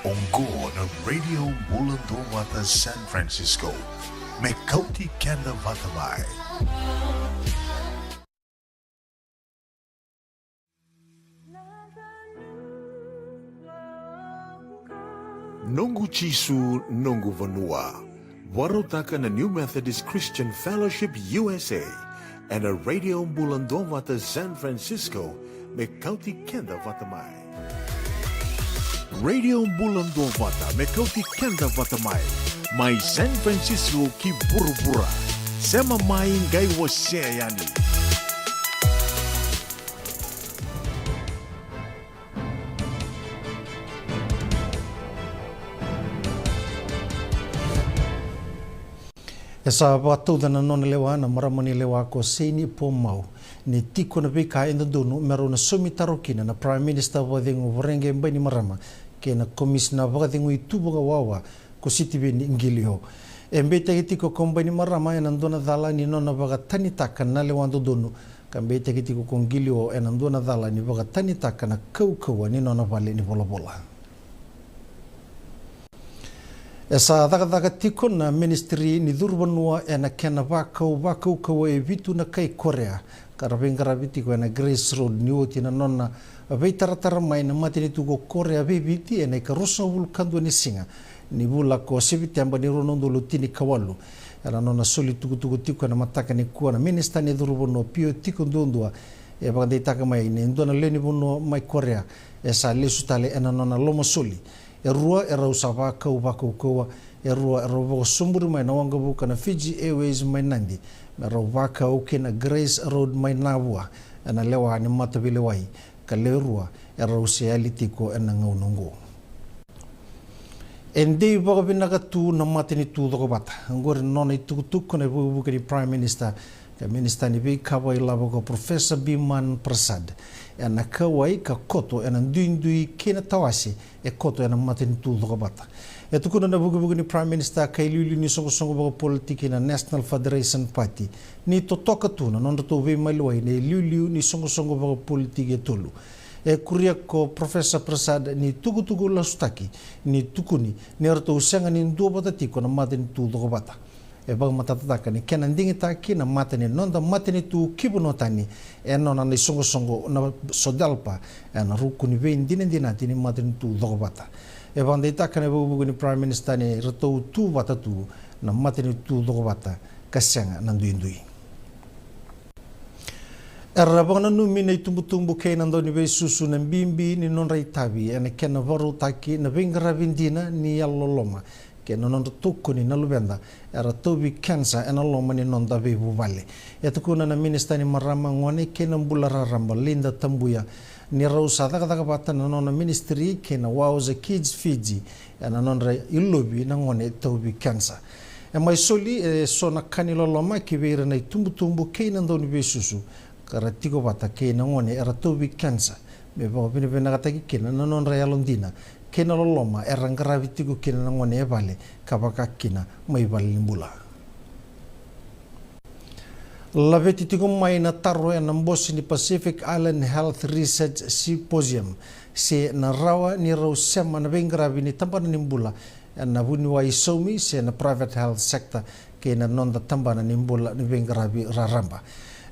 Onggo na Radio Bulantowata San Francisco. Mekauti Kenda Vatamai. Nungu Chisu Nungu Vanua. Warotaka na New Methodist Christian Fellowship USA and a Radio Bulantowata San Francisco. Mekauti Kenda Vatamai. Radio Bulantowata Mekauti Kenda Vatamai. Mai San Francisco ki Burubura. Sema mai ngai waseyani. Esa watu dana nona lewa na maramani lewa ko seini po mau. Ni tiko na bika enda donu meron na sumi tarokina na Prime Minister wadingu vorenge mbani marama ke na komisna wadingu itubuga wawa ko sitibe ni ingilio. Mbete kitiko kombani marama ena ndona dhala ni nona waga tani taka na lewa donu kambete kitiko kongilio ena ndona dhala ni waga tani taka na kau ni nona wale ni bola bola. Esa daga tiko na ministry ni Durbanua ena kena wakau kawa e vitu na kai Korea. Karabengara vitiko ena Grace Road ni oti na nona veitaratara mai na matini tuko Korea viviti ena ikarosa vulkandu ni singa. Ni vula ko siviti amba ni ronondo lutini kawalu. Ena nona soli tuku tiko ena mataka ni kuwa na minister ni Durbanua pio tiko ndondua. E bagandai taka mai ni ndona leni vuno mai Korea. Esa lesu tale ena nona lomo soli. Erua usava kau erua sumburu mai na wanga buka na Fiji Airways mai nandi mera waka oke na Grace Road mai nawua ana lewa ni matabile wai ka lerua useality ko ena ngaunongo ende bagabinaga tu na matini tu dogobata ngore nona itukutuko na buka ni Prime Minister ka minister ni bi kawai labo ko Professor Biman Prasad ena kawai ka koto ena ndui kena tawasi e koto ena matini tu dogobata e tukuna na bugu ni Prime Minister kailulu ni songo bago politiki na National Federation Party ni totoka tuna nonda to ve malwai ne liu ni songo bago politiki tolu e kuria ko Professor Prasad ni tugu lastaki ni tukuni ni rato usanga ni ndo batati ko na matini tu dogobata e bago matataka ni kena ndingi taki na matini nonda matini tu kibunotani e nona ni songo na sodalpa e na rukuni ve ndina tini matini tu dogobata e bandai taka na bugu ni Prime Minister ni rato tu batatu na matini tu dogobata kasanga na ndui Erabana numi na tumbu kay nando ni be susu na bimbi ni non raitabi ene kena varu taki na vingra vindina ni yalloloma ke non tukko ni nalubenda era tobi kansa ena loma ni non da be vale etukuna na minister ni marama ngone kena bulara ramba linda tambuya ni rausa daga bata na nona ministry kena wauza kids Fiji ena non ra ilobi na ngone tobi kansa e mai soli sona kanilo loma ki vera na tumbu kay nando ni be susu karatiko bata ke na ngone era tobi kansa me ba bine kataki kena na non ra yalondina kena loloma era gravitiko kena na ngone e vale kabakakina mai vale limbula laveti tiko mai na taro na mbosi ni Pacific Island Health Research Symposium se na rawa ni rau sema na bengravi ni tambana nimbula na vuni wa isomi se na private health sector ke na nonda tambana nimbula ni bengravi raramba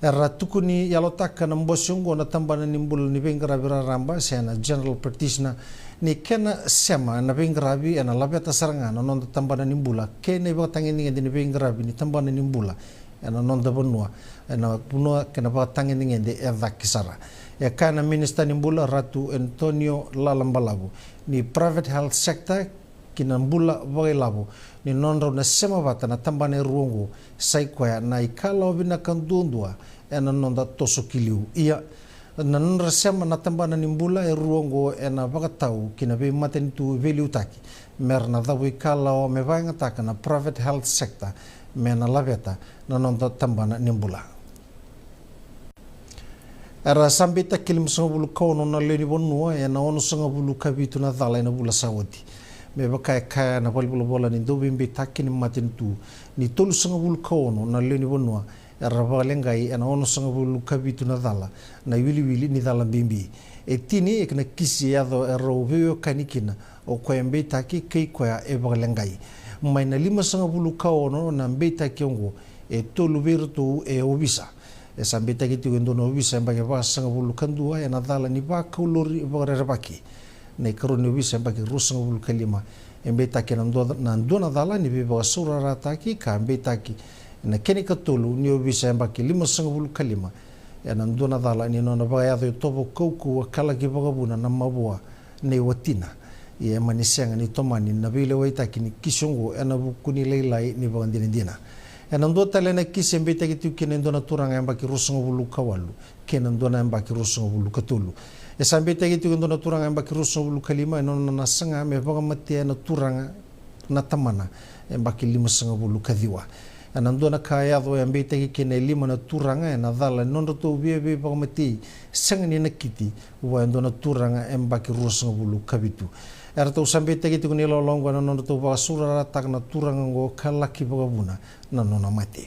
era tukuni yalotaka na mbosi ungo na tambana nimbula ni bengravi raramba se na general practitioner ni kena sema na bengravi na labeta saranga na nonda tambana nimbula kena iba tangin ni bengravi ni tambana nimbula ena nonda bonua ena punua kena ba tangin ngende eva kisara e kana minister nimbula Ratu Antonio Lalambalabu ni private health sector kinambula wailabu ni nonro na sema bata na tambane ruongo saikwa na ikala obina kandundua ena nonda tosokiliu ia na nonra sema na tambana nimbula e ruongo ena bakatau kina be maten tu veli utaki merna dabu ikala o me vanga taka na private health sector mena laveta na nonda tambana nimbula era sambita kilim sangabulu kono na leni bonua e na ono sangabulu kabitu na dhala na bula sawati me baka kaya na bola ni do bimbi takini matin tu ni tolu sangabulu kono na leni bonua Ravalengai and ono sangavu kabitu na dala na wili ni dala bimbi e tini e kana kisi ado e roveo kanikina o koe mbetaki kei koea e Ravalengai mai na 5 sangavu kaono na mbetaki ongo e tolu vertu e ovisa e sa mbetaki tigo ndono ovisa mbake va sangavu kandua e na dala ni va kaulori vagarerabaki na karoni ovisa mbake rosangavu kalima e mbetaki na ndona dala ni viva sura rataki ka mbetaki na keni katolu ni obisa mbaki 5 sangavu kalima e na ndona dala ni nona vayado e tovo kouku kala ki vagabuna na mabua ne watina e manisenga ni tomani na vile waitaki ni kisongo e na bukuni leilai ni vagandina e na ndo tale na kisi mbetaki tu kene ndona turanga mbaki rosangavu kawalu kene ndona mbaki rosangavu katolu e sa mbetaki tu ndona turanga mbaki rosangavu kalima e nona na sanga me vagamate na turanga na tamana e mbaki 5 sangavu kadhiwa anandona kayado e mbetaki kene 5 na turanga e na dala nondo to vieve vagamate sangani na kiti wa ndona turanga e mbaki rosangavu kabitu era to sambetaki tu ni lolongo na nondo to vasura ratak na turanga ngo kalaki vagabuna na nona mate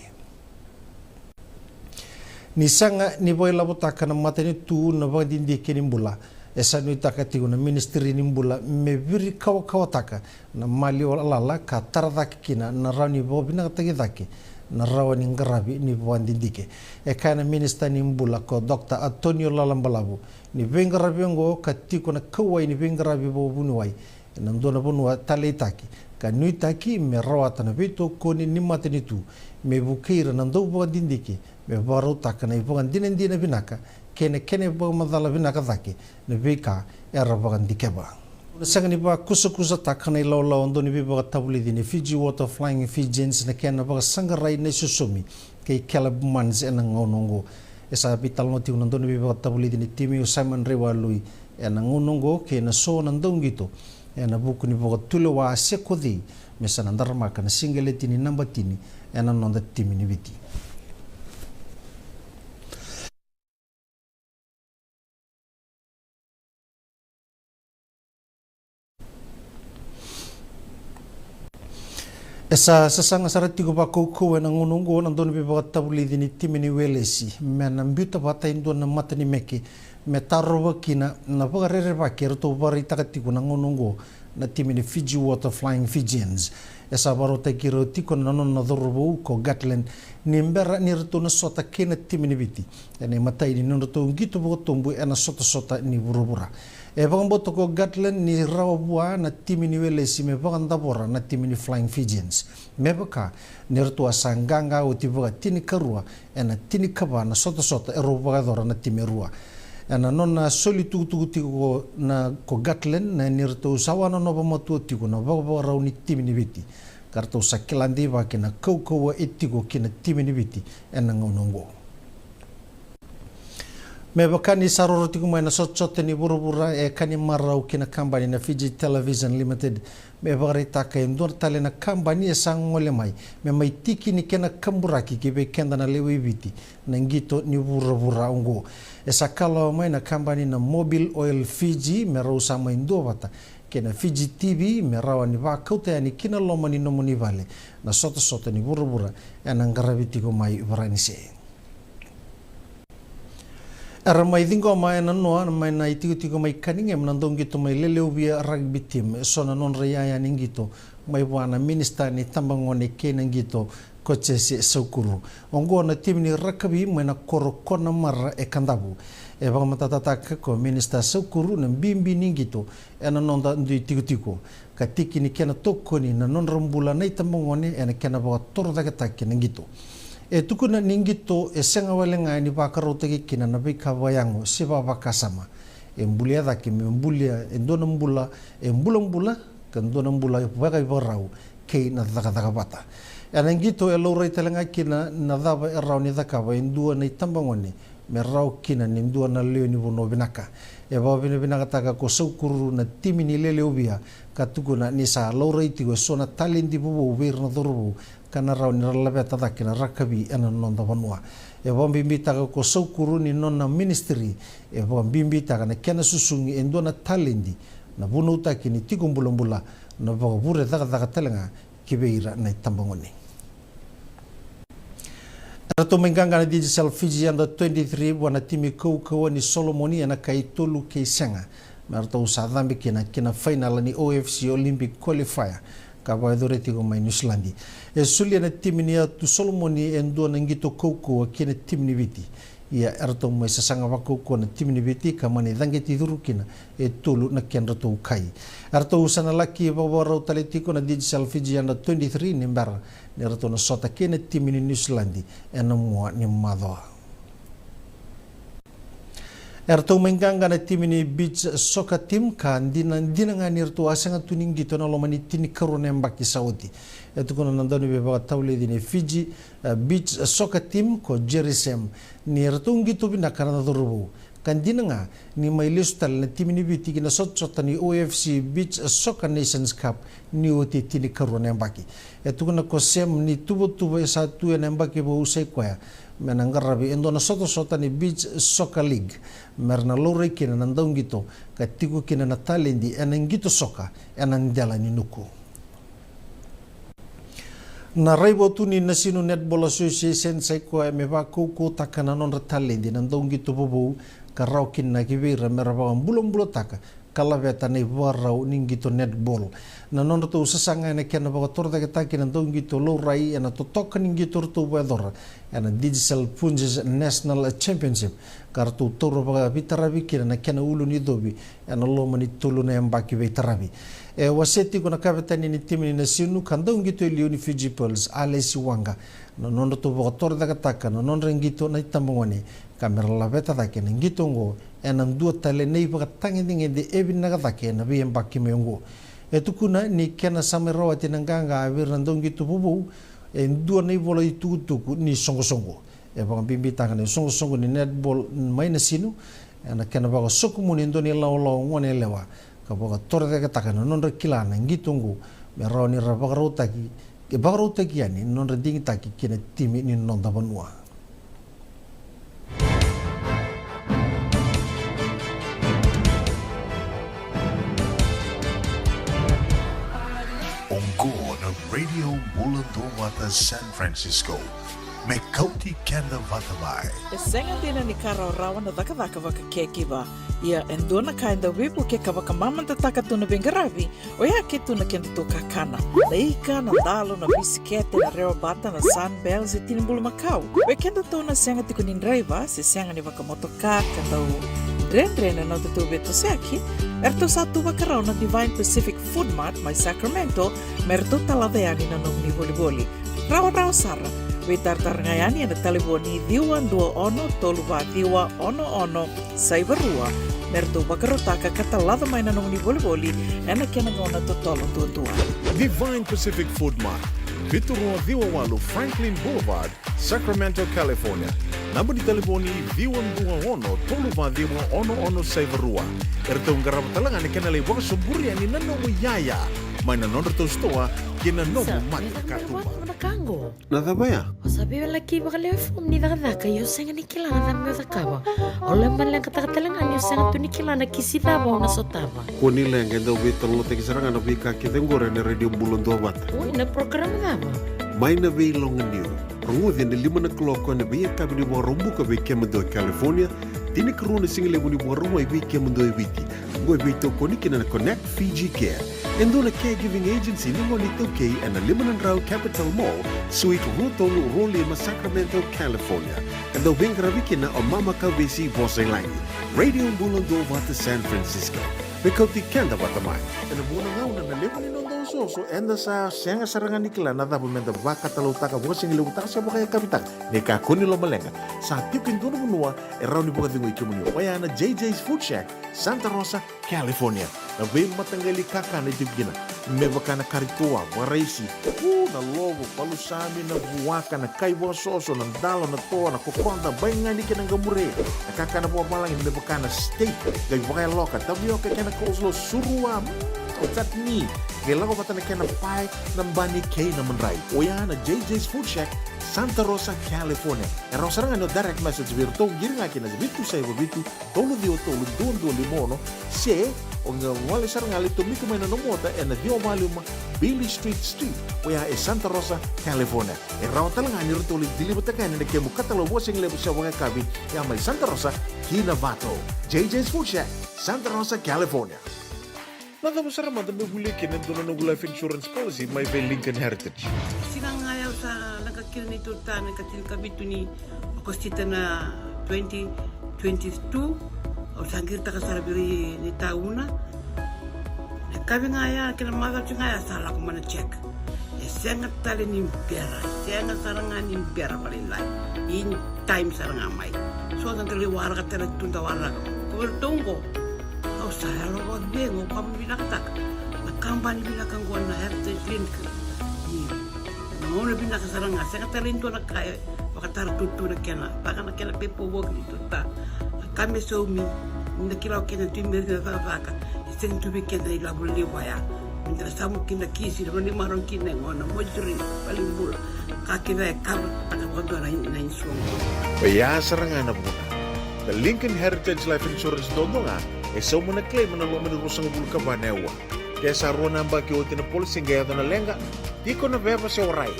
ni sanga ni boila botaka na mate ni tu na vagdindi keni mbula esa no takati na ministry ni mbula me viri kawataka na mali lala ka taradaki kina na rani bobina tagidaki na rawani ngarabi ni vandindike e kana minister ni mbula ko Dr. Antonio Lalambalabu ni vengarabi ngo katiko na kawai ni vengarabi bobunuai na ndona bonua taleitaki ka nuitaki me rawata na vito koni ni mateni tu me bukira na ndo vandindike me varotaka na vangandina binaka kene madala vinaka dhaki ne vika era vagandikeba sanga ni ba kusa takana ila ondo ni biba tabuli ni Fiji Water Flying Fijians na kena ba sangarai na susumi kei kelab mans ena ngonongo esa bital no tiu nando ni biba tabuli ni timi Simon Rewalui ena ngonongo ke na so nandong gitu ena buku ni boga tulo wa sekodi mesana ndarma kana singeleti ni namba tini ena nonda timi ni biti esa sasanga sarati ko ba ko na ngunungo na don biba tabuli ni timini welesi mena mbuta bata indo na matani meke metarwa kina na bagarere ba kerto bari takati ko na ngunungo na timini Fiji Water Flying Fijians esa barota kiro tiko na non na dorbo ko Gatland nimbera nirto na sota kena timini biti ene matai ni noto ngito bo tombu ena sota ni burubura e bagamboto ko Gatland ni rawabua na timini welesi me bagandabora na timini Flying Fijians mebaka nirto asanganga utibuga tini karua ena tini kaba na sota erobagadora na timerua ena nona soli tiko na ko Gatland na nirto sawana no bamatu tiko na bagabara ni timini biti karto sakilandi ba kina kau etiko kina timini biti ena ngonongo me bakani saroro tiku mai na sotsote ni burubura e kani marau kina company na Fiji Television Limited me barita ka indor tale na company e sangole mai me mai tiki ni kena kamburaki ke be kenda na lewe biti na ngito ni burubura ungo e sakala mai na company na Mobil Oil Fiji me rausa mai ndovata kena Fiji TV me rawa ni va kauta ni kina loma ni nomoni vale na soto ni burubura e na ngaraviti ko mai varanise era mai dingo mai na noa mai na itiko mai kaninge mnandong gitu mai leleubia rugby team sona non raya ningito mai wana minister ni tambangone kena ngito koche se Saukuru ongo na tim ni rakabi mai na korokona mara e kandabu e ba matatata ko minister Saukuru na bimbi ningito ena nonda ndi tiko ka tiki ni kena tokoni na non rambula na tambangone ena kena ba torda ka takena ngito e tukuna ningito e senga walenga ni bakaroteki kina na bika wayango siba bakasama e mbulia daki me mbulia e ndona mbula e mbula kan ndona mbula waga barau ke na daga bata e ningito e lora itelenga kina na daba e rau ni daka wa indua na tambangone me rau kina ni ndua na leo ni bono binaka e ba binaka taka ko Saukuru na timi ni lele ubia ka tukuna ni sa lora itigo sona talenti bubu ubir na dorbu kana rau ni ralabeta daki na rakabi ena nonda vanua e bambimbi taka ko Saukuru ni nona ministry e bambimbi taka na kena susungi endona talenti na bunu taki ni tikumbulambula na bagabure daga telenga kibeira na tambangoni Rato menganga na digital Fiji under 23 wana timi kou ni Solomoni na kaitolu keisanga. Marto usadhambi kina final ni OFC Olympic qualifier kaba doreti ko mai New Zealand. Sulia na timi ni tu Solomoni endo na ngito kou kina timi ni viti. Ia rato mai sasanga wa kou na timi ni viti kama ni dangeti duru kina tolu na ken rato ukai. Rato usana laki bawa taletiko na digital Fiji under 23 ni mbara. Ni rato na sota kena timi ni New Zealand ena mua ni madoa. Rato menganga na timi ni beach soccer team kan dina nga ni rato asanga tuning dito na lomani tini karone mbaki Saudi. Ito kuna nandani beba taule dini Fiji beach soccer team ko Jerusalem ni rato ngito binakana na dorubu. Kan dina nga ni may listal na timi ni biti kina sot ni OFC Beach Soccer Nations Cup ni uti tini karone mbaki. Ito kuna ko sem ni tubo sa tuya na mbaki bo usay kwaya. Menanggarabi endo na sota ni Beach Soccer League. Merna lore kina nandaw gito katigo kina natalendi enang gito soka enang dala ni nuku. Na raibo tu ni National Netball Association sa ko meba ko takana non ratalendi nandaw gito bobo karau kinna kibira merabang bulong taka kalaveta ni warau ninggito netball na non to sasanga na kena baga torda kita kina donggito low rai na to tok ninggito to weather na digital punjes national championship kartu toro baga bitarabi kina na kena ulu ni dobi na lo mani tulu na mbaki bitarabi waseti kuna kapitani ni timu ni sinu kandong gito Leoni Fiji Pearls Alesi Wanga na non to baga torda kita na non rengito na itambongoni kamera labeta take na ngitongo enang dua tale nei baka tangindinge de ebin nagatake na bi mbaki meongo etukuna ni kena samero tinanganga avir nandong gitu bubu en dua nei bola itu ni songo baka bimbi tangane songo ni netball maina sinu na kena baka sokumun indoni law ngone lewa ka baka torde ka takana non rekilana ngitongo mero ni rabagarotaki ke bagarotaki yani non reding taki kena timi ni non dabanua. Radio Mulandowata San Francisco. Mekauti Kenda Vatamai. E senga dina ni kara rawa na daka waka kekiwa. Ia endona kainda wipu ke kawaka mamanta taka tuna bengaravi. O ia ke tuna kenda toka kana. Na ika, na dalo, na bisikete, na reo bata, na sunbells e tinimbulu makau. O kenda tona senga tiko nindraiva, se senga ni waka motoka, kanda u Rendre na tutu beto seki, erto satu wakarao na Divine Pacific Food Mart mai Sacramento, merto talaveani na nung ni voliboli. Rawa sara, witartar ngayani na taliboni diwan 21 toluwa diwa ono saibarua, merto wakarotaka katalada mai na nung ni voliboli, ena kenagona totolo tutua. Divine Pacific Food Mart, Viturua Diwawalu Franklin Boulevard, Sacramento, California. Namba di telefoni Viwan 21 toluwa diwa ono saibarua. Erto ngarama talanga ni kenale waka suburi ani nanomu yaya. Maina nonreto stoa kina nomu mati katuba. Kango. Nadabaya? Sabi wala ki bakale fom ni daka yo senga ni kilana na myo takaba. Ole man lang katakatalanga ni senga tu ni kilana kisida ba na sotaba. Kuni lenga ndo bitolo te kisaranga na bika kitengore ne radio Mulandowata. Oi na programa daba. Maina vei longa niu. Rungudhi ni 5 o'clock na vei kabini wa rumbuka vei kemendo California. Tini karuna singile muni wa rumwa vei kemendo viti. Ngoi vei toko nikina na Connect Fiji Care. Endo na caregiving agency ni ngoni toke and a Limanan Rao Capital Mall, Suite Rutolu Rolima, Sacramento, California. Endo vingravikina o Mama Kawisi Voselangi. Radio Mulandowata San Francisco. Bekauti kenda watamai. Endo muna ngauna na Limanan so enda sa senga sarangan nikla na dapat menda baka talutaka buka singi lutaka siapa kaya kapitang neka kuni lo malenga sa tiukin dono menua around buka dingo ikumuni waya na JJ's Food Shack Santa Rosa California na be matanggali kaka na jugina mebaka na karitoa waraisi na logo palusami na buwaka na kaiwa soso na dalo na toa na kokonda bainga ni kinang gamure na kaka na buwa malangin mebaka na steak gay baka loka tabioka kena coleslaw surua o tat ni gela ko patana kena pai nambani kei na manrai oya na JJ's Food Shack Santa Rosa, California. E rosaranga no direct message virtou giringa kina bitu sai bitu tolu dio tolu dondo limono se o ngale saranga le tomiko mai no mota e na dio maluma Billy Street oya e Santa Rosa, California. E rawtalanga ni rotoli dilibutaka ni ke mukatalo washing lebu sa wanga kabi ya mai Santa Rosa Kinavato. JJ's Food Shack, Santa Rosa, California. Nada besar mata bebulikin dan dono life insurance policy my Lincoln Heritage. Sinang ayaw sa nagkakil nito ta nagkatil kabito ni Agostita na 2022 o sangir ta kasarabiri ni tauna. Kami ngaya kina maga ngaya salah ko mana check. Sengat tali ni pera, sengat sarangan ni pera paling lain. In time sarangan mai. So tantali warga tela tunda warga. Ko tunggu. Au saya lo wag bengo kamu binaktak. Nakambani binakang ko na heritage link. Ni no binak sarangan sengat tali to nakaya wakatar tutu na kena. Baka na kena pepo wog dito ta. Kami so mi nakilao kena timber na vaka. Sen tu bikin dari labu liwaya. Minta samu kina kisi ni marong kina ngona mojuri paling bul kaki vai kabel pada waktu na insuang. Baya serangan na buna. The Lincoln Heritage Life Insurance dondonga so mana claim na lo mana rusang bulu ka banewa. Kaya sa ruwa namba ki otin na polisi gaya na lenga di ko na beba sa oray.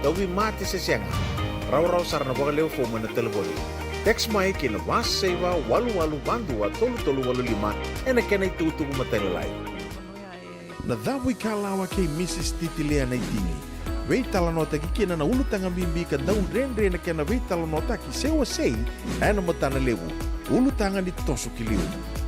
Dawi mati sa siyanga. Raw sar na baka leo fo mana telefoni. Text mai kina was seva walu bandua tolu 85 and kena itu matalay. Na dawi kalawa kay Mrs. Titilea na itini. Wei talanota ki kina na ulutang bimbi ka daw rendre na kena wei talanota ki sewa sei ano matana lewu. Ulutangan ni toso kiliu.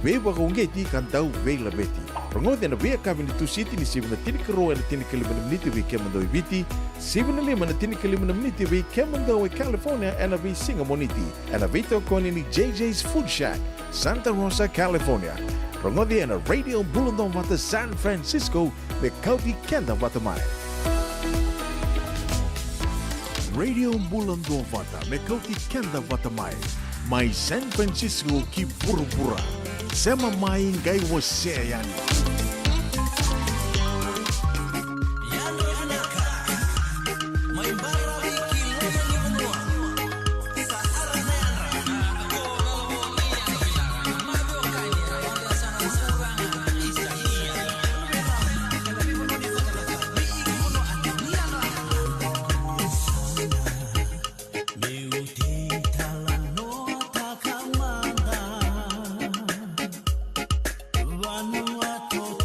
Wei baka ungeti kan daw wei labeti. Rongote na wei kabin ni tusiti ni 7 na tinikaro na tinikaliman miniti wei kemando ibiti. 7 na 5 na tinikaliman miniti wei kemando California and wei Singamoniti. And wei to koni ni JJ's Food Shack, Santa Rosa, California. Rongote na Radio Bulundong Wata San Francisco me kauti kenda watamai. Radio Bulundong Wata me kauti kenda watamai. Mai San Francisco ki pura-pura. Sema mai ngai waseyani. Vanuatu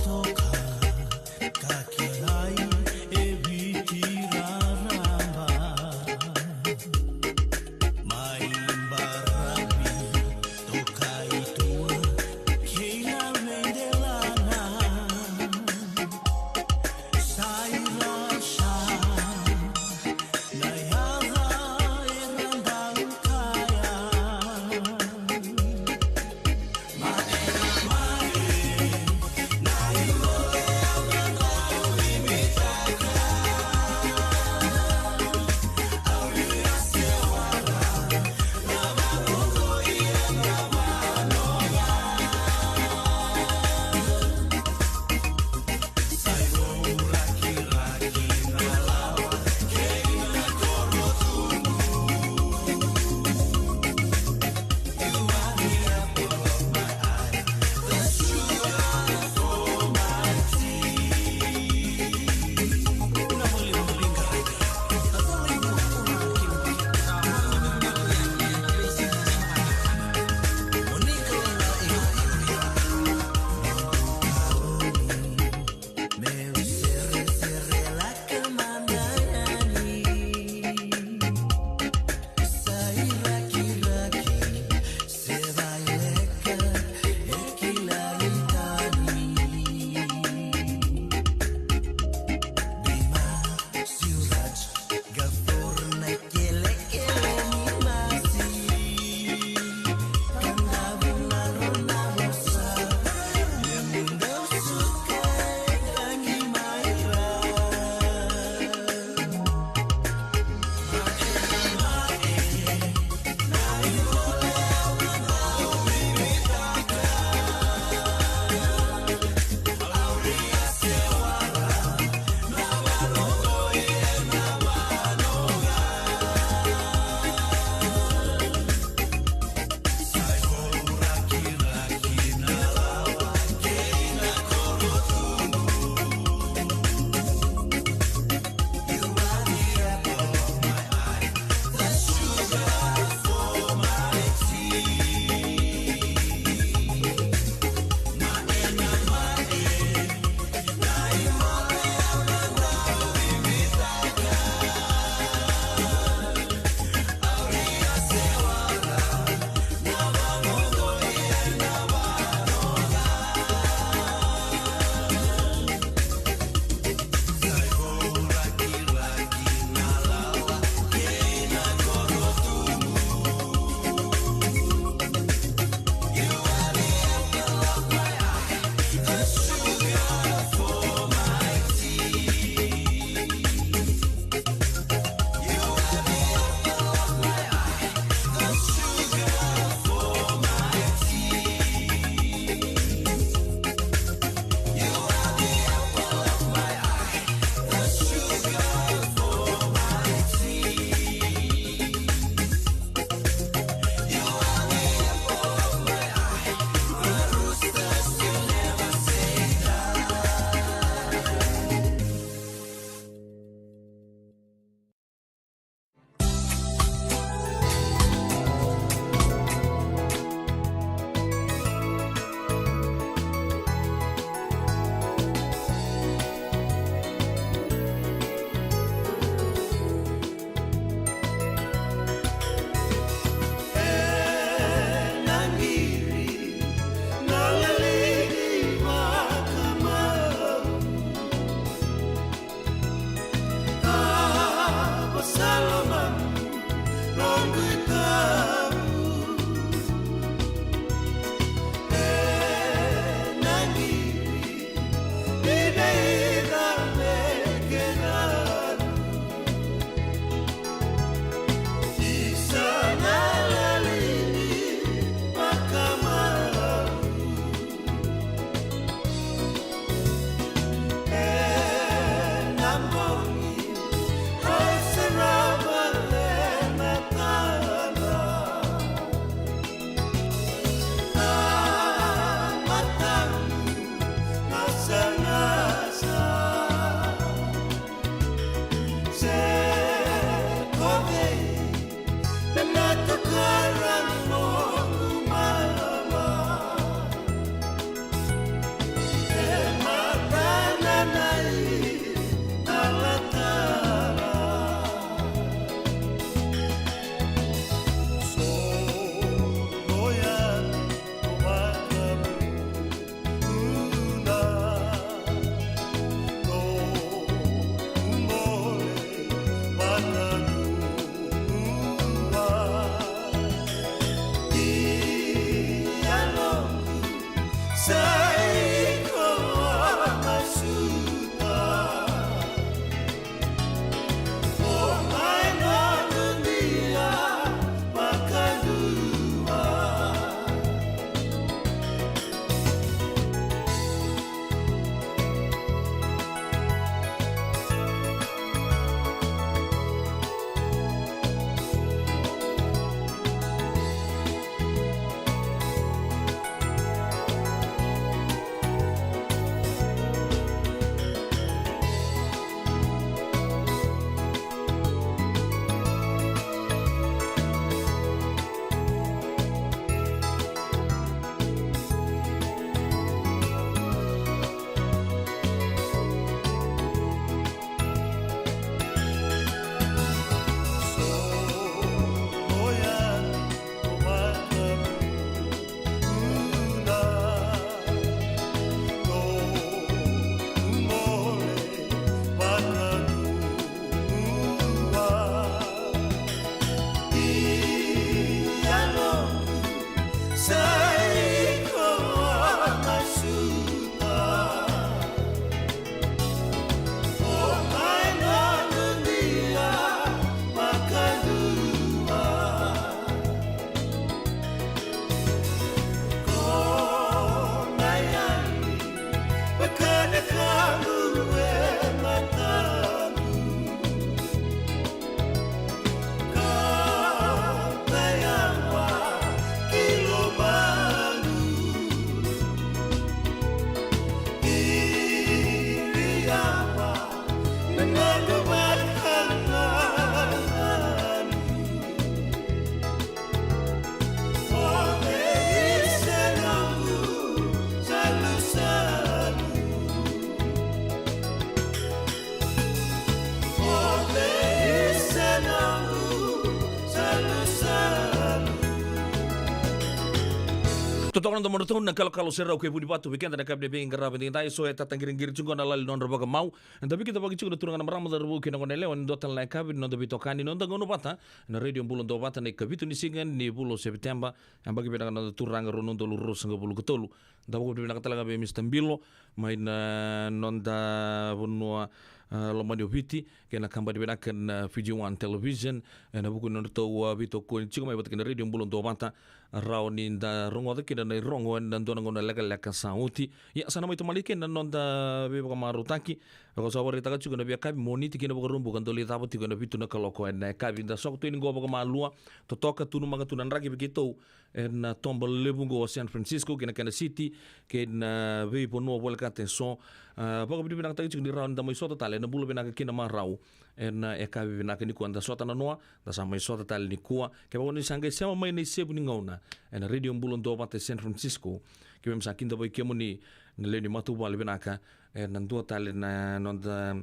Totokan to morto na kalau serau ke buni batu weekend na kabne be ngara be tai so eta tangiring chungo na lali non robaga mau ndabi kita bagi chungo turanga na marama da rubu kina konele on dotal na kabi non dobi tokani non dangono bata na radio bulo do bata na kabitu ni singan ni bulo September yang bagi be na turanga ronon do luru sanga bulu ketolu ndabu be na katala be Mr. Mbilo mai na non da bunua lomani obiti kena kamba di benakan Fiji One Television na buku non to bito ko chungo mai bata kina radio bulo do bata rauni da rongo da kina na rongo dan dona ngona lega sauti ya sana mai tomalike na non da be marutaki ko so bari taka chugo na bia kabi moniti kina boka rumbu kan doli tabo tiko na bitu na kaloko na kabi da sok tu ni go boka malua to toka tunu manga tunan ragi begitu na tombol lebungo San Francisco kina kana city kina be pono bola ka tenso boka bitu na taka chugo ni round da mai sota tale na bulu bena kina marau na kabi bena kini kuanda sota na noa da sama sota tale ni kuwa ke boni sangai sama mai ni sebu ni ngona na radio bulon do bate San Francisco ke mem sakin do boy kemuni na le ni matu bal benaka na ndo tale na non da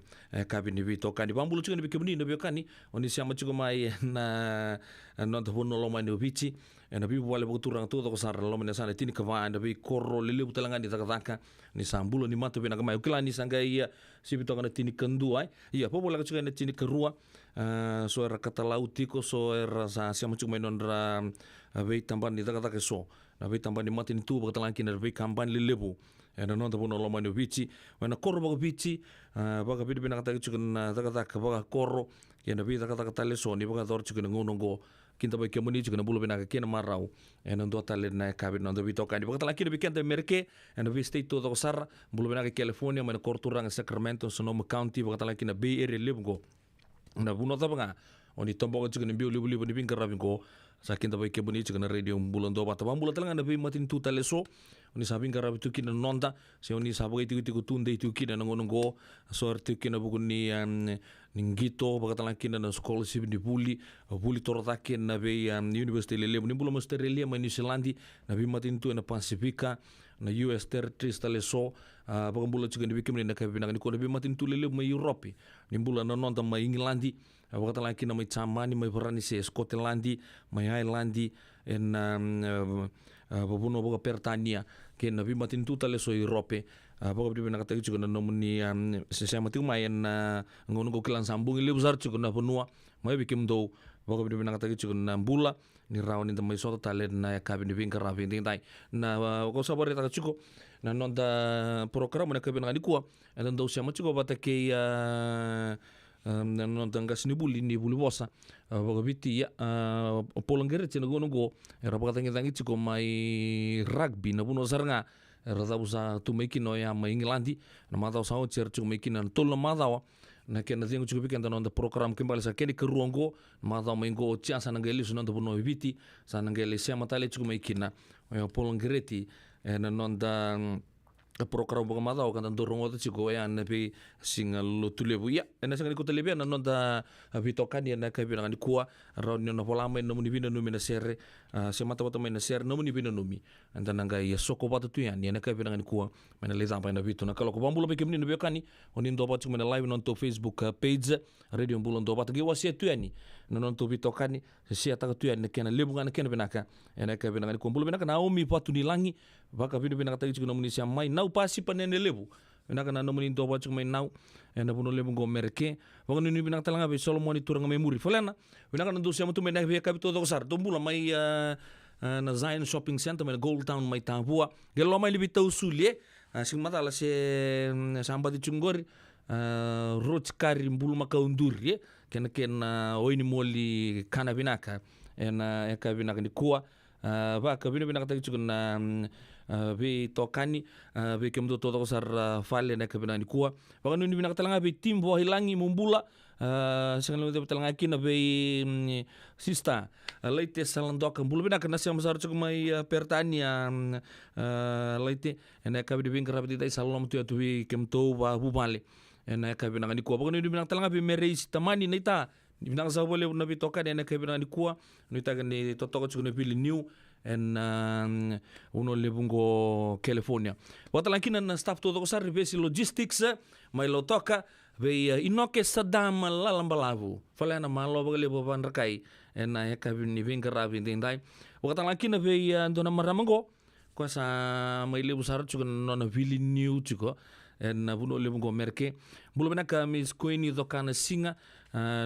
kabi ni vito kani bambulu chugo ni kemuni no biokani oni siama chugo mai na non da bono lo mai no bichi na bi wale bo turang to ko sar lo mai sana tini kawa na bi korro lele butalanga ni taka ni sambulo ni matu benaka mai ukila ni sangai si bito kana tini kendu ai iya po bola chugo ni tini kerua so era katalautiko so era sa siama chugo mai non ra be tamban ni taka so na be tamban ni matin tu ba talanki na be kamban lelebu na non da bono lo mai no bichi na korro ba bichi ba ka bi bena kata chugo na taka ba korro ya na bi taka tale so ni ba ka dor chugo ngonongo kinta ba kemuni chugo na bulu bena ka kena marau na ndo tale na kabi no do bitoka ni ba talanki na bi kenta merke na bi state to ko sar bulu bena ka California ma korturang Sacramento Sonoma County ba talanki na Bay Area lebgo na buno tabanga oni tombo chugo ni bi libu ni bin karabingo sakin tabai ke buni chugo na radio bulan do bata bambula talanga na bi matin tu tale so oni sabing karabi tu kina nonda se oni sabagai tiku tunde tu kina ngonongo so tu kina buguni ningito bakatalang kina na scholarship ni buli torata kina na be university lele ni bulo Australia ma New Zealand na bi matin tu na Pacifica na US territories tale so bagambula chugo ni bikimni na kabi na ko na bi matin tu lele ma Europe ni bula na nonda ma England bakatalang kina mai Chamani mai Barani se Scotland mai Ireland en babuno boga pertania ke na bi matin tu tale so Europe boga bi na kata chugo na nomuni se sama tu mai na ngono ko kilan sambung ile besar chugo na benua mai bikim do boga bi na kata chugo na bula ni rauni mai so tale na kabin bi ngara bi dai na ko sabore ta chugo na non da program na kabin ngani kuwa na do sama chugo bata ke non tanga ni buli bosa boga biti ya polongere tino gono go era boga tangi chugo mai rugby na buno sarnga era da usa tu meki no ya mai England na mata usa o cher chugo meki na tol na mata wa na ke na zingo chugo pikenda non da program kimbali sa keni ke ruongo mata mai go chance na ngeli sunan da buno biti sa ngeli sia mata le chugo meki na polongere ti na non da program boga mata o kan dorongo ta chigo ya na pe singa lo tulebu ya na sanga ko telebia na nonda bitokan ya na ka bina ni kuwa raun na polama no muni bina no mina serre se mata mata mina serre no muni bina no mi anda nanga ya soko batu tu ya na ka bina ni kuwa mena le zampa na bitu na kalo ko bambulo be kemni no bekani oni ndo batu mena live non to Facebook page radio mbulo ndo batu ge wasi tu ya ni na non to bitokani se ata tu ya na kena lebu ngana kena binaka na ka bina ni ko mbulo binaka na omi patu ni langi baka bina binaka ta chigo no muni sia mai nau pasi panene lebu ina kana no muni ndo batu mai nau na buno lebu go merke wong ni binaka talanga be Solomon turanga memori falena ina kana ndo sia mutu mena be kapito do sar do mbula mai na Zion Shopping Center mai Gold Town mai Tabua gelo mai libi tau sulie sing mata la se samba di chungori roch kari mbulu makaunduri kena oini moli kana binaka ena eka binaka ni kuwa ba ka bina binaka tagichu na be tokani be kemdo to sar fale na ka bina ni kuwa ba kanu ni binaka talanga be timbo hilangi mumbula sangal de talanga kina be sista leite salandoka mbulu binaka na siam sar chugo mai pertania leite ena ka bina binaka rabiti dai salom tu atu kemto ba bubale ena ka bina ni kuwa ba kanu ni binaka talanga be mereis tamani nita binang sa boleh na bitoka na ka binang ni kuwa no itaga ni totoko chugo na pili new en uno lebungo California watalangkina na staff todo ko sar besi logistics mai lo toka be inoke sadam lalambalavu fala na malo bagale boban rakai en ka bini vingara bindai watalangkina be ndo na maramango kwa sa maile busar juga nona vili new juga na puno le bungo merke bulo bena ka mis koini dokana singa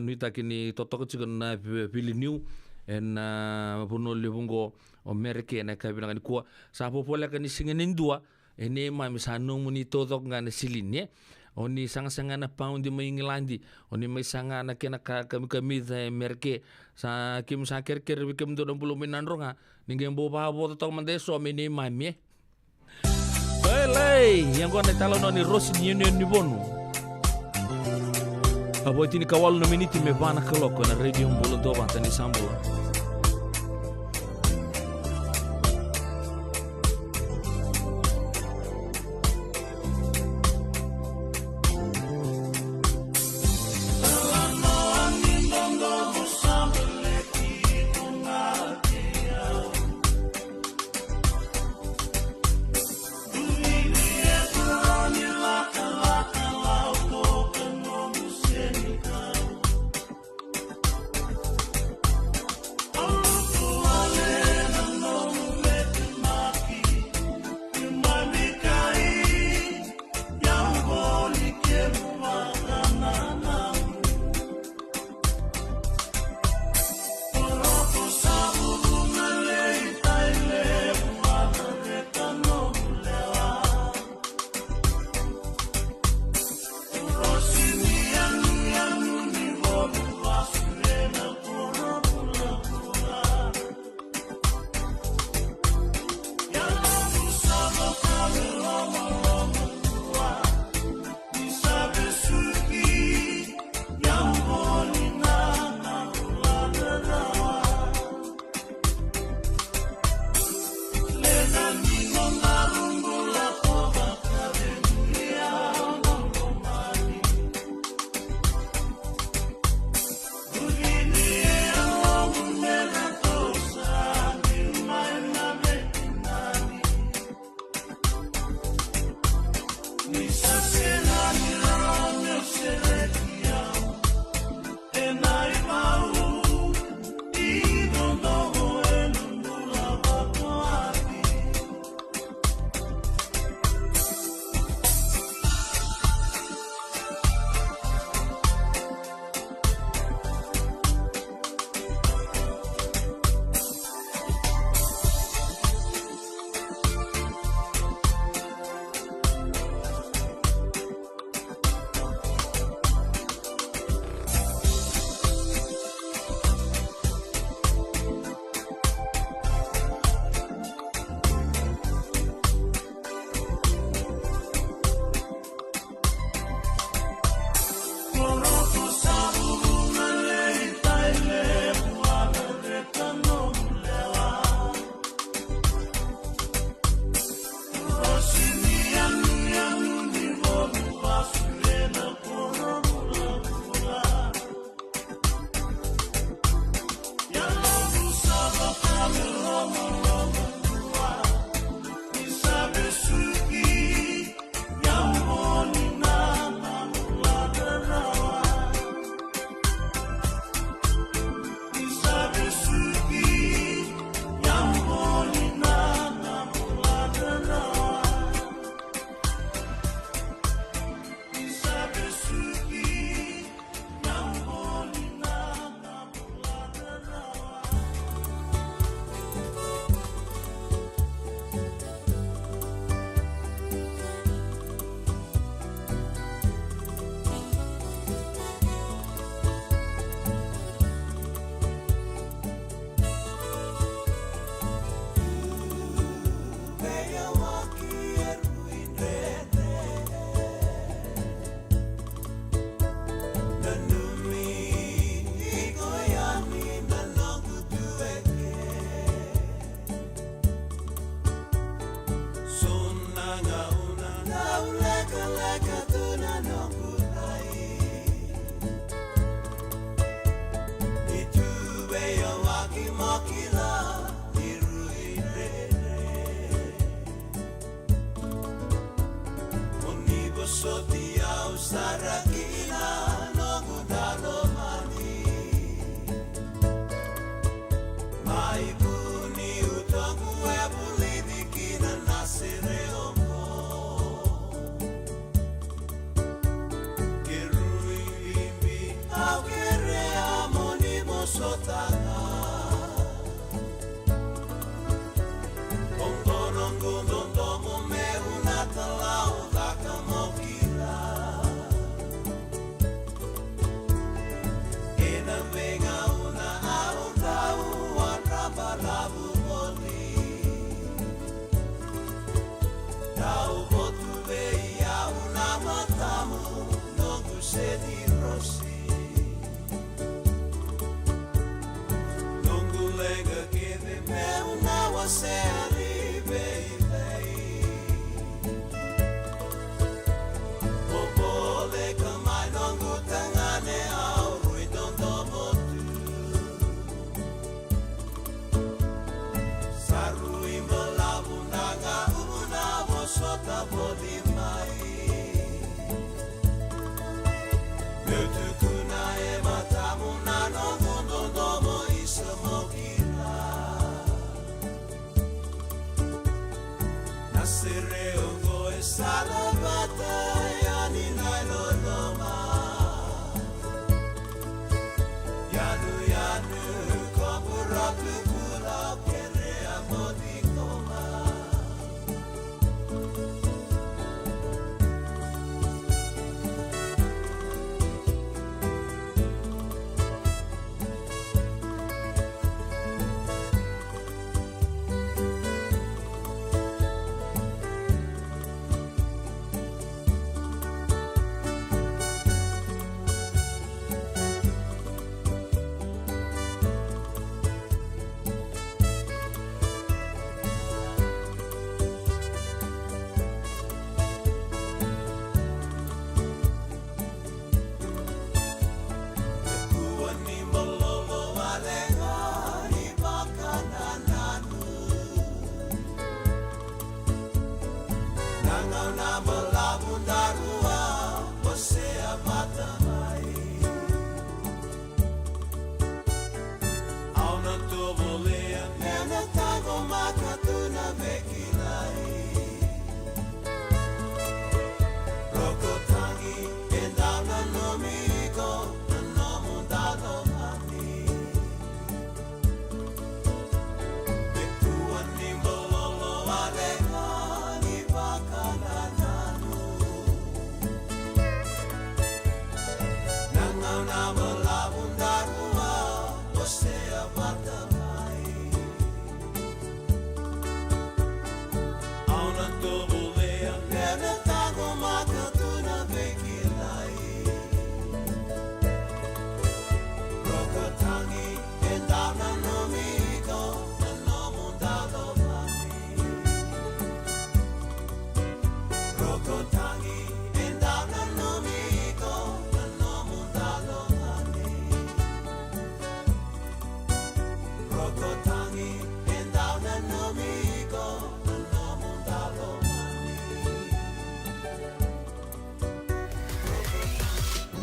nuita kini totoko juga na vili new na puno le bungo o merke na ka bilang ko sa popola ka ni singa nindua ene ma misano muni totok ngana silinye oni sanga na paundi mai ngilandi oni mai sanga na kena kami merke sa kim sa kerker bikem do 20 minan ronga ninge bo ba bo to mandeso mini mami Lei yang kau nak talon ni rosi ni bonu abo tini kawal no miniti me bana keloko na radio Bulan Doa tani sambo Maibuni utongu ebuli bikina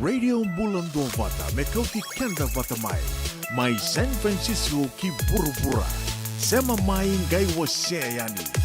Radio Bulan Vata Mekauti Kanda Vata Mai San Francisco ki Burubura Sema mai ngai waseani.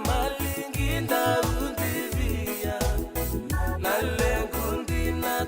Malingi na undivia na lengundi na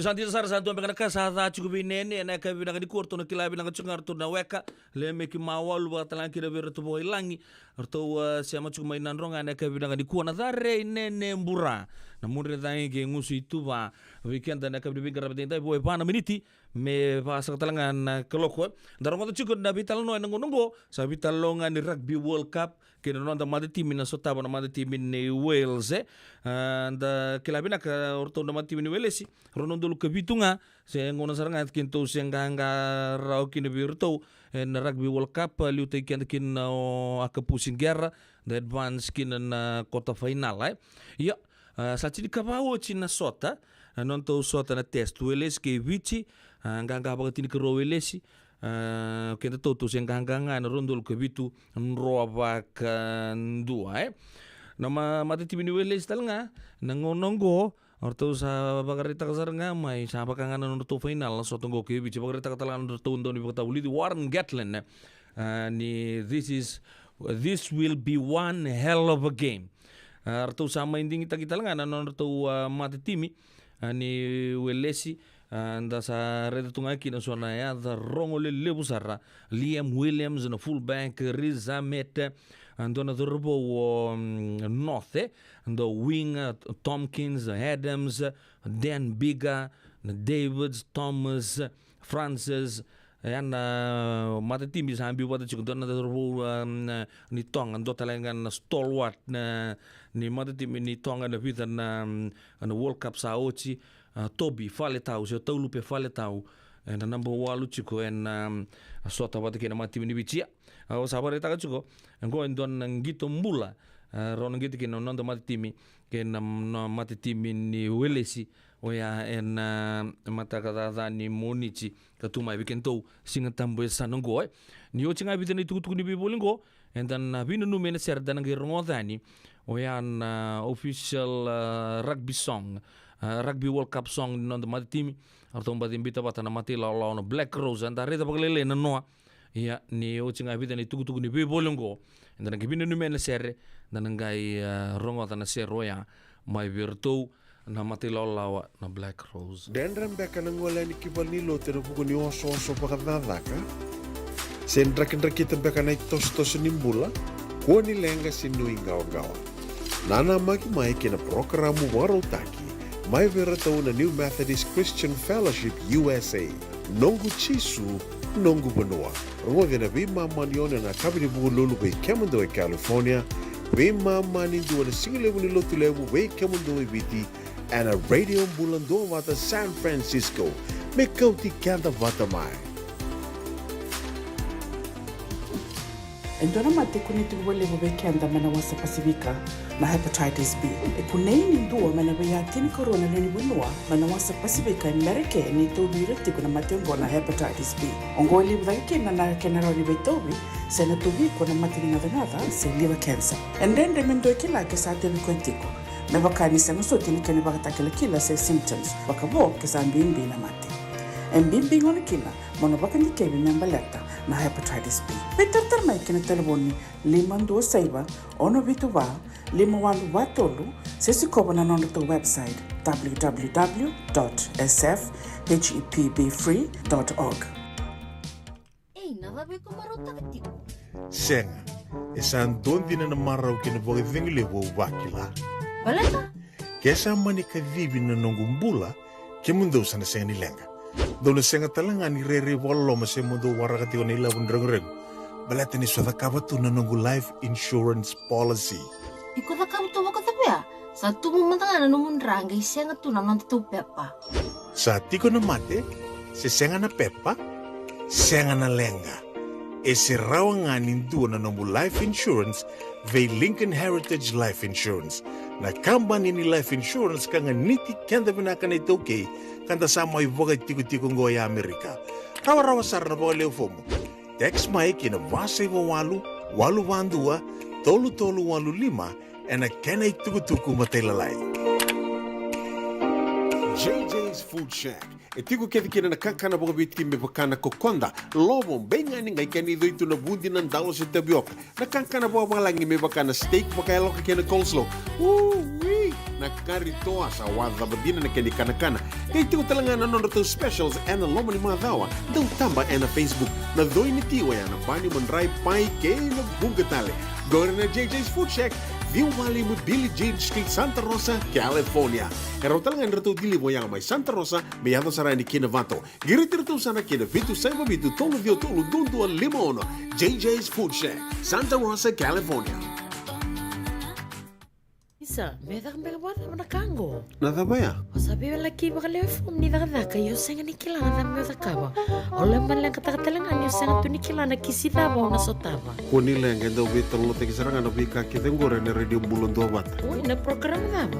Santi sara santu ambeng ka sa ta chuku binene na ka binanga di korto na kilabi na chungar to na weka le me ki mawal wa talan ki rever to boy langi arto siama chuku mai nan ronga na ka binanga di kuona dare nene mbura na mure dai ge ngusu itu ba weekend na ka binanga rabde dai boy pana miniti me pa sa talangan keloko darongo to chuku na bital no ngongo sa bital longa ni rugby world cup kina nonda made tim na sota bona made tim ni Wales and kilabi na ka orto na made tim ni Wales ronondo lu kebitunga se ngona saranga kinto senganga rau kini birto en rugby world cup liu te kin aka pusing guerra the advance kin na quarter final ya sa chidi kabawo china sota nonto sota na test Wales ke vici nganga ba tini ke Wales kenda toto senganga na rondo lu kebitu nroa ka ndua nama mate tim ni Wales talanga nangonongo orto sa bagarita kasar nga may sa bakangan ng to final so tunggo ke bici bagarita katalan to ndo ni bakta uli Warren Gatland ni this will be one hell of a game orto sa mainding kita lang na orto mate timi ni Welesi anda sa reda tunga kina so na ya the rongole lebusara Liam Williams na fullback Riza Mete andona durbo North the wing Tompkins Adams Dan Biga Davids Thomas Francis and mata tim bisa ambil pada cukup dona durbo ni tong ando talengan stalwart na ni mata tim ni tong ada vita na World Cup saochi Toby fale tau se tau lupe fale tau na number 1 luchiko en sota pada kena mati ni bicia au sabar eta chuko ngo endon ngito mbula ron ngito kena non mati timi kena mati timi ni Welesi oya en mata kata ni Monichi katuma bikento singa tambo sanongo ni o chinga bitani tukutuku ni bibolingo and then binu nu mena ser dan ngirongo dani oya official rugby song rugby world cup song non mati timi arto mbati bita batana mati law no Black Rose andare da baglele na noa ya ni o chinga bitani tukutuku ni bibolingo and then binu nu mena ser dan ngai rongo tana ser oya mai virtu na mati lawa na Black Rose. Dan rambeka na ngola ni kibal ni lote na puko ni oso pakadadaka. Sen drakin kita beka na tos ni mbula, ko ni lenga sinu ingaw-gawa. Nana magi mai kina programu warotaki, mai veratau na New Methodist Christian Fellowship USA, nongu chisu, nongu benua. Rungo na bima maniona na kabini buku lulu bei Kemando California, bima mani dua na singilewu ni lotu lewu bei Kemando biti, and a Radio Bulandovata San Francisco. Mekauti Kanda Vatamai. Endona mate kuniti wale wabekenda mana wasa Pasifika na hepatitis B. Kunei ndua mana bayatini corona nini bunua mana wasa Pasifika Amerike ni tobi rekti kuna matengo na hepatitis B. Ongoli wake na kenara ni betobi sena tobi kuna matini nada se liver cancer. Endende mendo kila kesate bikwentiko. Mebakani sena sotini kene bakatakele kila se symptoms. Bakabo kesambi mbi na mate. Mbimbi ngoni kila monobaka ni kebi nyambaleta na hepatitis B. Peter mai kena telefoni 52 ono vitu va 51 sesi kobo na nondo to website www.sfhepbfree.org. Nada ko marota ketiko. Senga, esan dondi na marau kina boga vingile wo wakila. Balata? Kesa mani ka vivi na nongumbula ke mundo sana senga ni lenga. Dona senga talanga ni rere wala mase mundo warakati wana ila wundreng. Balata ni swada kabatu na nongu life insurance policy. Iko da kam to waka tapia. Sa tumu matanga na numundrang ay senga tu na nanto pepa. Sa tiko na mate, se senga na pepa, senga na lenga. E se rawa nga nindu na nongu life insurance ve Lincoln Heritage Life Insurance. Na kambani ni life insurance kanga niti kenda vinaka na itoke kanda sama ivoga tiko ngo ya Amerika. Rawa sarna boga leo fomo. Text mai kina vasa iwo walu vandua, tolu walu lima, en a kena ituku matelalai. JJ's Food Shack. E tiku kedi kina na kankana boga biti me bakana kokonda. Lobo benga ni ngai kani doitu na bundi na dalo se tapioca. Na kankana boga malangi me bakana steak baka loka kena coleslaw. Wee! Na kari toa sa wadha badina na keni kana. Kay tiku talanga na nondo to specials and the lomo ni madawa. Dau tamba na Facebook. Na doi ni tiwa ya na bani mandrai pai kena bungatale. Go na JJ's Food Shack. Viu Valley mo Billie Jean Street, Santa Rosa, California. Karo talaga nito dili mo yang may Santa Rosa, may yato sarani kinavato. Giritirito sana kinavitu saiba vitu tolo vio tolo dundu al limono. JJ's Food Shack, Santa Rosa, California. Isa, meda kang bela na kango. Nada ba ya? O sabi wala ki baka lewe fom ni daka yo senga ni kilana na meda kawa. O lemban lang katakatalangan yo senga tu ni kilana kisita ba na sotaba. Kuni lenga ndo vitolo te kisaranga no bika kitengore ne radio Bulondo Wata. Uy, na program daba.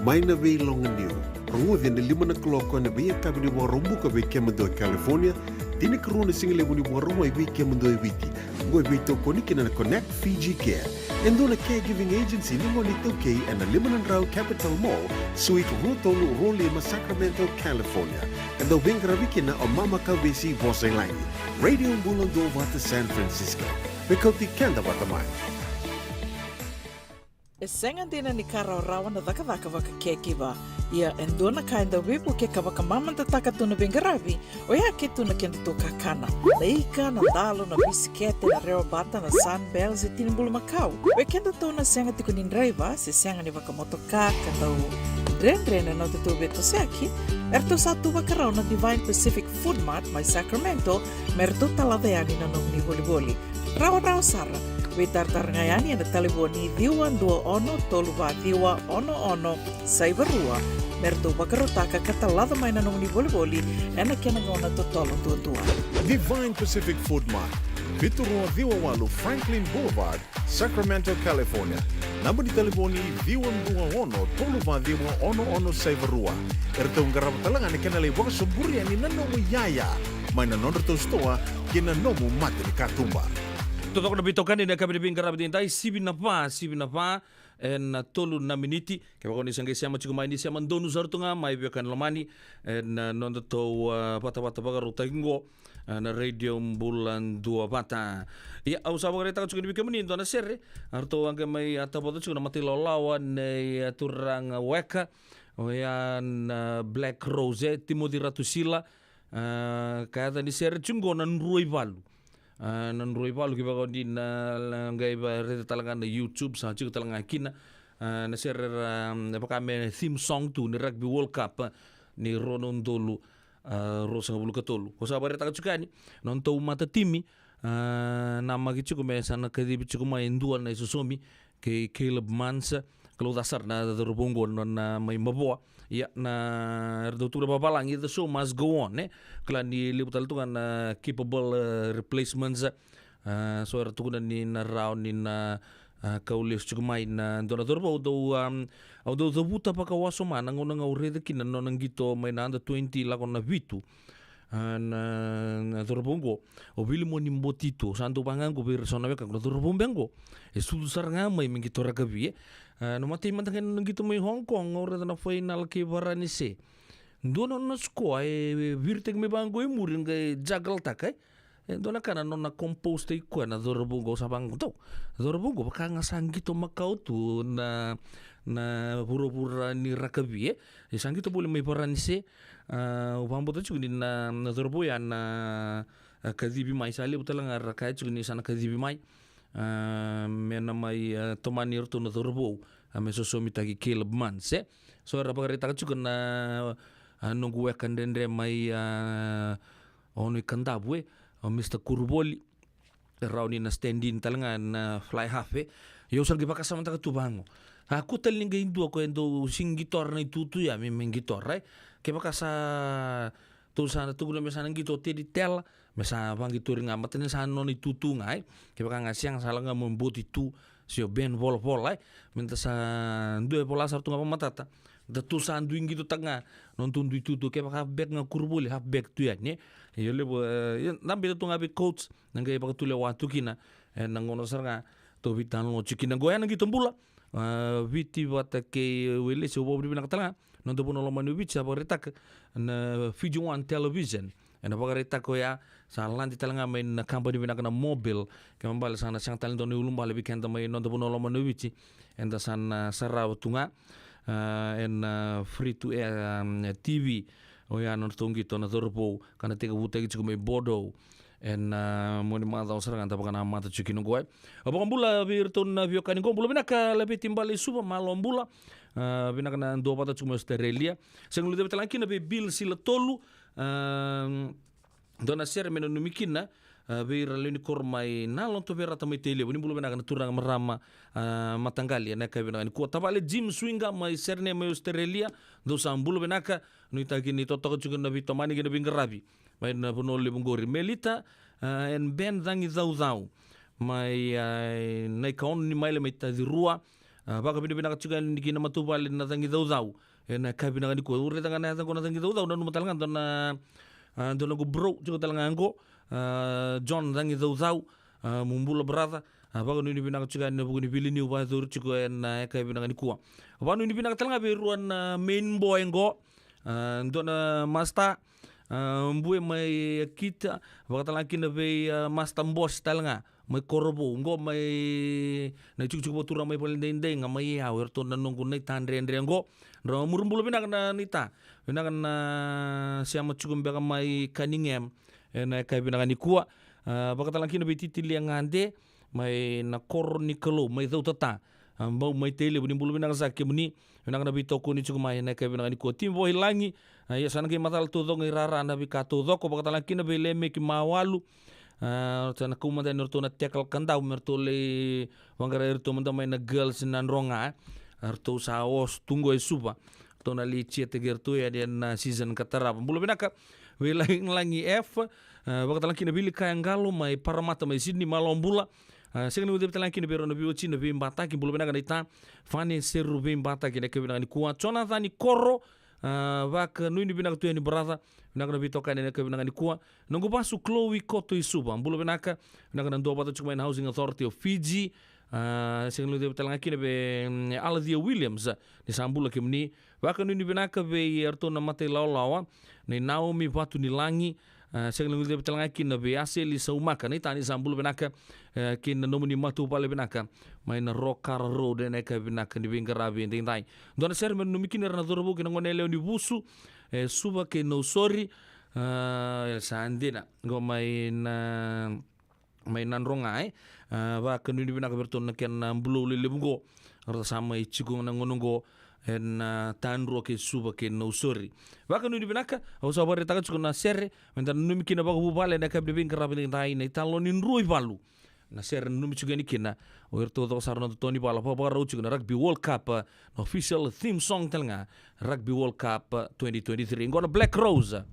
Mai na vei longa niu. Rungudi na 5 na kloko na vei kabini wa rumbu ka vei kemendo California. Dini karuna singile muni wa rumbu vei kemendo viti. Ngoi vei to konikina na Connect Fiji Care. Endo na caregiving agency ni ngoni toke and the Limanan Rao Capital Mall, Suite Rotolu Rolima, Sacramento, California. Endo vingravikina o Mama Kawesi Voselangi. Radio Bulondo Wata San Francisco. Bekoti Kenda Watamai. E senga dina ni kara rawa na daka waka kekiwa. Ia endona kainda wipu ke kawaka mamanta taka tuna bingaravi o ia ke tuna kenda toka kana. Na ika, na dalo, na bisikete, na reo bata, na sunbells e tinimbulu makau. We kenda tona senga tiko ni driver se senga ni waka motoka kanda o drendre na te tobe to seaki. Erto sa tu waka rao na Divine Pacific Food Mart mai Sacramento merto talaveani na nong ni voliboli. Rawa sara. We tartarngayani na taliboni diwa 21 saibarua. Merto bakarotaka katalada mai na nong ni voliboli ena kena ngona totolo tua. Divine Pacific Food Mart. Viturua Viwawalu Franklin Boulevard, Sacramento, California. Namba di telefoni Viwan 21 saibarua. Erto ngarap talangan kena lewa soburi ani nanomu yaya. Mai na nondo to stoa kena nomu mate ni katumba. Totoko na bitokani na kabini bingarabi dintai sibi na pa en tolu na miniti ke bakoni sangai siama chiku mai ni siama ndonu zartunga mai bekan lamani en nondo to pata bagaru taingo na radio bulan 2 bata ia au sa bagare ta chiku ni bikemani ndona serre arto angke mai ataboto chiku na mati lolawan ne turang weka oyan Black Rose Timothy Ratusila kaya ni serre chungo nan ruai balu nan roi palu ki bago din ngai ba rete talanga na YouTube sa chiku talanga kina na ser pakame theme song tu ni Rugby World Cup ni Ronondolu rosa bulu katolu ko sa bare ta chukani non to mata timi na magi chiku me sana kadi chiku mai ndual na susomi ke Caleb Mansa kalau dasar na dorobongo na may maboa ya na doutora babalang the show must go on kala ni libutal tu kan capable replacements so tu kan ni na round ni na kaulis cugmay na donador ba do buta pa kawaso man ang unang aurede kin no nang gito may na 20 la kon na vitu na dorbongo o bili mo nimbotito santo bangango bir sonawe ka dorbombengo estudo saranga may mingito ragabi no mati mantangan nang gito may Hong Kong ora na final ke baranise dono na sko ay virtek me bango e murin ga jagal takai dona kana no na compose te ko na dorbongo sa bango to dorbongo ka nga sangito makau tu na pura-pura ni rakabi sangito boleh may baranise upang boto juga na dorbo ya na kadibi mai sali butalang rakai juga ni sana kadibi mai mena mai tomanir tu na dorbo mesoso mitagi keleb man se so ra pagarita juga na nunggu wekan dendre mai onu kandabwe Mr. Kurboli rauni na stand-in talanga na fly half yo sal gipa kasama ta tubango aku taling ga indo ko endo sing gitar na itutu ya memang gitar ke baka sa tu sana tu guna mesana gitu ti tel mesa bang gitu ring amat ni sana ni tutu ngai ke baka ngasiang salah nga membuat itu sio ben vol minta sa dua pola sartu ngapa matata da tu san duing gitu tanga non tundu itu ke baka bek nga kurbuli half back tu ya ne yo le nambe tu ngabe coach nang ke baka tu le watu kina nangono saranga to vitan lo cikina goyan gitu mbula viti wata ke wele se obo bina katala non to bono manu vicha bagretak na Fiji One Television na bagretak ko ya sa lanti talanga main na company bina kana mobil ke mambal sana sang talent don ulum bale weekend mai non to bono manu vichi enda sana saraw tunga en free to air TV o ya non tongi to na dorpo kana tega buta gitu mai bodo en moni mata usara kanta pakana mata cikino goy abang bula birton na vio kani gombulo binaka labi timbali suba malom bula binaka na do pata cuma Australia sing lu tebetal kina be bil sila tolu dona ser meno numikina be ralini kormai nalon to berata mai tele buni bulu binaka na turang merama matanggali na ka binaka ni ko tabale Jim Swinga mai serne mai Australia do sambulo binaka no itagini to to juga na bitomani gina bingarabi mai na punole bungori melita en ben dangi zau mai nai kaon ni mai le mai tadirua baka bini bina kacuga ni kina matubali na dangi zau en ka bina ni ko ure tanga na ko na dangi zau na matalanga dona dona go bro juga talanga ngo John dangi zau mumbula brother baka ni bina kacuga ni buguni bili ni wa zur juga en ka bina ni ko ba ni bina talanga be ruan main boy ngo dona masta mbue mai kita bakal laki na be mas tambos talanga mai korbo ngo mai na cucu botura mai paling dendeng mai ya werto na nunggu nai tandre ngo ro murumbulo bina na nita bina na siama cucu mbeka mai kaningem na kai bina ni kuwa bakal laki na be titili yang ande mai na kor ni kelo mai tau tata ambau mai tele buni bulu bina sa ke muni bina na bi toko ni cucu mai na kai bina ni kuwa tim bo hilangi ya sana ke matal to dong irara na bi ka to doko bakal laki na be leme ki mawalu sana kumanda norto na tekal kandau mertole wangara erto manda mai na girls nan ronga erto sa os tunggo e suba to na li chiete gerto ya den season katara bulu bina ka wilang langi F bakal laki na bili kaya ngalo mai paramata mai Sydney malombula sing ni betal laki na bero na biuchi na bi mbata ki bulu bina ka ita fani seru bi mbata ki na ke bina ni kuwa Jonathan ni korro vaka nui ni binaka tu ni brother binaka na bitoka ni ka binaka ni kuwa nungu basu Chloe Koto isuba mbulo binaka binaka na ndo bata chukuma Housing Authority of Fiji sing lu betal ngaki na be Althea Williams ni sambula kimni vaka nui ni binaka be erto na mate lawa ni Naomi Batu ni langi sing lu betal ngaki na be Aseli Saumaka ni tani sambula binaka kin na nomuni matu pale binaka mai na Rokar Road na ka binaka ni bingarabi ndai dona ser men numikina na dorbo kina ngone leo ni busu suba ke no sorry sandina go mai nan rongai va ke ni binaka berton ken bulu le bungo sama ichigo na ngonongo en tanro ke suba ke no sorry va ke ni binaka o so bare taka chukuna serre men numikina ba bu bale na ka bingarabi ndai na talon in roi valu na ser numi chugani kina o irto to sarno toni pala papa ro chugana Rugby World Cup na official theme song telnga Rugby World Cup 2023 ngona Black Rose.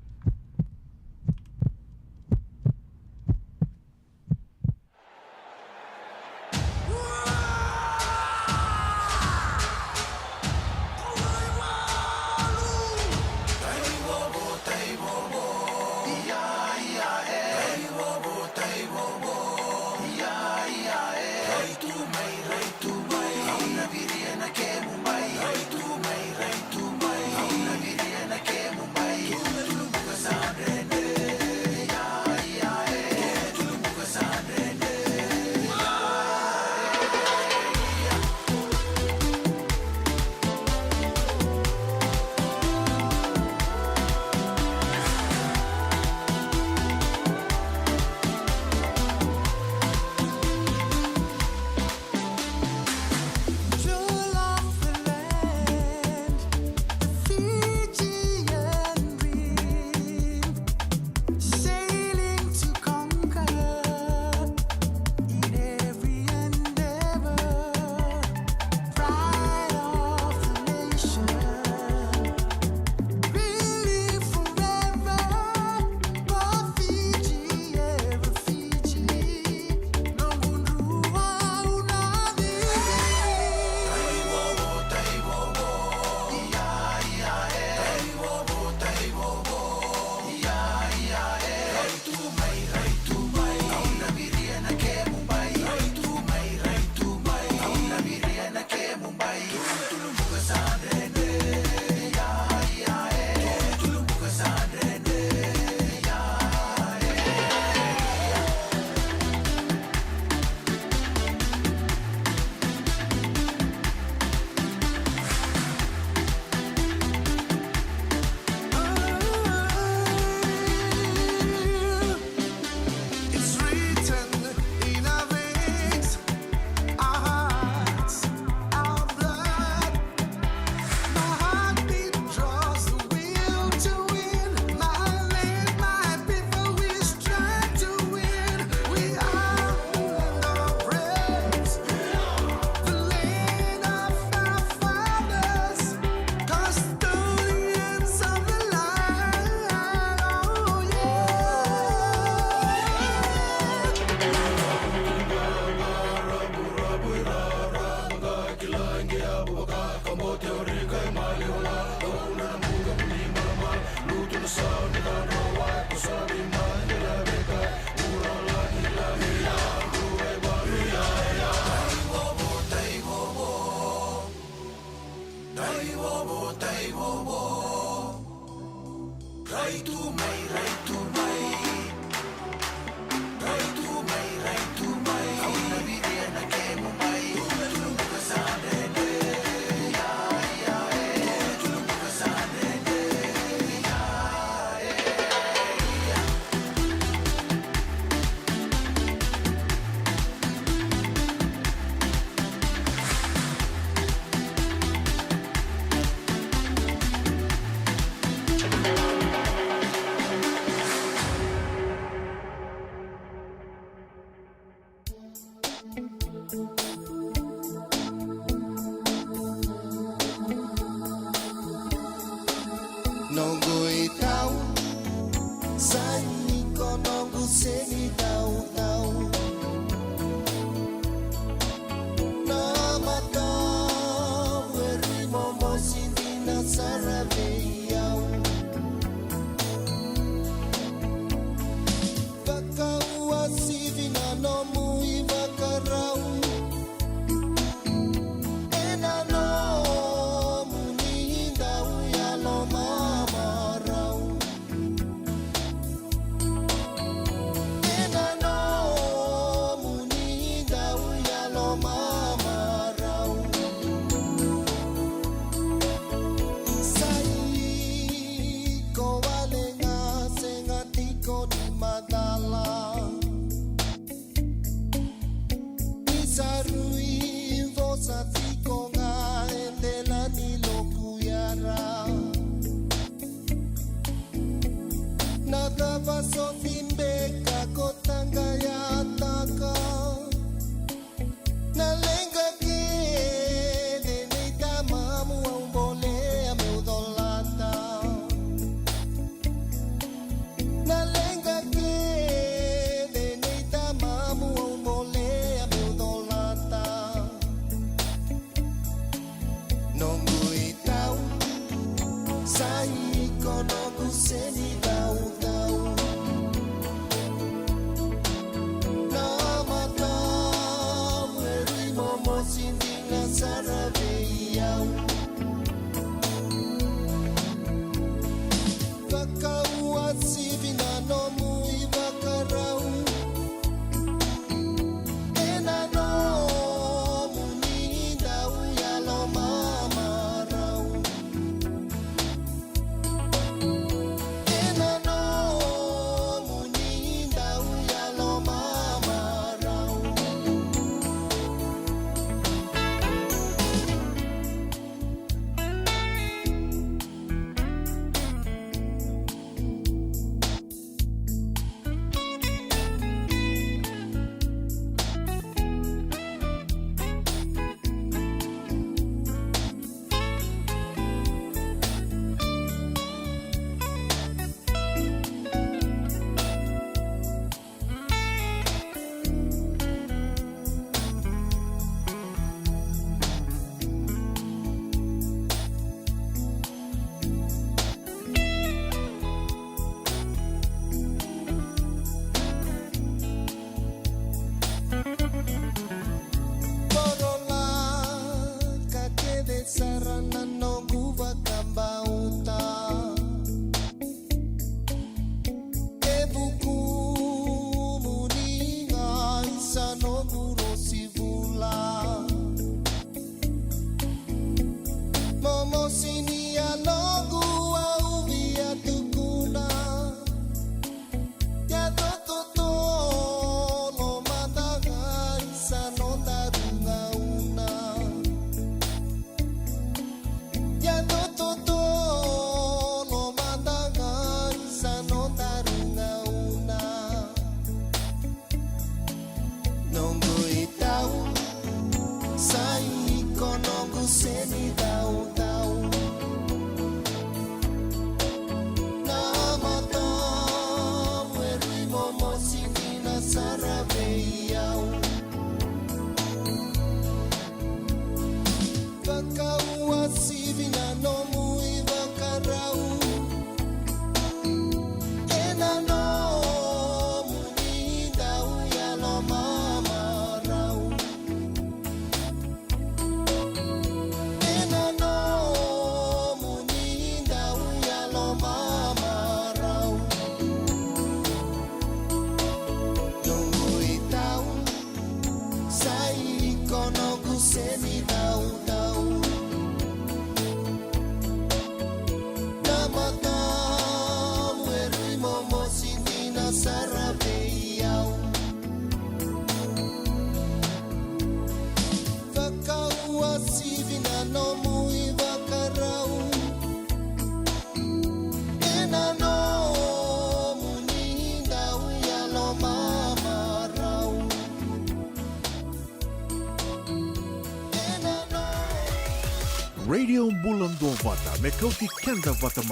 Radio Bulan Dua Vata me kau ki kenda vata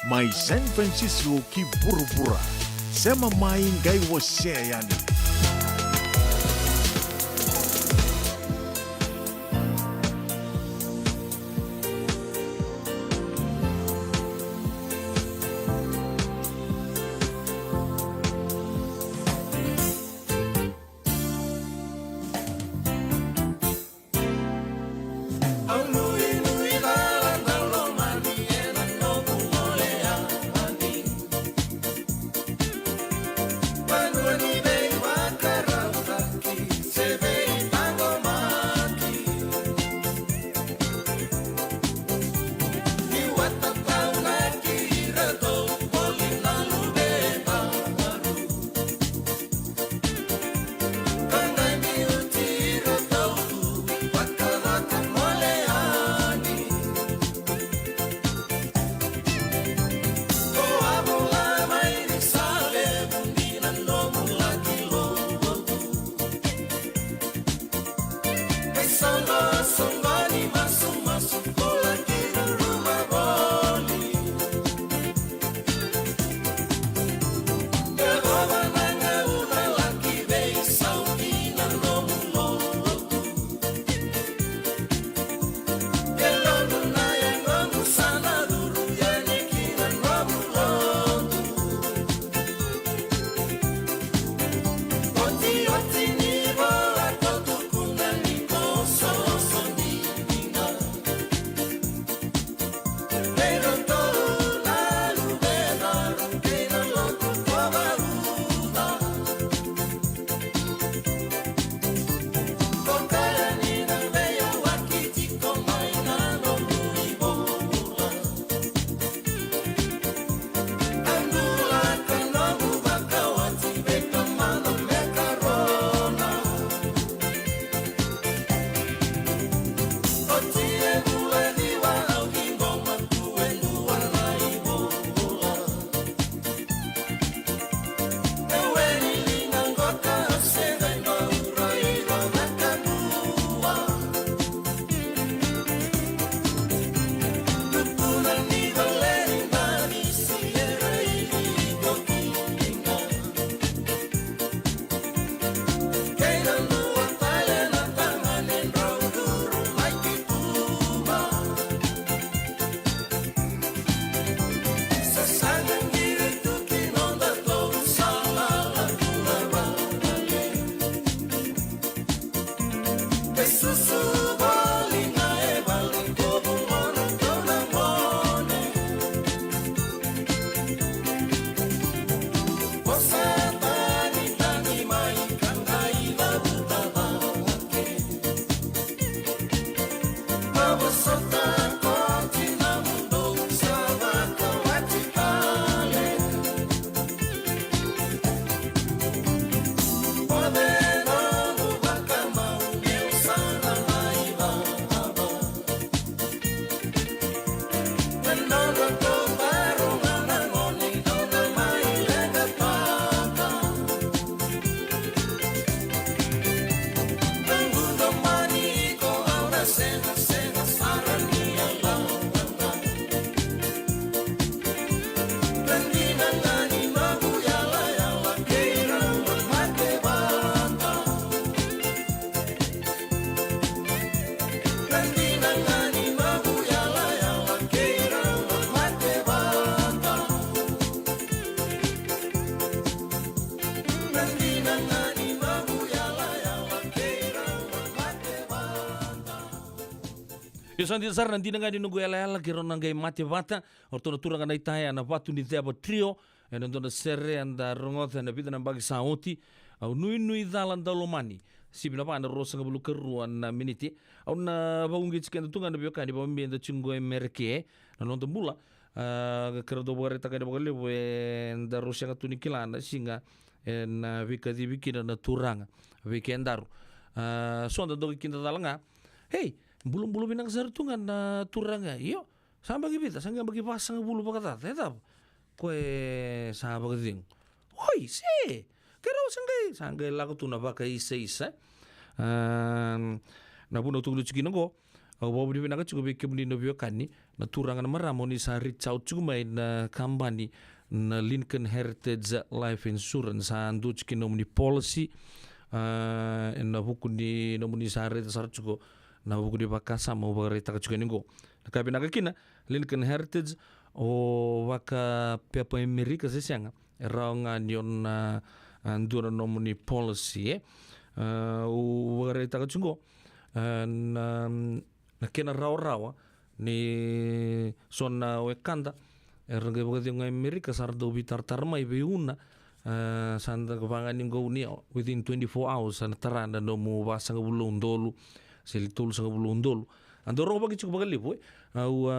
mai San Francisco ki buru-bura sema mai gai wase yani. When we santi sar nanti ngadi nunggu ela kiro nangai mati bata orto na turanga na itaya na batu ni teba trio e na dona serre anda rongotha na bita na bagi sauti au nui dalan dalomani sibina pa na rosa ngabulu keruan na miniti au na baungi chiken tunga na bioka ni bambi enda chungo e merke na nonton bula kero do bore taka de bogale we nda rosa ngatuni kilana singa na vika di bikina na turanga weekendaru sonda do kinda dalanga hey bulu binang sartungan na turanga iyo samba gibita sanga bagi pasang bulu pakata tetap koe samba geding oi se kero sanggai lagu tuna baka isa na puno tuglu chikino go au bobu di binang chugo beke buni no biokani na turanga na maramoni sa reach out chugo mai na company na Lincoln Heritage Life Insurance andu chikino muni policy na hukuni no muni sa reta sar chugo na buku di baka sama bagarita ka chuka ningo nakabi nakakina Lincoln Heritage o waka pepa Amerika sesianga raunga nion na andura nomuni policy o bagarita ka chungo na kena rawa ni sona wekanda erga bagadi nga Amerika sardo bitar tarmai beuna sanda kabangan ningo ni within 24 hours na taranda no mu basang bulong dolu selitul sang bulong dolu andoro bagi cukup bagali boy au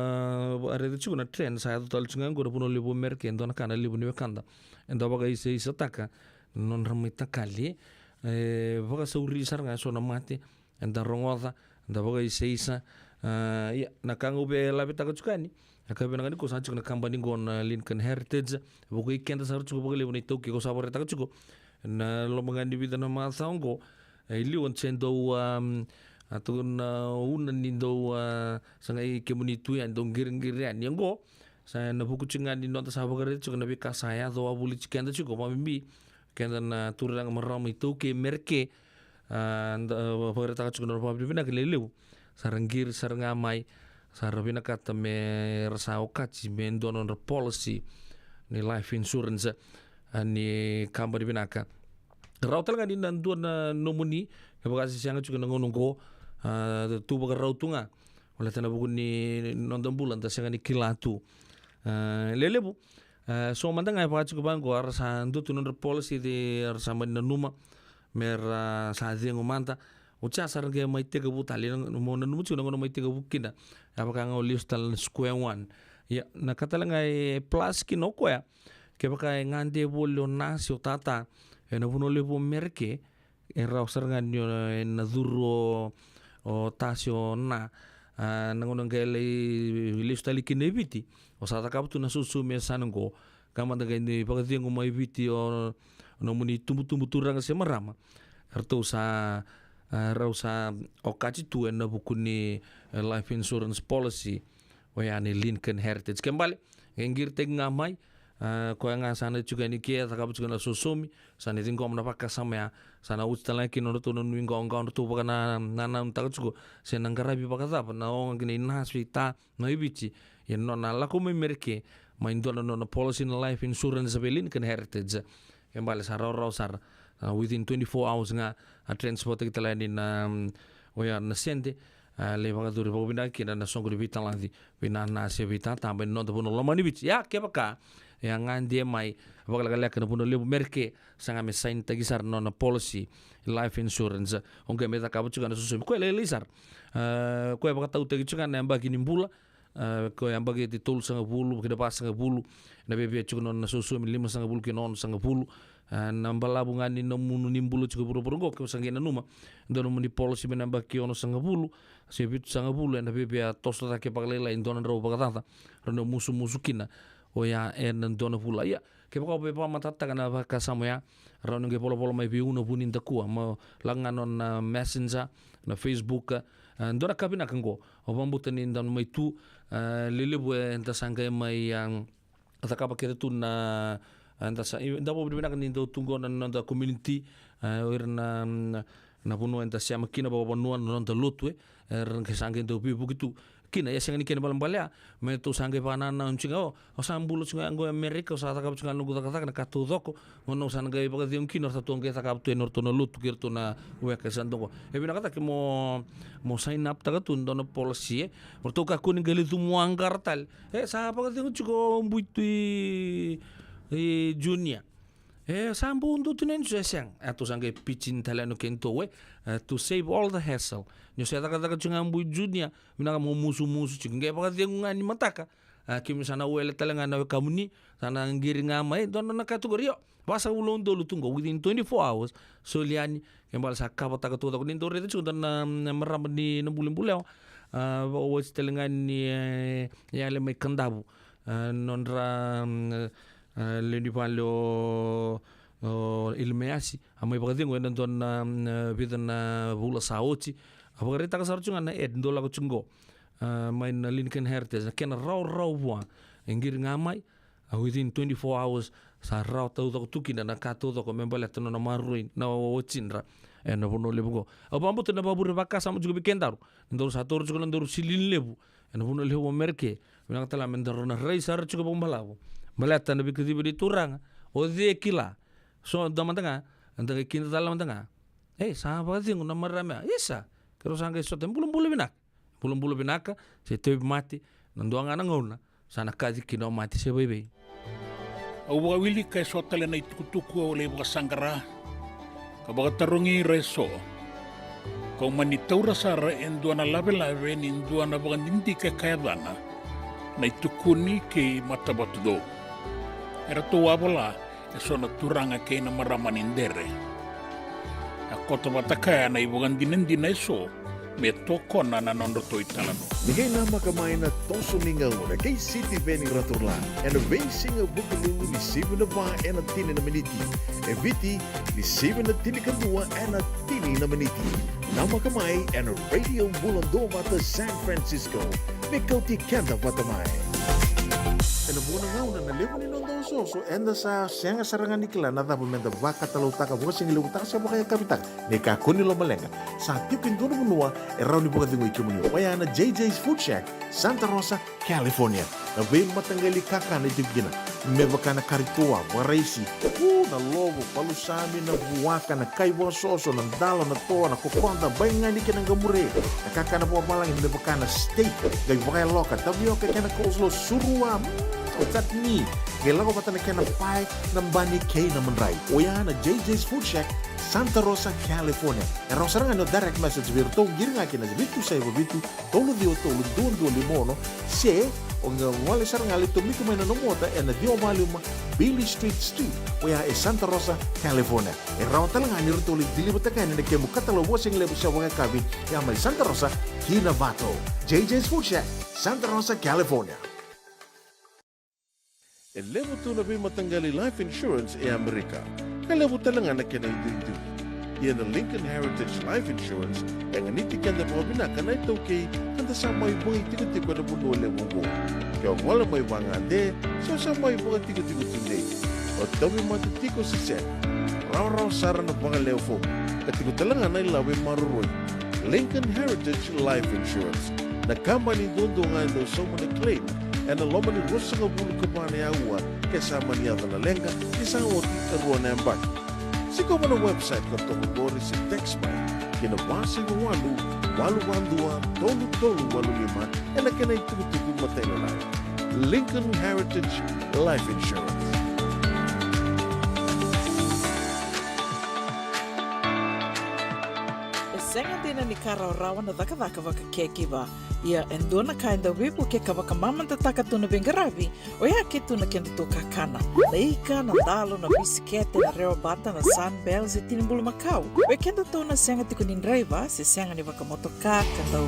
are tu na trend saya total cungang go puno libu merke ndo na kana libu ni kanda ndo bagai se sataka non ramita kali baga sauri sarnga so na mate ndo rongoda ndo bagai se isa ya nakango be labita ka cukani akabe na ko sa cukna company go na Lincoln Heritage bagai kenda sar cukup bagali ni toki ko sabore ta cukup na lo mangani bidana ma saongo ili on chendo atau na una nindo sangai komunitu yang dong giring-giring yang go saya na buku cingan di nota sahabat juga nabi kasaya atau abuli cikan itu juga mami kena na turang meram itu ke merke bagai tak juga normal bina kelelu saranggir sarangamai sarabina kata me rasa okaci mendon policy ni life insurance ni company binaka rautal kan di nanduan nomuni kabagasi siang juga ngonongko tu baga rautunga oleh tanah buku ni nonton bulan tas yang ni kilatu lelebu so mantang ay pacu kubang ko arsa ndu tu nonder policy di arsa man numa mer sa di ngomanta uca sarang ke mai tega butali mo nanu chu ngono mai tega bukina apakah ngau listal square one ya na katalang ay plus kinoko ya ke baka ngande bolo nasio tata na puno lebu merke era sarang nyo na duro o tasio na nangonong kele listali kinebiti o sa takaptu na susu mesango kamanda gani pagati ngo mai biti o no muni tumbu turang se marama erto sa rausa o kaci tu na bukuni life insurance policy o yani Lincoln Heritage kembali ngir teg ngamai ko nga sana juga ni kia takap juga na susumi sana tingko menapaka sama ya sana ustala kino tu nunwing gong tu pakana nana tak juga senang karabi pakata pa na ong gini naswita na ibici yen no na laku merke main do no policy na life insurance Lincoln Heritage kembali sarau sar within 24 hours nga transport kita lain na oya na sente le baga duri baga bina kina na songo di bita lagi bina na se bita tambe no to puno lomani bici ya kebaka yang ngandi mai baga laga kena puno lebu merke sanga me sign tagisar no na policy life insurance onge meta kabu juga na susu ko le lisar ko baga tau tegi juga na bagi nimbula ko yang bagi ditul sanga bulu ke depas sanga bulu na bebe juga no na susu 5 sanga bulu ke non sanga bulu nambala bungani no munu nimbulu juga buru-buru go ke sanga na numa ndono muni policy menambah ki ono sanga bulu sebit sanga bulu na bebe tos ta ke paglela indona ro baga tata rono musu kina o ya ndono pula ya ke pako be pa matata kana baka sama ya rono ke polo mai bi uno bunin ta kuwa ma langan on messenger na Facebook ndora kabina kango o bambuta ni ndan mai tu lelebu enta sanga mai yang ataka pakete tu na anda sa inda bo bina kan indo tungo na nda community na puno enta sia makina bo nuan non ta lotwe ren ke sanga indo bi bukitu kina ya sanga ni kena balambalea me tu sanga panana uncinga o sambulu cinga ngo Amerika sa taka cinga nungu taka na katu doko ono sanga iba ka diong kino sa tuang kita kaptu enor to no lutu kirtu na weka sandoko e bina kata ke mo sign up taka tu ndono policy orto ka kuning gali tu muanggar tal sa pa ka diong chuko buitui junior sambu undu tunen sesang atu sanga pitchin talano kento we to save all the hassle nyo sa taka cinga mbu junior mina ka mo musu cinga pa ka diong ngani mataka kimi sana wele talanga na kamuni sana ngiri ngamai dono na kategorio basa ulon dolu tunggo within 24 hours so liani kembal sakapa taka tu ni dore tu na meram ni bulan was talanga ni ya le mai kandabu nonra lendi palo ilmeasi amai pagdingo en don bidan bula saoti abagare taka sarchunga na dola ko chungo main Lincoln Heritage kena raw buang engir ngamai within 24 hours sa raw tau tuki na kato to membala to na maruin na wochinra na bono lebugo abambo to na babure baka sama juga bikendaru ndor sator juga ndor silin lebu na bono lebu merke mina tala mendoro na raisar juga bombalawo malata na bikati bidi turang o de kila so damantanga andang kinta dalam tanga sahabat sing na marama isa kero sanga so tempulum bulu binaka se te mati nanduanga nangona sana kazi kino mati se bebe au wili kai so tale na tukutuku o le sangara ka ba tarungi reso ko mani taura sara enduana lave ni enduana ba nindi ka kayadana na tukuni ke matabatudo era to wabola so na turanga ke na maramanindere akoto bataka na ibugan dinendina so me toko na nondo to italano. Nigay nama kamay na toso mingaw na kay City Veni Raturlan and a racing of Bukulu ni 7 na ba and a tini na maniti. E viti ni 7 na tini kadua and a tini na maniti. Nama kamay and a radio Bulando Vata San Francisco. Mikaw ti kenda vatamay. E na buwan nga una na lewan ni nondo so enda sa siyang sarangan ni kila na dapat menda baka talaw taka bukas yung ilawang taka siya bakaya kapitak ni kakuni lo malenga sa tipin doon munua e raw ni bukat yung ikimuni kaya na JJ's Food Shack Santa Rosa, California na bayin matanggali kaka na itibigina may baka na karitua, waraisi na lobo, palusami na buwaka na kaibong soso ng dalo na toa na kukonda bayin nga ni kinang gamure na kaka na buwa malang may baka na steak gay bakaya loka tabiyo kaya na kauslo suruwa at ni kailan ko pata na kaya na pie ng bani kay na manray o yan na JJ's Food Shack Santa Rosa, California e raw sarang direct message virto giri nga kina bitu sa iba bitu tolo dio tolo duon limono se o nga wale sarang alito mito may nanomota e na dio maluma Billy Street o yan e Santa Rosa, California e raw talang ani rito ulit dilibot na kaya na kaya mukatalo wasing lebo sa mga kabin yan may Santa Rosa, Hinabato JJ's Food Shack Santa Rosa, California. E levo tu na matanggali life insurance e Amerika. Kalevo talaga na kinaidudu. Yan ang Lincoln Heritage Life Insurance e nga nitikan na po binaka na ito kay handa sa may bungi tigo-tigo na buno levo mo. Kaya wala may wangande, so sa may bunga tigo-tigo tunday. O dawi matitiko si Sen. Raw sara na bunga levo. Katigo talaga na ilawi maruroy. Lincoln Heritage Life Insurance. Nagkamba ni Dondo nga ito sa mga claim and aloma ni Rosa nga bulu kabana yawa kasama niya na lenga isang oti karuan na embak. Siko mo na website ko ito kagori si Textby kinabasi ng walu-walu-wandua tolu-tolu-walu-lima e na kinay tugu-tugu matay na lang. Lincoln Heritage Life Insurance. Senga dina ni karaw-rawan na daka-daka waka kekiba. Ia endona kainda wipu ke kawaka mamanta taka tuna bengarabi o ya ke tuna kenda to kakana. Laika na dalo na bisikete na reo bata na sunbells e tinimbulu makau. We kenda to na senga tikunin driver se senga ni waka motoka kandau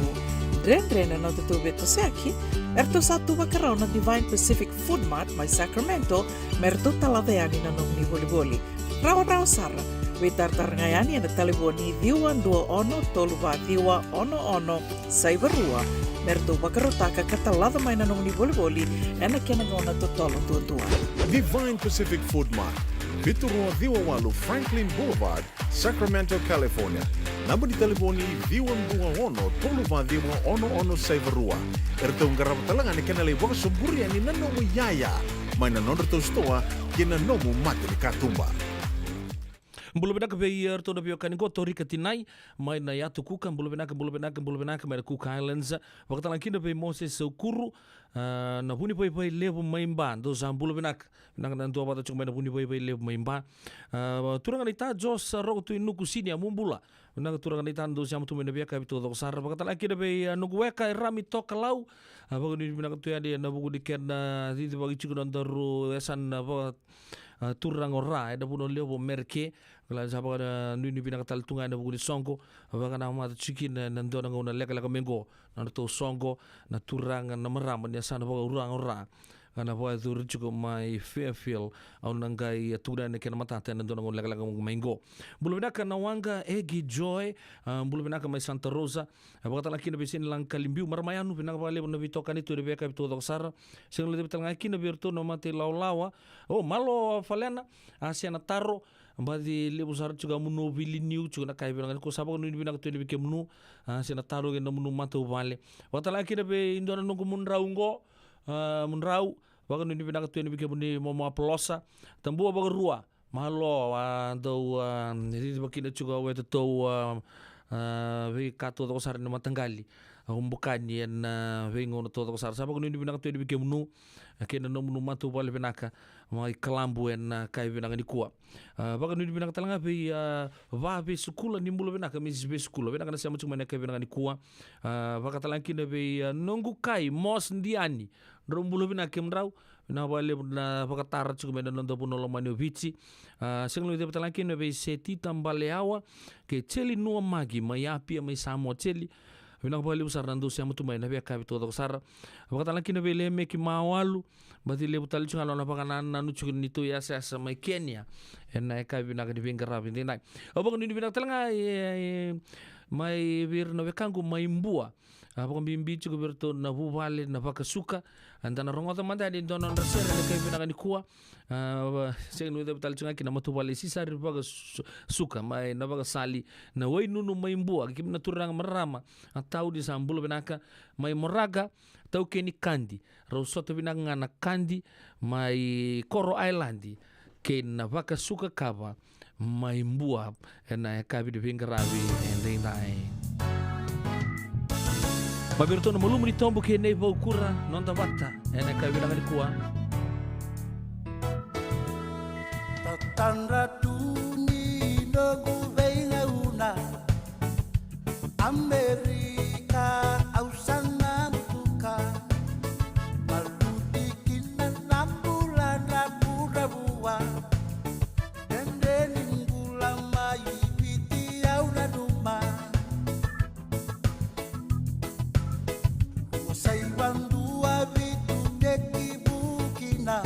dren-dren na tutu beto seki. Erto satu wakarau na Divine Pacific Food Mart may Sacramento merto taladayani na nung ni boli-boli. Raw-raw sara. Witar-tar ngayani na taliboni diwan 21-2-1-1 Saibarua merto bakarotaka katalada may nanong ni boli-boli na kinagona totolo tuwa. Divine Pacific Food Mart, Viturua Diwawalu Franklin Boulevard, Sacramento, California. namba di telefoni viwan bunga ono tolu vadima ono saivarua. Erto ngarap talangan ni kenali waka semburi ani nanomu yaya. Maina nondor to stoa kena nomu mati ni katumba. Mbulu benaka be yerto na biokani go tori katinai mai na yatu kuka mbulu benaka mai Cook Islands wakata lankina be Moses Ukuru na huni pai levo maimba do za mbulu benaka na ndo bata chuma na huni pai levo maimba turanga nita Jos rogo tu inuku sini amumbula na turanga nita ndo siam tu mena biaka bitu do sar wakata lankina be nugueka rami toka lau bago ni benaka tu ya na bugu diken di bagi chikunan daru esan turang ora da puno leo merke kala sapa kada nuni bina katal tunga na bugu di songo baka na mata chikin na ndo na ngona leka mengo na to songo na turang na maram ni sana baka urang ora kana boa tur chuko mai Fairfield au nangai tuda ne kena mata tena ndo na ngona leka mengo bulu bina kana wanga Egi Joy bulu bina mai Santa Rosa baka tala kina bisin lang kalimbiu marmayanu bina ka le na bitokan itu de beka bito doksar sing le betal ngaki na birtu no mate laulawa oh malo falena asia na taro mbadi lebu sar juga munu vili new juga na kai bilang ko sabo ni bina to ni ke munu asia na taro ke na munu matu vale watala kina be indona nungu munraungo munrau baka ni bina to ni ke muni momo aplosa tambu baka rua malo do ni bakina juga weto to we kato to sar na matangali bukannya na vengo to to sar sabo ni bina to ni ke munu kena no munu matu vale benaka mai kelambu en kai benaka ni kuwa baka ni benaka talanga be va be sukula ni mbulu benaka mi be sukula benaka na sama cuma kai benaka ni kuwa baka talanki na be nongu kai mos ndiani rombulu benaka mrau na wale na baka tar cuma na ndo puno lomani vici singlo de talanki na be seti tambale awa ke cheli no magi mai api mai samo cheli Vinang bali usar nandu siamu tu mai na bia kabi todo sar bakata laki na bele me ki mawalu bati le butali chunga lona pakana nanu chukun nitu ya sa mai Kenya en kabi na di bingara binti nai obong ni bina talanga mai bir na bekangu mai mbua abang bimbi chuku berto na buvale na bakasuka andana rongota manda di donon resere na kabi na ni kuwa sing nu de butali chunga kina matu bali sisa ri suka mai na bakasali na wai nunu mai mbua kim na turang merama atau di sambul benaka mai moraga tau keni kandi rausoto benaka ngana kandi mai Koro Islandi kena vaka suka kava mai mbua na kabi de vingaravi ending dai mabirto no mulumu ni tombo kene vaukura nonta vata ena kabi na kuwa tatandra tuni nogu venga una Amerika ausana mutuka maluti kina nambula nabura bua dende ningula mai piti au na duma usai bandua vitu deki bukina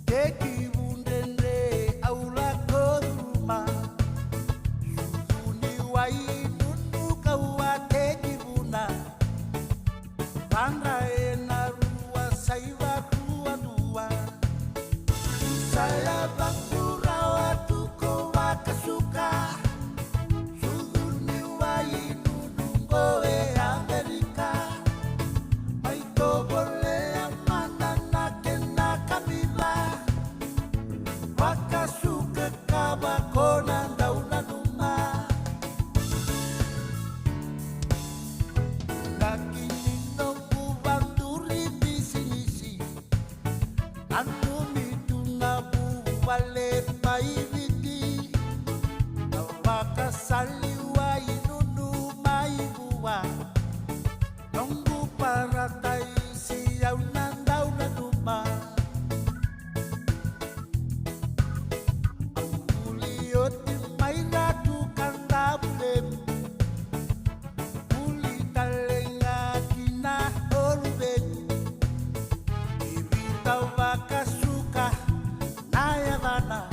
deki bundende au la koduma suduni wai Banda ena rua saiva rua dua Saya bakura watuko wakasuka Suduni wai nunungo e Amerika Maito bole amana na kena kabila Wakasuka kabakona ndauna numa Wale paiviti na waka saliwa inunu maibua nongu paratai siya unanda unanuma ulioti mairatu kanta bulem uli talenga kina olubet ibita waka suka Havana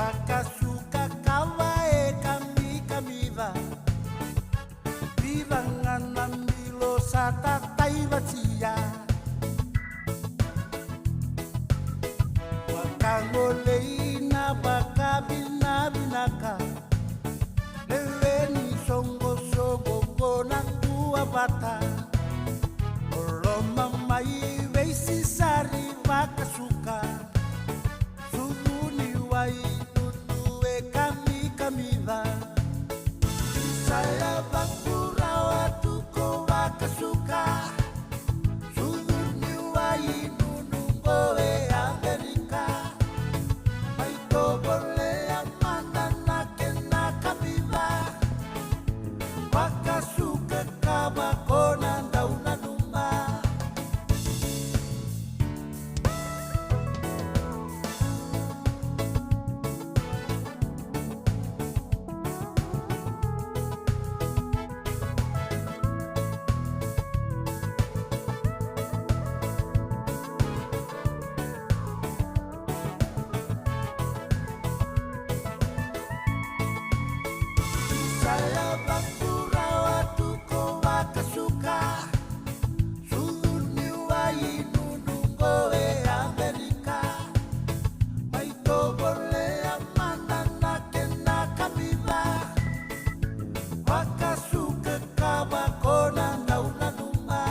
Wakasuka kawae kami kamida Bibangana milo sata taivatia Wakangoleina bakabina binaka Leweni songo songo kona tua bata Oloma mai veisi sari wakasuka Suduni wai tutue kami kamida Saya bakura watuko wakasuka Suduni wai nunungoe Amerika Maito bole amanda nakena kamida Wakasuka kabakona ndauna numa Saya bakura watuko wakasuka Suduni wai nunungoe Amerika Maito bole amanda nakena kamida Wakasuka kabakona ndauna numa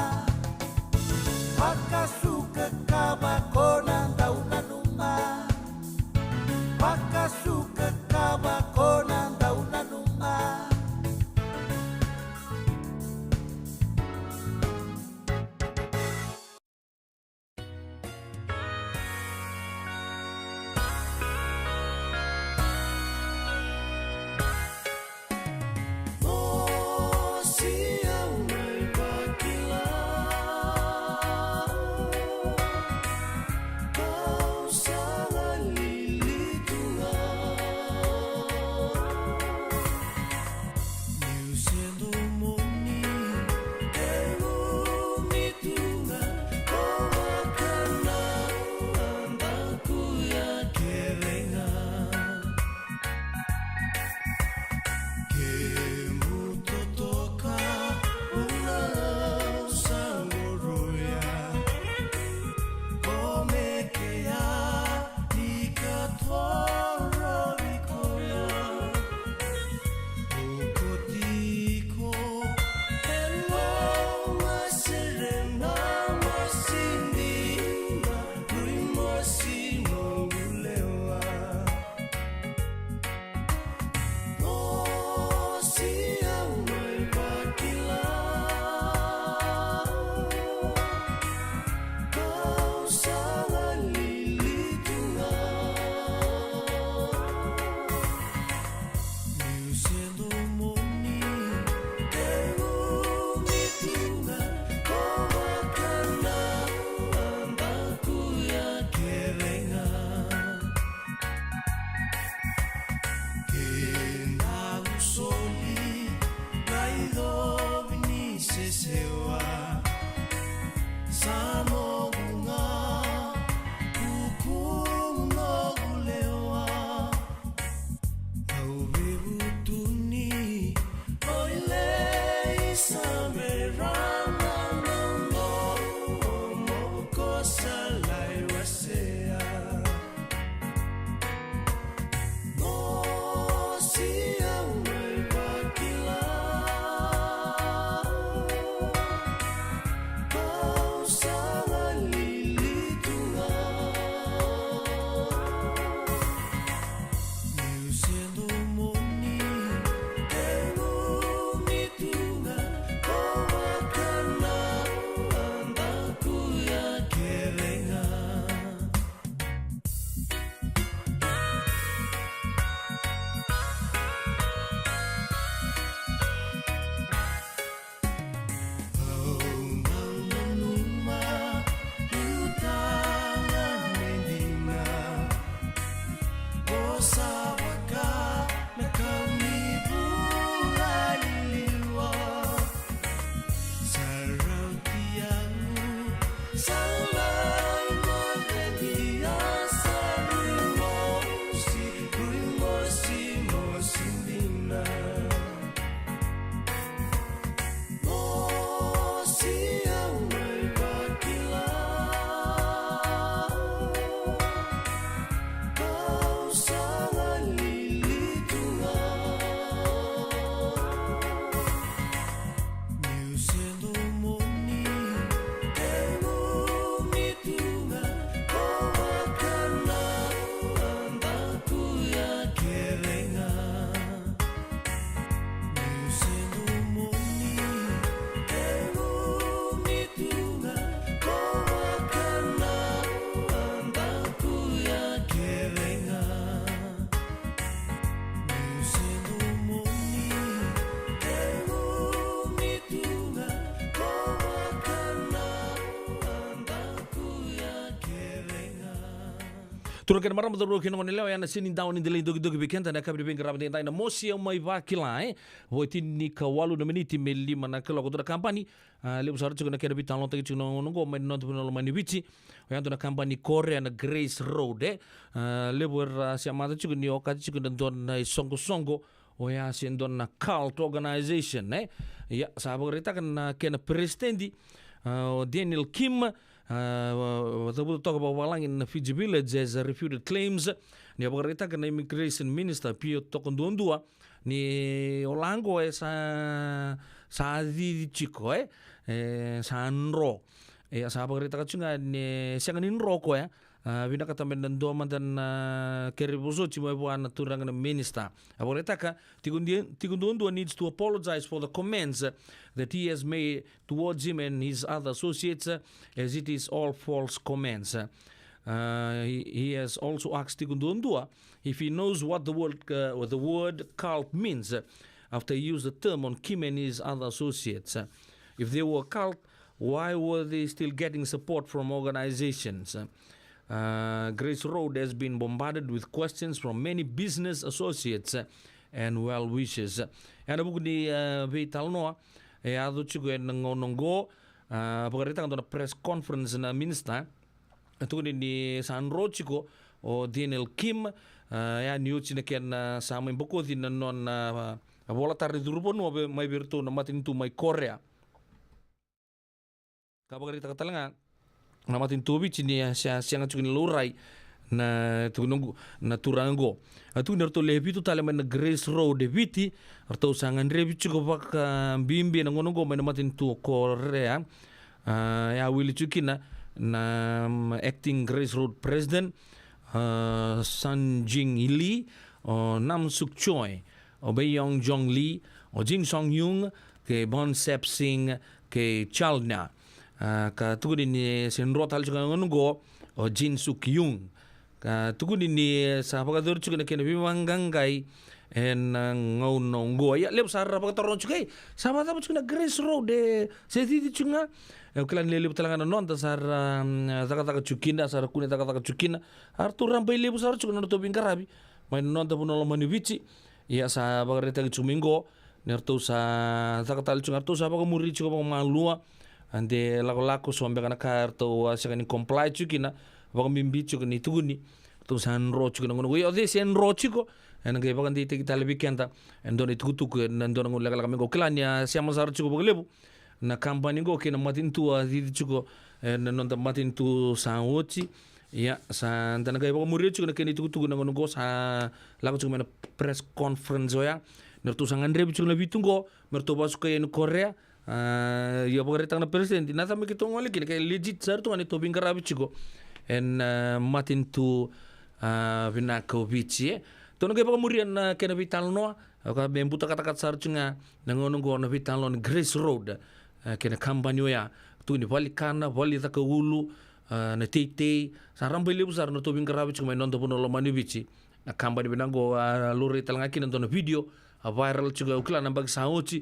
Wakasuka kabakona ndauna numa Wakasuka kabakona ndauna numa Turun kan maram betul kena ngoneleo ya na sini down in the dogi dogi weekend na kabri bengkar rabde na mosi mai vakila voiti ni kawalu na meniti meli mana kelo ko kampani le usar chuna kena bitan lonta chuna ngo mai not puno mani bici ya na kampani Korea na Grace Road le bor si amada chuna ni okati chuna don na songo o ya si don na cult organization ya sahabat kita kan kena presidenti Daniel Kim talk about walang in Fiji Village as refuted claims ni abagarita kan immigration minister Pio Tokondondua ni Olango sa di chico sa nro sa abagarita ka chunga ni siang ni nro ko bina kata mendando mandan keribuso chimo buana turang na minister abagarita ka Tikondondua needs to apologize for the comments that he has made towards him and his other associates as it is all false comments. He has also asked Tikondondua if he knows what the word cult means after he used the term on Kim and his other associates. If they were a cult, why were they still getting support from organizations? Grace Road has been bombarded with questions from many business associates and well-wishers. And abu ni vital noa ado chigo ngonongo pagarita kan press conference na minister tu ni Sanro chigo o Daniel Kim ya new china ken sama imboko din non bola tarri durbo no mai virtu na matin tu mai Korea kapagarita katalanga na matin tu bi chini siang chugin lurai na tunung na turango atu nerto lebi tu tale na Grace Road de viti arto sangan rebi chuko bak bimbi na ngono go na matin tu Korea ya Willy Chukina na acting Grace Road president Sun Jing Lee Nam Suk Choi o Bayong Jong Lee o Jin Song Yung ke Bon Sep Singh ke Chalna ka tuguni ni senro tal chuko ngono go o Jin Suk Yung tugun ini sa pagadur juga kena bimanggangai en ngonongo ya lep sarra pagator juga sama tapu juga Grace Road de seti juga klan lele betalanga non ta sarra taka cukina sarra kuni taka cukina Arthur rampai lebu sarra juga noto bingkarabi main non ta puno mani vici ya sa pagareta cumingo nerto sa taka tal juga arto sa pagamuri juga pamalua ande lako sombe kana karto asakani comply cukina baka mimbi chuko ni tuguni to san ro chuko ngono yo de sen ro chuko en ngai baka ndi kita lebi kenta en don itu tuku en don ngol laga mengo klania siamo sar chuko baka lebu na kampani go kena matin tu di chuko en non ta matin tu san ochi ya san tan ngai baka muri chuko kena tuku ngono go sa laga chuko mena press conference ya nertu sangan rebi chuko lebi tungo merto basuka en Korea ya baka retang na president na tami kita ngoli kena legit sar tu ani to bingkarabi chuko en matin tu vinako bici tono ke pamurian kena vital no ka membuta kata-kata sarcunga nangono go na vital on Grace Road kena kampanyo ya tu ni bali kana bali ta ke ulu na tete saram beli besar no to bingkarabi cuma non to puno lomani bici na kampanye binango luri talangaki non video viral juga ukla nambag sauci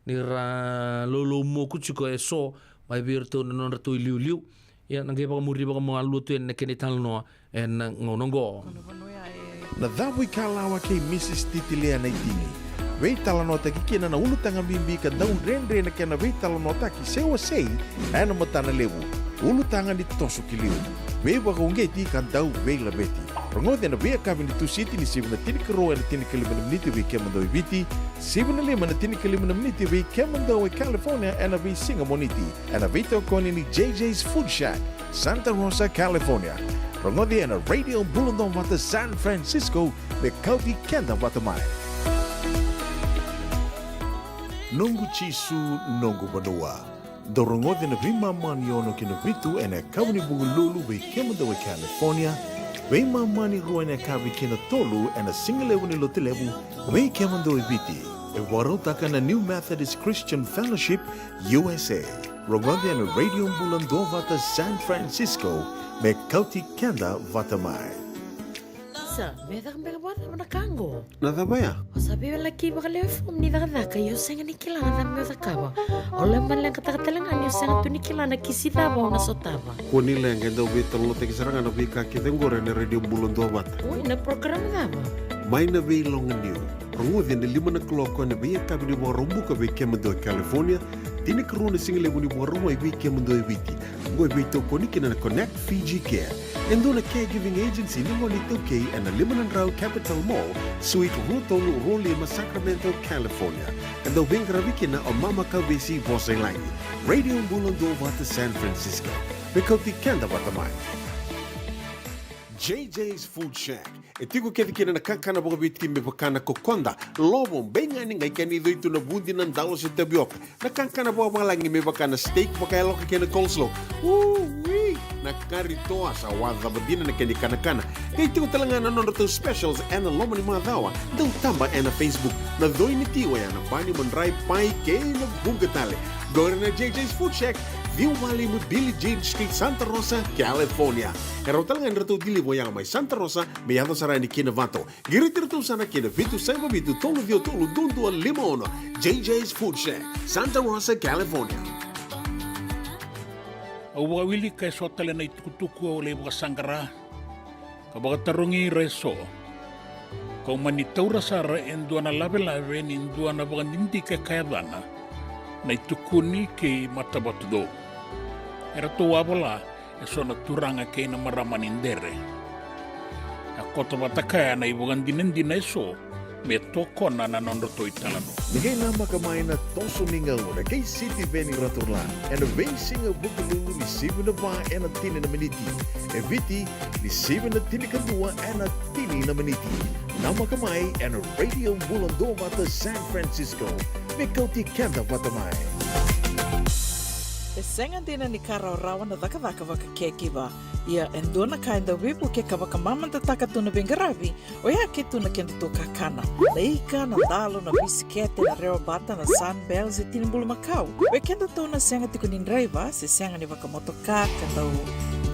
ni ra lolo mo kuchuko eso mai virtu non ratu liu ya nangai baka muri baka malu tu en kene talno en ngonongo na dhawi kalawa ke Mrs. Titilea na itini wei talanota ki kena na ulu tanga bimbi ka daun rendre na kena wei talanota ki sewa sei ana matana lewu ulu tanga ni tosu kiliu wei baka ungeti kan dau wei labeti rongode na wei kabin tu siti ni sibna tini kero na tini kalimana meniti wei kemando ibiti sibna lima na tini kalimana meniti wei kemando wei California ana wei Singamoniti ana wei tokoni ni JJ's Food Shack Santa Rosa, California. Rongodi na Radio Bulundong Wata San Francisco me kauti kenda watamai. Nongu chisu nongu banua. Do rongodi na vima mani ono kina vitu ena kauni bugululu we kemando we California. We mani ruana kavi kina tolu ena singalewu ni lotilewu we kemando we viti. E warotaka na New Methodist Christian Fellowship USA. Rongode na Radio Bulundong Wata San Francisco me kauti kenda watamai. Isa, beta kambega bota mana kango. Natabaya? O sabi wala ki bakaleo fom ni daka yo senga ni kilana na meu takaba. Ole man lang katakatalangan yo senga tu ni kilana kisitaba o nasotaba. Kuni lenga daw bitang lotek sarang na bika kitengore na radio Bulan Dua Mata. Uy, na program daba. May na bilong niyo. Rangudin na 5 na kloko na biya kabi ni mga rumbu kabi kemendo California. Tini karuna single ni mga rumbu ay biya kemendo ibiti. Ngoy bito ko ni kina na Connect Fiji Care. Endo na caregiving agency ni mo nito kay na 5 Rao Capital Mall, Suite Rutong, Rolima, Sacramento, California. Endo bing grabe kina o Mama Kabisi Bosay Langi. Radio Bulan Dua Mata San Francisco. Bikoti kenda watamay. JJ's Food Shack. Itigo kaya kina nakakana mga bitkin may bakana kokonda. Lobong, benga ni ngay kanido ito na bundi ng dawa sa tabiok. Nakakana po mga langi may bakana steak, makayalo ka kina coleslaw. Woo-wee! Nakarito sa wadha ba din na kanikanakana. Kaya itigo talaga na nono specials and lomo ni mga dawa. Daw tamba na Facebook. Na doy ni tiwa yan ang bani manray pay kay na bugatali. Gawin na JJ's Food Shack. View Valley mo Billy Jean Street, Santa Rosa, California. Pero talagang rito dili mo yung may Santa Rosa, may ato sa ni Kinavato. Giritirito sana Kinavito, Saiba Vito, Tolo Dio Tolo, Dundo, Limon, JJ's Food Shack, Santa Rosa, California. Awa wili kay sotale na itukutuku o lewa sangara. Kabaga tarungi reso. Kung manitaura sara endua na labe-labe ni endua na baga hindi kay kayadana na itukuni kay matabatudo. Era to wabala eso na turanga kay na maramanindere. Ako to batakaya na ibugan dinin na eso me toko na nanondo to italano. Nagay na makamay na toso mingaw na kay City Veni Raturlan and a racing of Bugalulu ni 7 na ba and a tini na maniti. E viti ni 7 na tini kadua and a tini na maniti. Na makamay and a radio Bulan Dua Mata San Francisco. Mikauti kenda watamay. E senga dina ni kara rawa na daka waka kekiwa. Ia endona kainda wipu ke kawaka mamanta taka tuna bengaravi. O ia ke tuna kenda to kakana. Leika na dalo na bisikete na reo bata na sunbells e tinimbulu makau. O kenda to na senga tiku nindraiva se senga ni waka motoka kanda u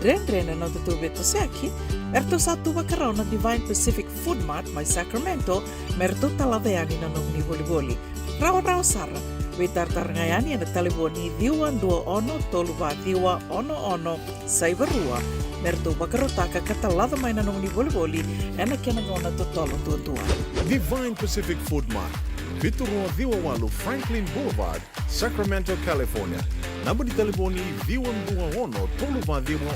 dren na tutu beto seaki. Erto satu wakarao na Divine Pacific Food Mart my Sacramento. Merto taladeani na nung ni voli. Rawa sara. Witartar ngayani na taliboni diwan 21-12-ono saibarua. Merto bakarotaka katalada may nanong ni boli ena kenangona totolo tutua. Divine Pacific Food Mart. Viturua Diwawalu Franklin Boulevard, Sacramento, California. Namba di telefoni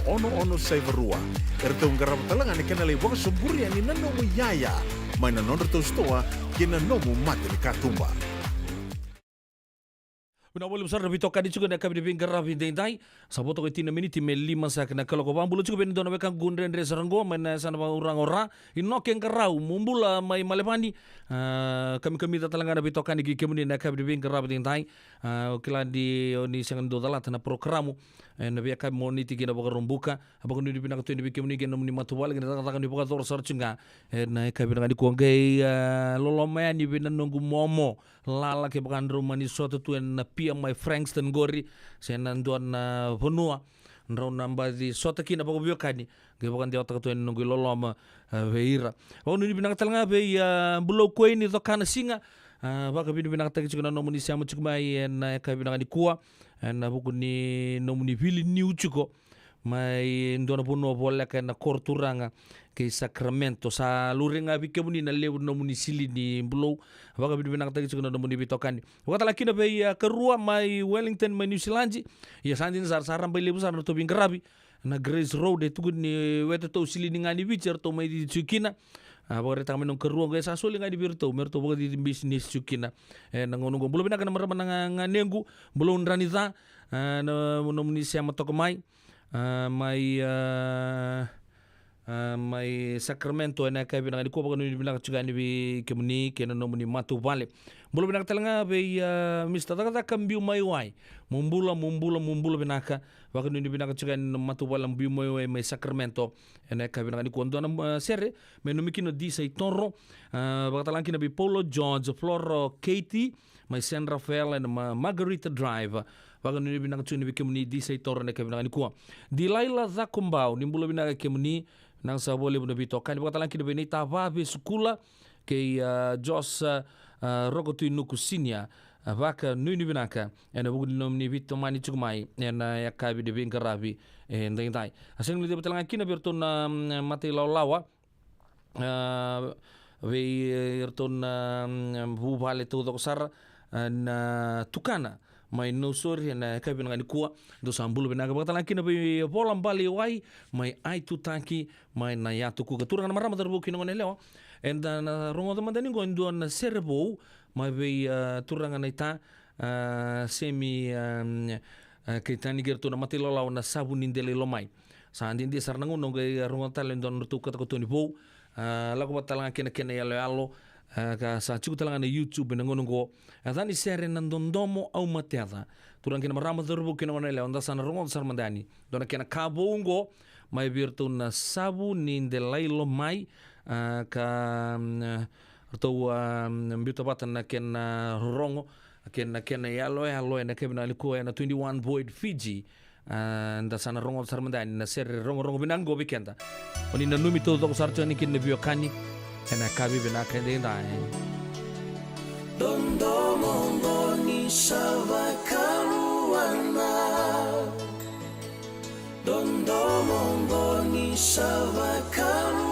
Ono saibarua. Ertong garap talangan ikanali waka suburi ani nanomu yaya. May nanondo to stoa kinanomu mati ni katumba. Pinawali besar lebih toka di juga nak kami dipinggir rapi dendai. Saboto ke 3 menit me 5 sa kena kalau kau bulu juga benda nak kang gundren dari saranggo mana sana orang-orang inok yang kerau mumbula mai malepani kami tatalanga lebih toka di kemudi nak kami dipinggir rapi dendai. Kelan di oni sangan dodala tanah programu nabi akan moniti kena baga rumbuka apa kau di pinang tu di kemudi kena muni matuwal kena takkan di baga tor searchunga na kami dengan di kuanggai lolomayan di pinang nunggu momo lala ke bagan rumah ni suatu tu en pia mai Frankston gori senan duan honua nrau namba di suatu kina bago biokani ke bagan dia otak tu en nunggu loloma veira bago ni binang talanga be bulau kue ni to kana singa baga binang tak cikuna nomuni siamu cikmai en ka binang di kuah en buku ni nomuni vili niu ciko mai ndona puno bola kana korturanga ke Sacramento sa luringa bikemuni na lewu nomuni sili ni bulau baga binang tak cikuna nomuni bitokani wakata lakina be kerua mai Wellington mai New Zealand ya sanjin saram be lewu sarno to bingarabi na Grace Road itu ni weto to sili ni ngani bicer to mai di cikina baga retang menong kerua ga sa soli ngani birto merto baga di business cikina nangono go belum kana marama nganengu belum ranita nomuni siama to mai mai Sacramento na kay binang ko baga ni binang juga ni kemuni kena nomuni matu vale belum binang talanga be Mr. Taka kambiu mai wai mumbula binaka baga ni binang juga ni matu vale mbiu mai Sacramento na kay binang ko ndo na sere menumikino di sai tonro baga talang kina bi Polo George Floro Katie mai San Rafael and Margarita Drive baga ni binang juga ni kemuni di sai tonro na kay binang ko di Laila Zakumbau ni bulu binang kemuni nang sa boleh bunda bitokan baka talang kina bini tavabe sukula ke Jos rogotu nuku sinia vaka nui binaka ena bugu nomni bito mani chugmai ena yakabi de bingarabi ndeng tai aseng li talang kina berton mati lawa ve erton bu vale todo sar na tukana mai no sori na kabi ngani kuwa do sambulu benaga baka talang kina be bolam bali wai mai ai tutaki mai na ya tuku katurang na marama darbu kino ngoneleo enda na rongo mandani gondo na serbo mai be turanga na ita semi kaitani gerto na matilo law na sabu nindele lomai sa andin di sarnangu no ge rongo talen don tu kata ko toni bo lago batalanga kena kena yalo ka sa chuku talanga na YouTube na ngonongo adani sere nan dondomo au mateada turang kena marama darbu kino ngonele onda sana rongo sarmandani dona kena kabongo mai virtu na sabu nindele lomai ka atau mbito batan na ken rongo ken yalo na kebna liku na 21 void Fiji nda sana rongo sarmandani na ser rongo binango bikenda oni na numi todo sarto ni kin nebio kani na kabi bina kende ndai Dondo mongo ni savakaruana Dondo mongo ni savakaruana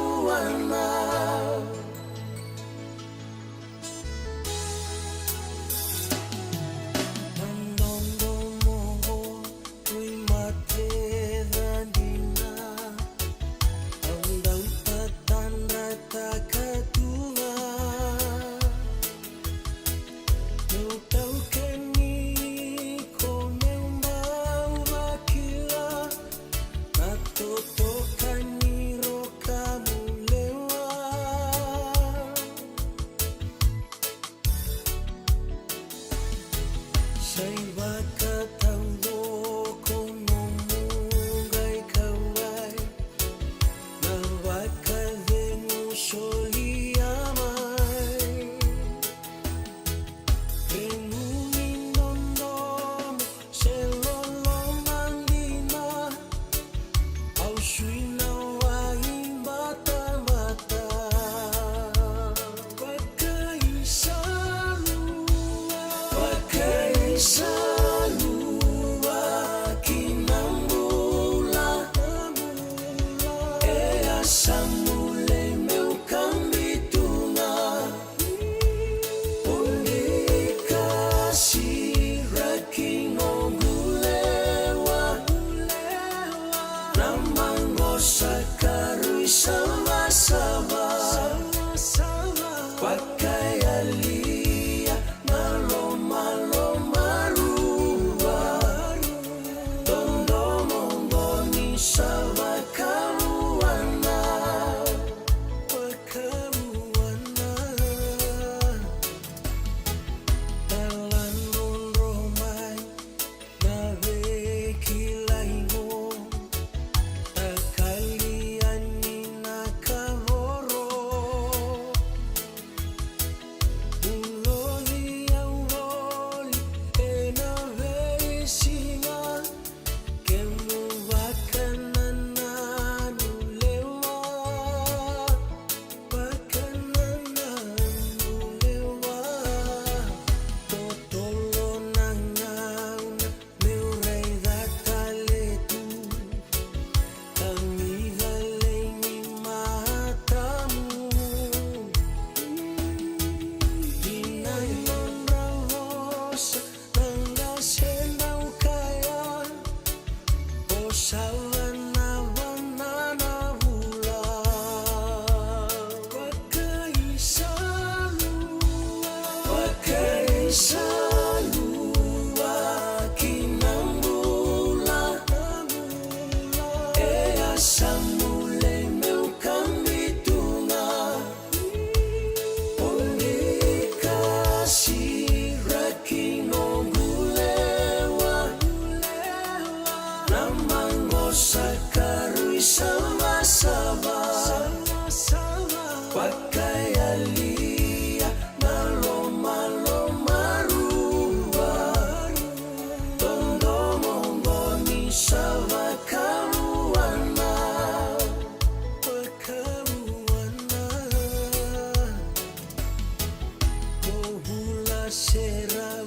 serau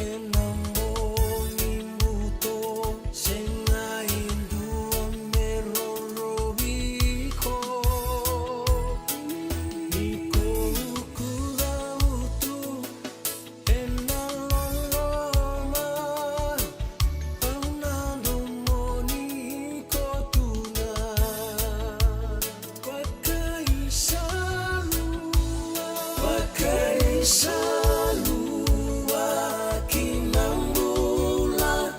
enamboni mbuto senga indua merorobiko Niko ukura utu enaloloma Paunado moni kotuna Wakaisalua kinambula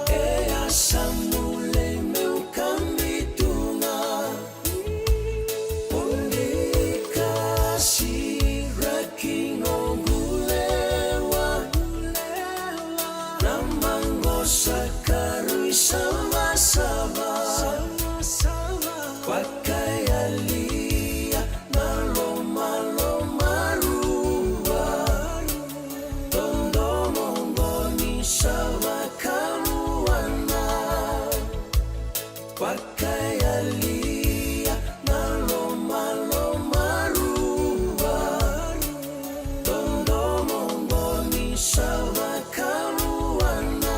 Ea samule meukambituna Ondika sira kinongulewa Namangosa karui sama-sama Wakayalia naloma-loma-rumba Tondo-mongoni sama kaluana Wakayalia naloma-loma-rumba Tondo-mongoni sama kaluana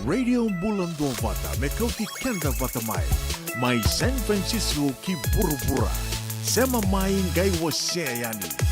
Radio Bulan Dua Vata mekauti kenda vata mai San Francisco ki bura-bura. Sema mai ngai wase yani.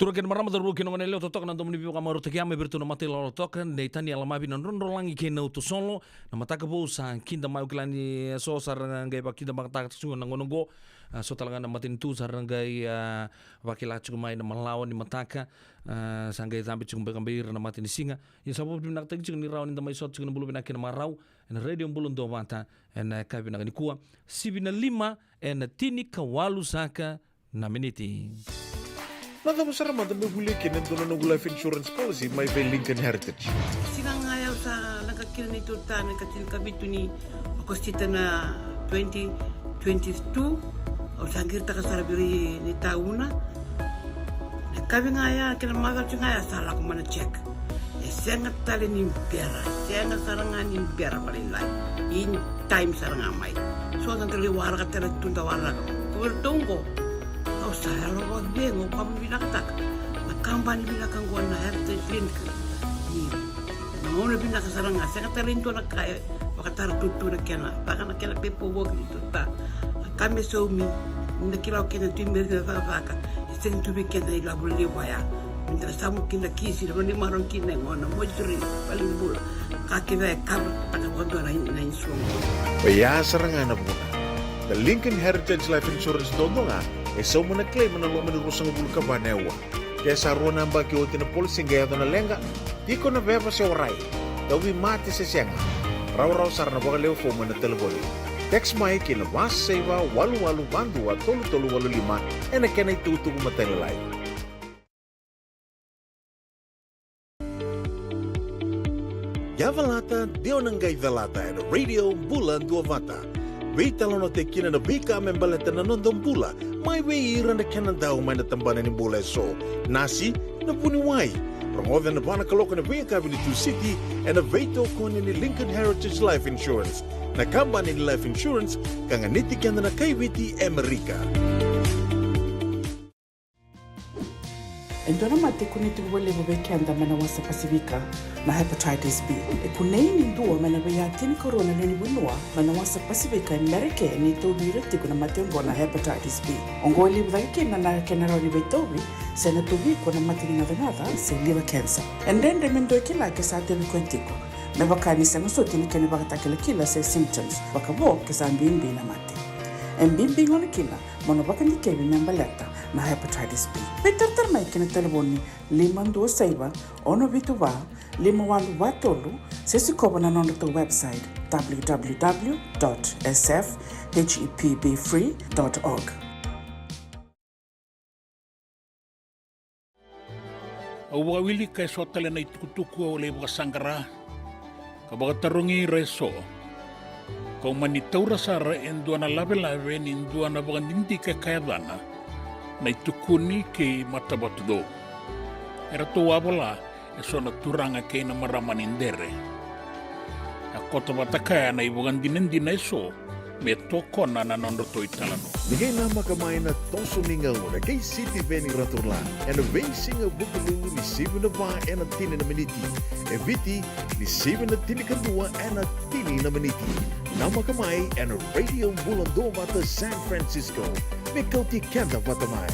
Turaken marama daru kino ngane leo totok na domni biwa kamaru tekiame bertu na mate lolo token de tani ala mabi na rondo langi ke na utu solo na mataka bo sa kinda mai uklani so saranga ba kinda makata tsu na ngonongo so talanga na matin tu saranga wakila tsu mai na malawan ni mataka sanga zambi tsu mbir na matin singa ya sabu binak tagi tsu ni rawan na mai so tsu na bulu binak na marau na radio bulun do mata na ka binak ni kuwa sibina 5 na tini kawalu saka na miniti. Nada mo sarama da mehuli kenen dono no life insurance policy may by Lincoln Heritage. Silang ayaw sa nagkakil ni Tuta, nagkakil kami ito ni Agostita na 2022 o sangir ta kasarabiri ni tauna. Kami ngaya kinamagaw siya ngaya sala ko mana check. Sengat tali ni pera, sengat sarangan ni pera palilay. In time sarangan may. So nagkali wara ka tala tunta wara ka. Kuwertong ko. Kau saya lo bengo kamu bilang tak, kampanye bilang kan gua na heritage link, mau na bilang kasarang saya kata rindu nak kaya, bakatar tutu nak kena, bahkan nak kena pepo work itu tak, kami suami, nak kira kena timber na baka, iseng tu bikin na ilah boleh waya, minta samu kena kisi, lalu ni marong kena ngona, mojuri paling bul, kaki saya kau tak kau tu na insuang. Baya serangan na muna. The Lincoln Heritage Life Insurance dodonga so muna claim na lo manurusang bulu ka banewa. Kaya sa ruwan ang baki o tinapulsing gaya na lenga, di ko na beba si oray. Dawi mati sa siyang. Raw-raw sar na baka leo fo man na telefoni. Text may kina mas saiba walu-walu bandu at tolu-tolu walu 5 na kena itutuko matalilay. Yavalata, dio nanggay dalata and radio bulan duavata. Wait talo no te kina na bika membaleta na nondong bula. May weira na kanan daw may natambanan ni bula so. Nasi na puniway. Rangodan na bana kaloko na bika Avenue City and na veto ko ni Lincoln Heritage Life Insurance. Nakamba ni Life Insurance kang anitikan na kaywiti Amerika. Endona mate kuniti wale bobeke anda mana wasa Pasifika na hepatitis B. Kunei ndua mana baya tini corona leni bunua mana wasa Pasifika Amerika ni tobi reti kuna mate ngona hepatitis B. Ongo li bwake na kenara ni betobi sena tobi kuna mate ngadangada se liver cancer. And then remendo kila ke sa tele kwentiko. Me bakani sanga so tini kene bakata kila se symptoms bakabo ke sa mbimbi na mate. Mbimbi ngona kila mono bakani kebi membaleta na hepatitis B. Peter mai kena telefoni 526 ono vituva 51watolu sesi kobana nondo to website www.sfhepbfree.org. Au wili kai sotale na itukutuku o le sangara ka bagatarungi reso ko manitaura sara enduana lave ni enduana bagandindi ka kayadana na itukuni ke matabatudo. Era to wabola e sona turanga ke na maramanindere. A kota batakaya na ibugandinindi na iso me toko na nanondo to italano. Nigay na makamay na toso mingaw na kay City Benny Raturlan and a basic of Bukulu ni 7 na ba and a tini na miniti. E viti ni 7 na tini kadua and a tini na miniti. Na makamay and a radio bulando mata San Francisco. Mikauti kanda vatamay.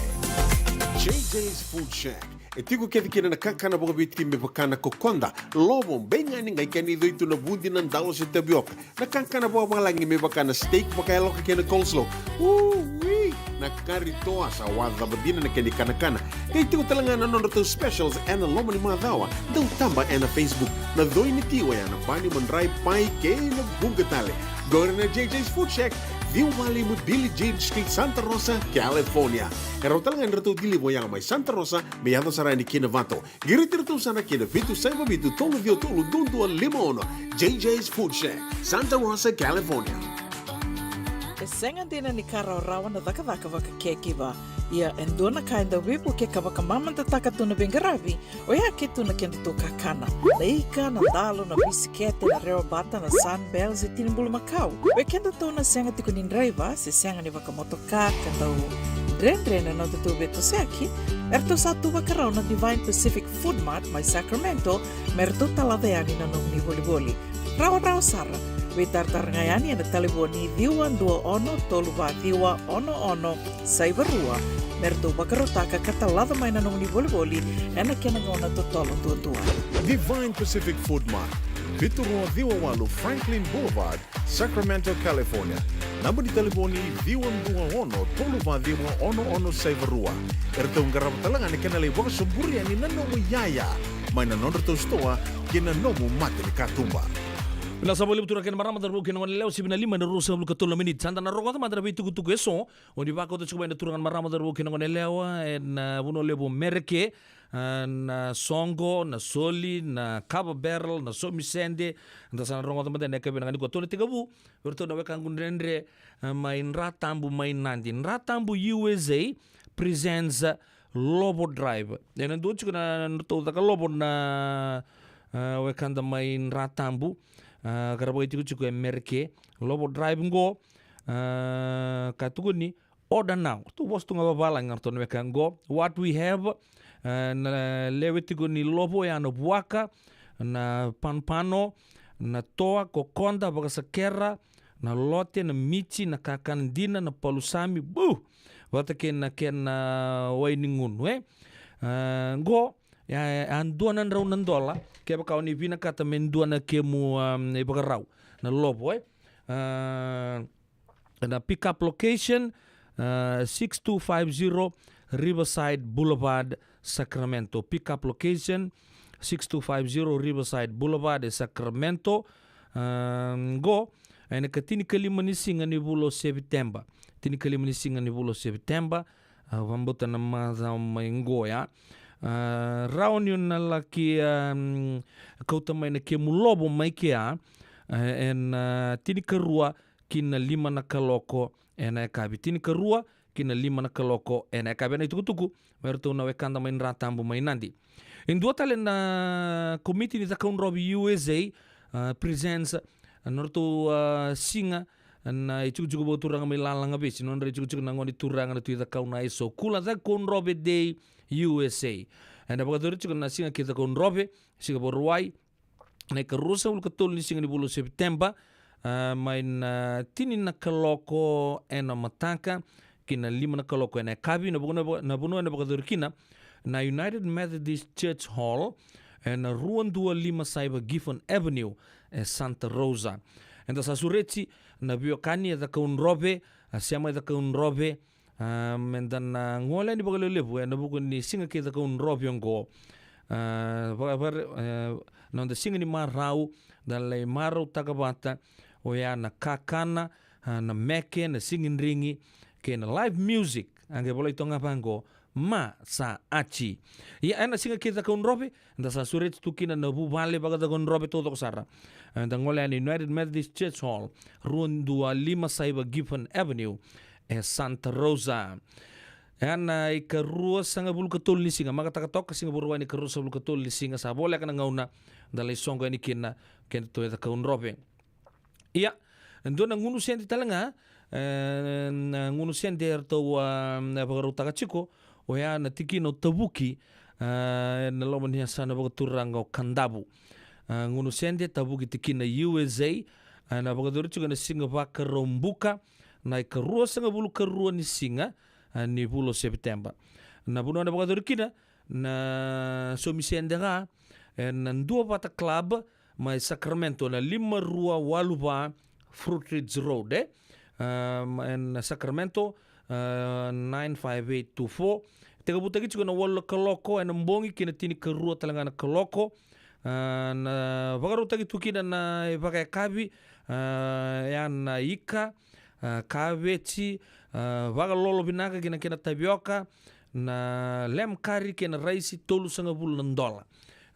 JJ's Food Shack. Etigo kedi kina na kakana boga biti me bakana kokonda. Lobo benga ni ngai kani doito na bundi ng dalo sa tapioca. Na kakana boga malangi me bakana steak baka loka kina coleslaw. Wee! Nakaritoa sa wada badina na kani kanakana. Kaya itigo talaga na nono to specials and na lomo ni mga dawa. Daw tamba and na Facebook. Na doy ni tiwa yan na bani mandray pai kay na bungatale. Gawin na JJ's Food Shack. View Valley mo Billy James Street, Santa Rosa, California. Karo talaga nito dili mo yang may Santa Rosa, may yato sa rani Kinavato. Giritirito sana Kinavito, Saiba Vito, Tolo Vio Tolo, Dundo, Limono, JJ's Food Shack, Santa Rosa, California. Sengan din ni Karaw-rawan na takavaka kekiba. Ia endona kainda wipu ke kabaka mamanta takatuna bengarabi. Oya ketu na kendo kakana. Leika na dalo na bisikete na reo bata na sunbells e tinimbulu Macau. We kendo to na senga tikunin driver se senga ni waka motoka kandau. Dren-dren na tutu beto seki. Erto satu wakaraw na Divine Pacific Food Mart may Sacramento. Merto taladayani na nung ni boli-boli. Raw-raw sara. Witartarngayani na taliboni diwa dua ono tolu va diwa ono saivarua. Merto bakarotaka katalada mai na nungni boli ena kena ngona totolo tua. Divine Pacific Food Mart, Vitorua Diwawalu Franklin Boulevard, Sacramento, California. Nama di telefoni Viwan Dua Ono, Toluva Diwa Ono Saivarua. Ertong garap talangan ni kena lewang semburi ani nanomu yaya. Maina nondor tostoa kena nomu mati ni katumba. Bila saboli butura ken marama darbu ken wan lew sibina lima na rusa bulu katula minit santa na rogota madra bi tugu eso oni bako to chuba na turangan marama darbu ken wan lew na buno lebo merke na songo na soli na kaba barrel na somi sende nda sana rogota madra ne kebe ngani ko to tigabu urto na wekan gundrendre main ratambu main nandi ratambu USA presents Lobo Drive dan ndo chukuna ndo taka lobo na wekan da main ratambu garabo itu cukup merke Lobo Drive ngo katuguni order now tu bos tu ngaba balang ngarton weka ngo what we have na lewetiguni lobo ya no buaka na panpano na toa kokonda baga sakera na lote na michi na kakandina na palusami bu wata ken wainingun we ngo ya anduanan raunan dola kaya kau ni vina kata menduana kemu ibagarau na lobo na pick up location 6250 Riverside Boulevard Sacramento. Pick up location 6250 Riverside Boulevard Sacramento. Go ene katini kalima ni singa ni bulo September. Tini kalima ni singa ni bulo September. Wambuta na maza maingo ya. Raon yun na laki kautamay na kemu lobo may kaya en tini karua kina lima na kaloko ena kabi tini karua kina lima na kaloko ena kabi na itukutuku merto na wekanda may ratambu may nandi in dua talen na committee ni Zakaun Robi USA presents norto singa na ichukuchuku bo turang may lalang abis nonre ichukuchuku nangoni turang na tuita kauna iso kula Zakaun Robi Day USA. And about the rich na singa kita kon robe singa borwai na karusa ul katul ni singa ni bulo September main tini na kaloko ena mataka kina lima na kaloko ena kabi na buno na bakadur kina na United Methodist Church Hall na ruan 25 Gifford Avenue Santa Rosa. And sa sureti na biokani da kon robe siama da kon robe mendan ngola ni bagalo lebu na bukan ni singa kita kaun robiong go non da singa ni marau dalai marau takabata oya na kakana na meke na singin ringi ke na live music ange boleh tonga pango ma sa achi ya ana singa kita kaun robe da sa suret tukina na bu vale bagada kaun robe todo sara da ngola ni United Methodist Church Hall ruan 25 Gifford Avenue Santa Rosa. Ana ikarua sanga bulu katul ni singa maka takatok singa burwa ni karua sa bulu katul ni singa sa boleh kana ngauna dalai songa ni kina to eta kaun robe. Iya, ndo na ngunu senti talanga ngunu senti erto pagaru takachiko oya na tikino tabuki na lomo ni sana bagaturanga kandabu. Ngunu senti tabuki tikina USA na bagadur chuga na singa baka rombuka na ikarua sanga bulu karua ni singa ni bulo September. Na buno na bagadur kina na somisendera na dua bata club mai Sacramento na 528 Fruitridge Road en Sacramento 95824 tega butagi chuga na wala kaloko en mbongi kina tini karua talanga na kaloko na bagaru tagi tukina na bagai kabi yan ika kavechi vaga lolo binaka kina tapioca na lem kari kina raisi tolu sanga bulu $1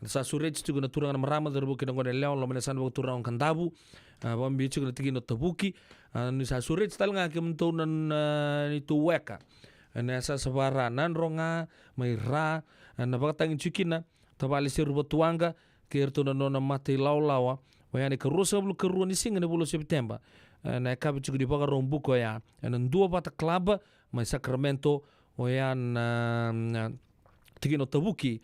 sa sureti tu kina turang na marama darbu kina ngone leon lo mena sanwa turang kandabu bambi tu kina tigi no tabuki ni sa sureti talanga ke mentonan ni tu weka na sa sabara nan ronga mai ra na vaga tangin chikina tabali seruba tuanga kerto na nona mate laulawa wayane karusa bulu karuan ni singa ni bulu September na kabi chuku di paga rombuko ya na dua bata club mai Sacramento oyan tigi no tabuki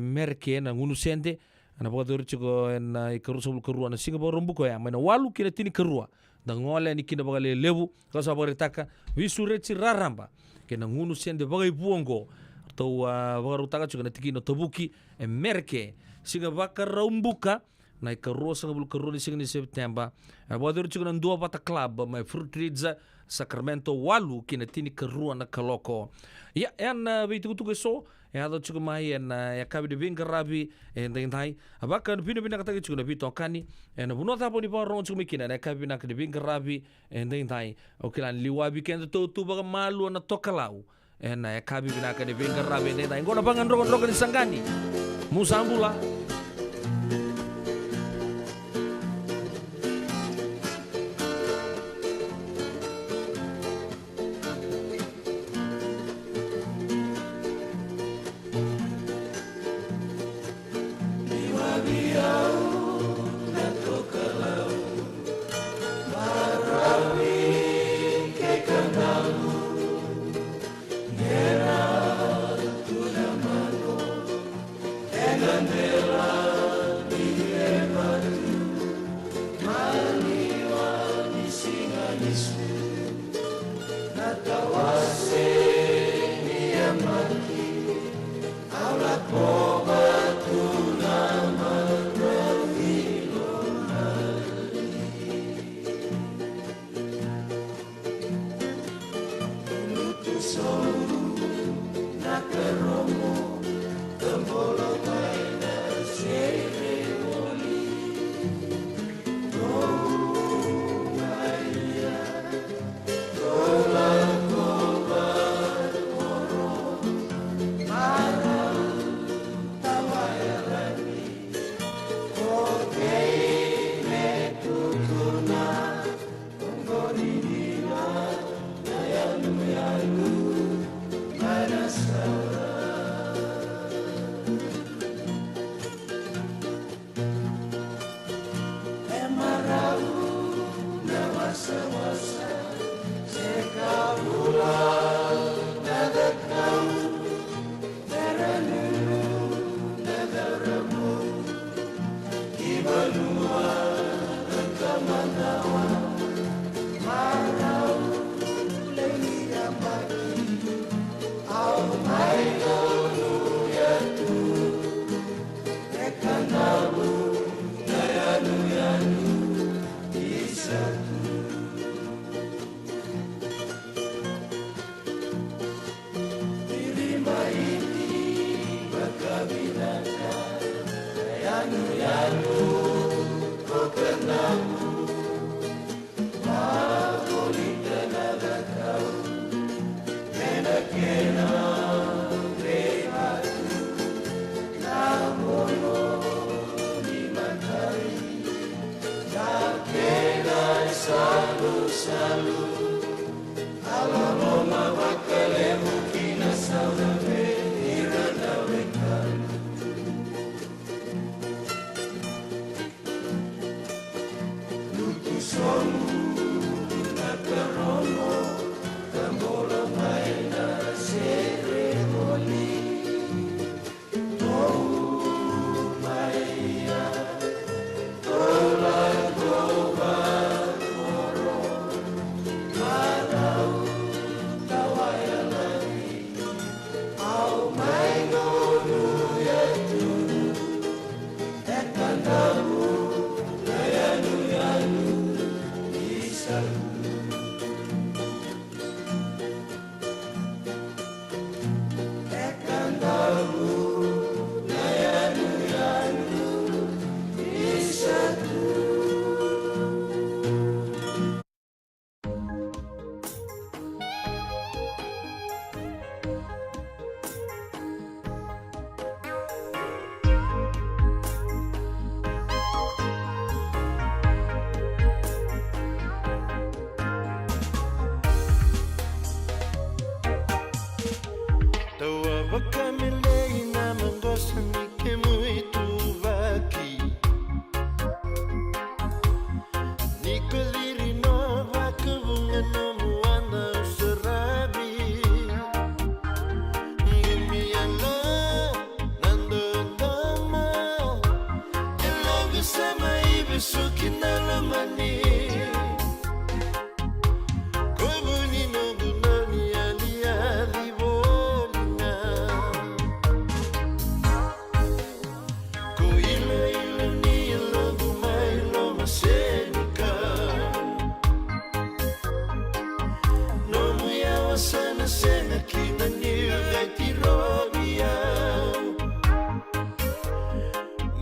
merke na ngunu sente ana baka tori chiko en ikaru sabul kerua na singa ba rombuko ya mana walu kina tini kerua da ngole ni kina baka lebu kasa baka ritaka visureci raramba kena ngunu sende baka ipuongo atau baka rutaka chiko na tiki no tabuki merke singa baka rombuka na ikarua sanga bulu kerua ni singa ni September baka tori chiko na dua pata club mai Fruit Ridge Sacramento walu kina tini kerua na kaloko ya en beitukutuke so ya do chuko mai en ya kabi de Bingarabi en dai abaka no pino bina katagi chuko na bito kani en buno ta poni pa ron chuko mikina na kabi na de Bingarabi en dai okilan liwabi ken to tu baga malu na tokalau en ya kabi bina ka de Bingarabi en dai ngona bangan rogon ni sangani musambula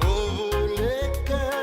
Bolehkah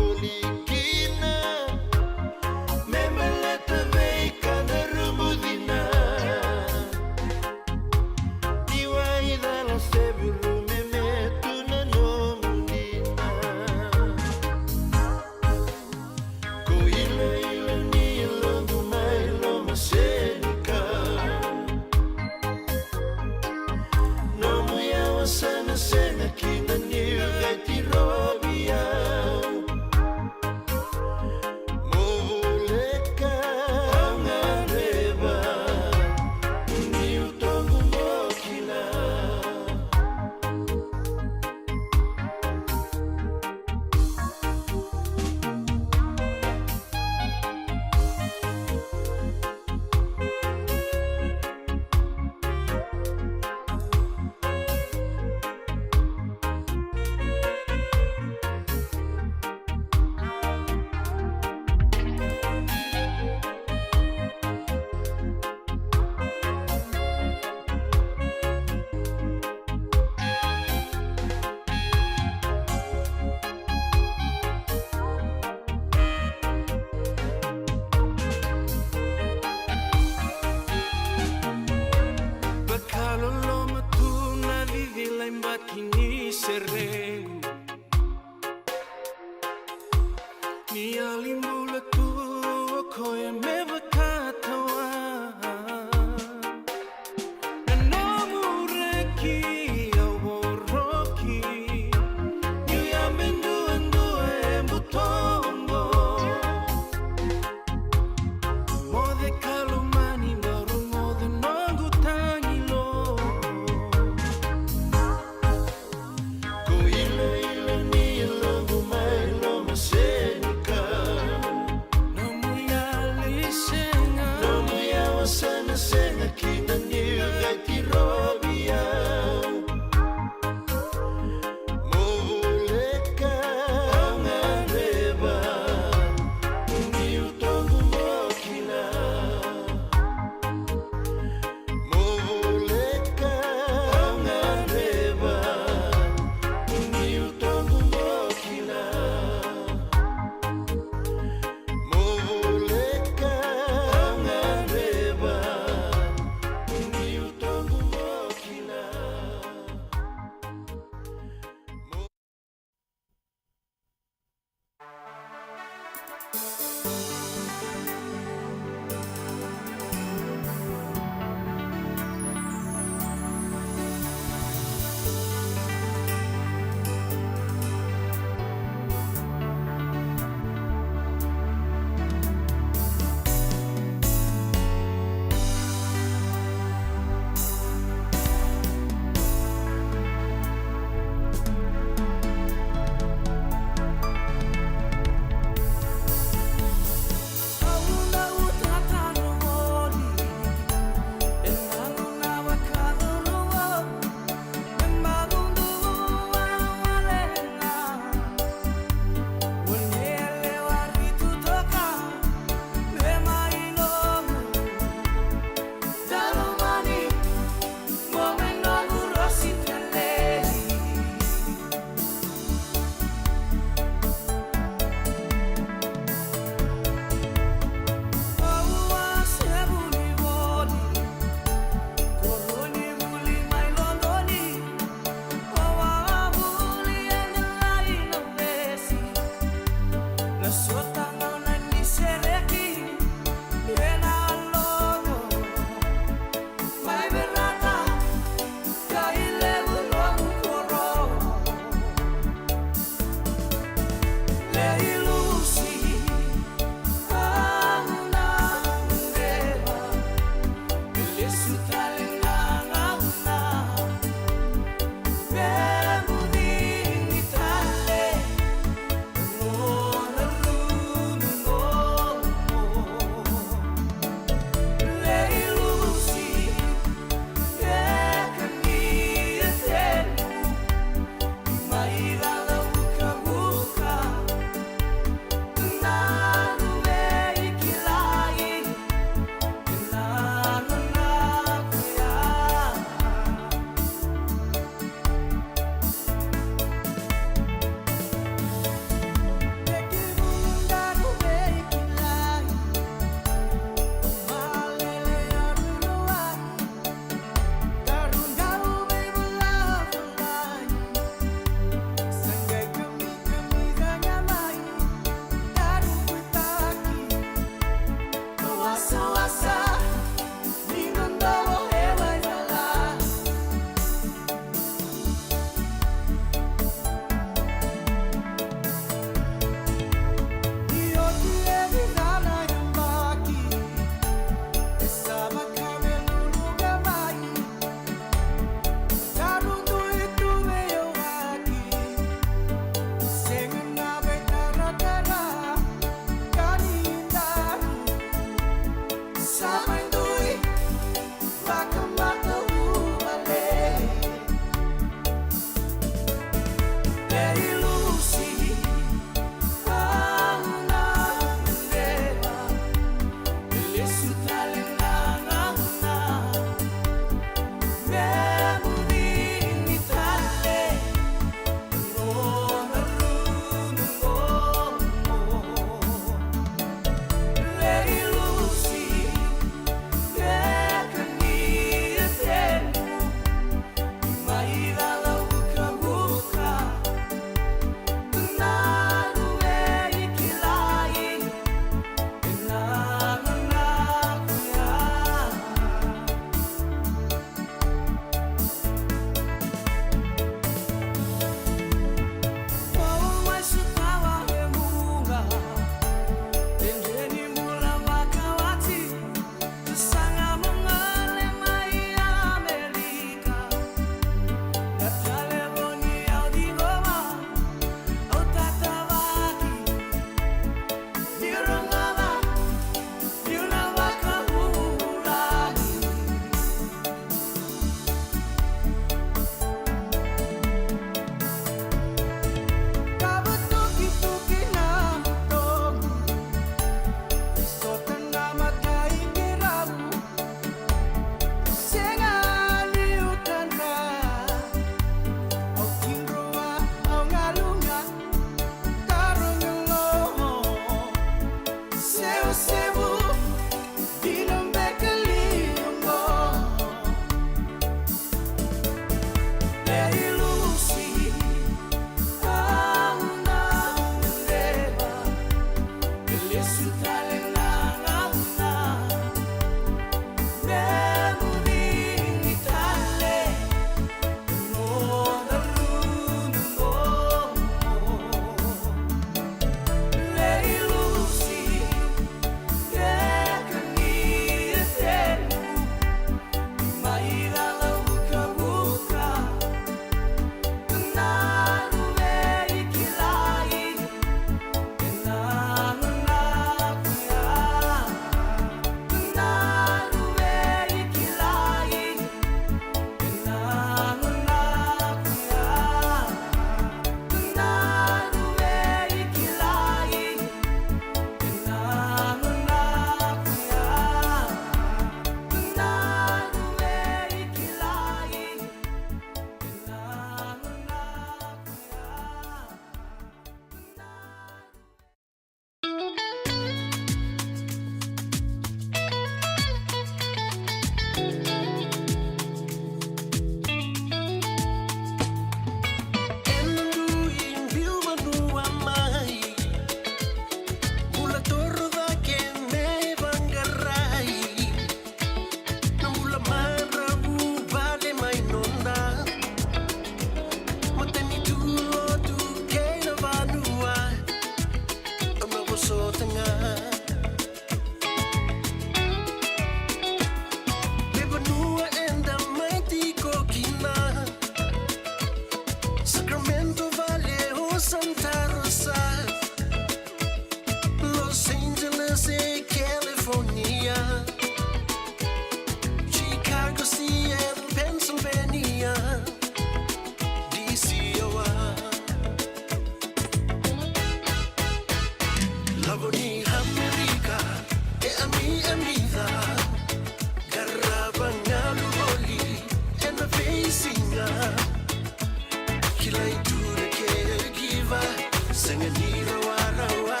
sengeniro arawa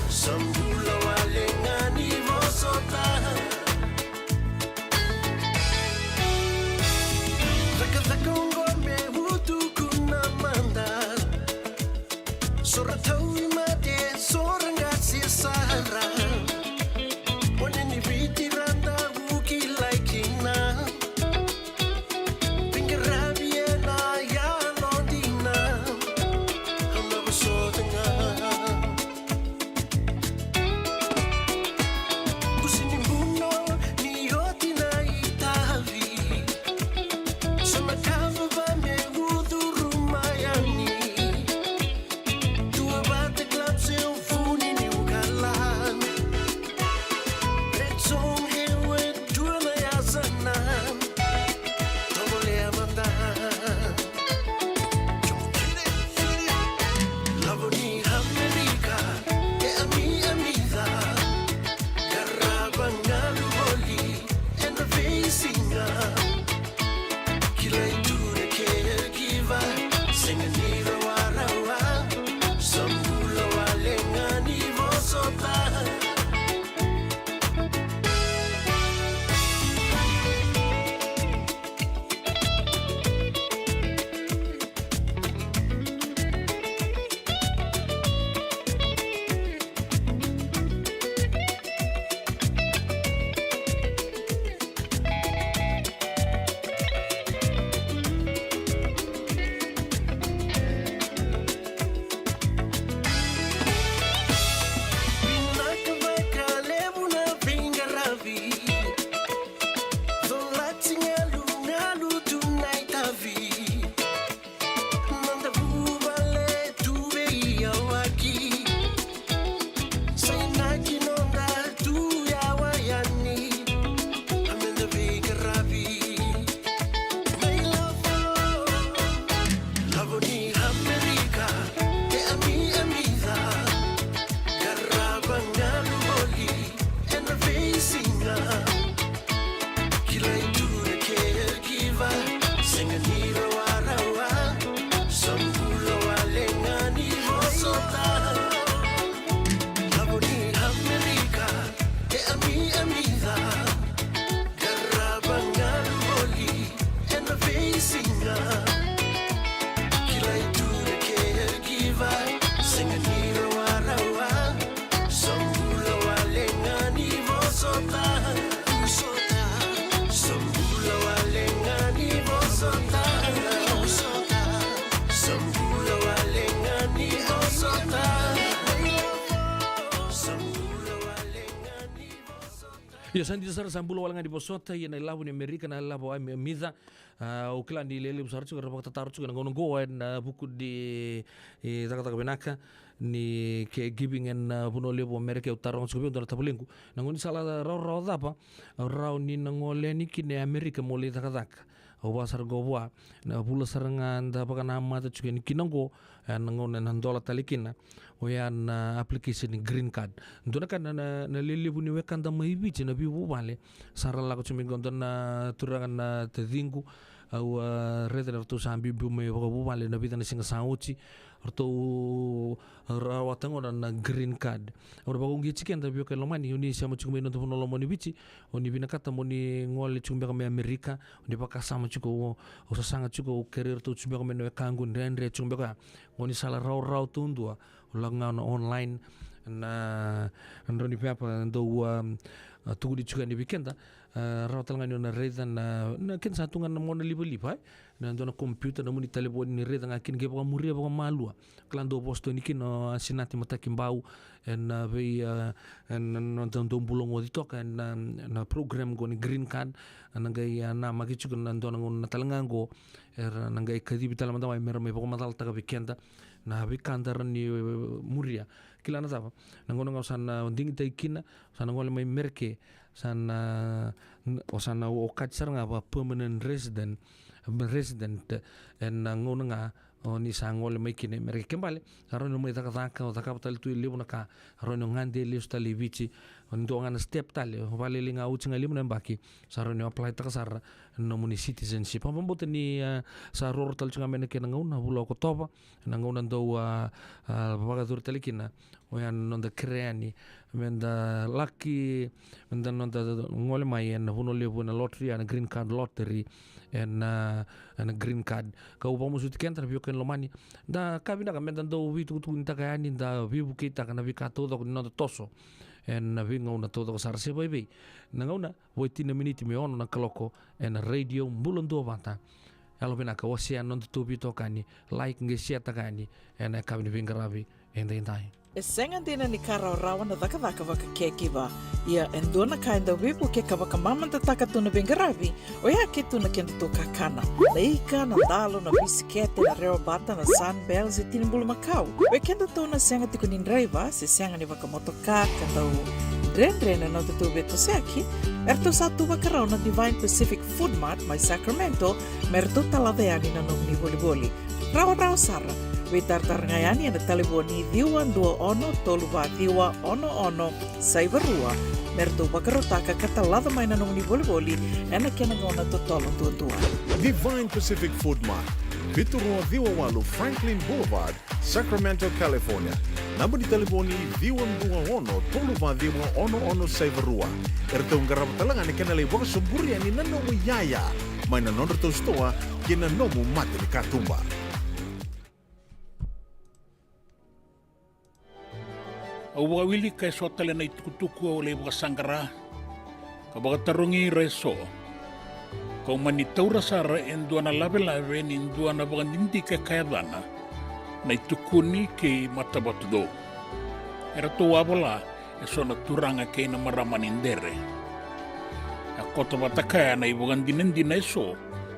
sambula walengani vosota zaka ngome hutu kuna manda sora tawi mate sora ngasi sahara waneni viti randa wuki laikina pingerabiena ya londina hamba besotenga kusini mbuno ni yotina itavi sama kava ba me uduru mayani tua bate club se ufuni ni ukalan retsong hewe tua na yasana tobole amanda lavoni America e ami amiza garabanga luvoli and the facinga kilay ture caregiver sengeniro warawa sambula walengani vosota Ya sandi sar sambulo walanga di posota ya na labu ni Amerika na labu ai midha ukila ni lele busar chuga rapak tatar chuga ngono go na buku di taka benaka ni ke giving en puno lebo Amerika utarong chuga ndara tabulengu ngoni sala raw dapa raw ni ngole ni kine Amerika mole taka wasar gowa na pula sarangan da baka nama ta chuga ni kinango ngon nan dola talikina o yan application ni green card ndona kan na lele buni wekan da mai bici na bi wale sarala ko chumi gondon na turangan na tedingu au redder tu sambi bu me ko wale na bitan singa sauci orto rawatango na green card ora bagong gici kan da bio ke lomani uni sama chumi no tono lomani bici oni bina kata moni ngol chumi ka me Amerika oni baka sama chuko o sanga chuko career tu chumi ka me no kangu ndendre chumi ka ngoni sala raw tundua ulangan online na andoni papa ndo tugu di chuka ni bikenda raw talanga na reda na ken satungan na mona liba na ndo na computer na muni telefon ni reda ngakin ge muria ba malua klando posto ni kin sinati matakimbau en ve en ndo bulong odi toka na program go ni green card na ngai na magi chuka na ndo na talangango na ngai kadi bitala manda mai mera mai ba matal taga bikenda na bikandar ni muria kila na tapa na ngono ngausan ding taikina sana ngol mai merke sana osana o katsar nga ba permanent resident en ngono nga ni sangol mai kine merke kembali aron no mai taka o taka tal tu libu na ka aron no ngande li sta libici on do ngana step tale vale linga uchi ngali mun baki saron no apply taka sar na muni citizenship pambote ni sa ror tal chunga mena kena ngauna bula ko toba na ngauna do baga dur talikina oyan nonda kreani menda lucky menda nonda ngole mai en huno lebu na lottery and green card lottery and green card ka upa musut kentra bio ken lomani da kabina ka menda do witu tu inta ka ani da vibu kita kana vika todo nonda toso en vi ngauna todo sar se bebe na ngauna voitina miniti me ono na kaloko en radio mbulando bata alo bena ka wasia nonda tubi tokani like nge share takani en kabini vingaravi en dai E senga dina ni kara rawa na daka waka kekiwa. Ia endona ka enda wipu ke ka waka mamanta taka tuna bengaravi o ia ke tuna kenda tō kakana. Na ika, na dalo, na bisikete, na reo bata, na sunbells e tinimbulu makau. We kenda tōna senga tiko ni driver se senga ni waka motoka ka tau dren na tō beto seaki. Erto sa tu waka rao na Divine Pacific Food Mart mai Sacramento merto talaveani na nong ni boli. Rawa sara. We tartarngayani na telefoni diwa 21 saibarua merto bakarotaka katalada mai na nong ni boli ena kena ngona totolo tua. Divine Pacific Food Mart, Viturua Diwawalu Franklin Boulevard, Sacramento, California. Nama di telefoni Diwa saibarua. Erto ngarap talangan kena le waka sumburiani na nomu yaya. Mai na nondro to stoa kena nomu mate ni katumba. Au wili kai sotale na itukutuku o le waka sangara. Ka baka tarungi reso. Kau mani taura sara en duana lave ni duana baka ninti ka kayadana. Na itukuni ke matabatu do. Era to wabola e sona turanga ke na maramanindere. A kota batakaya na ibugan dinendina eso.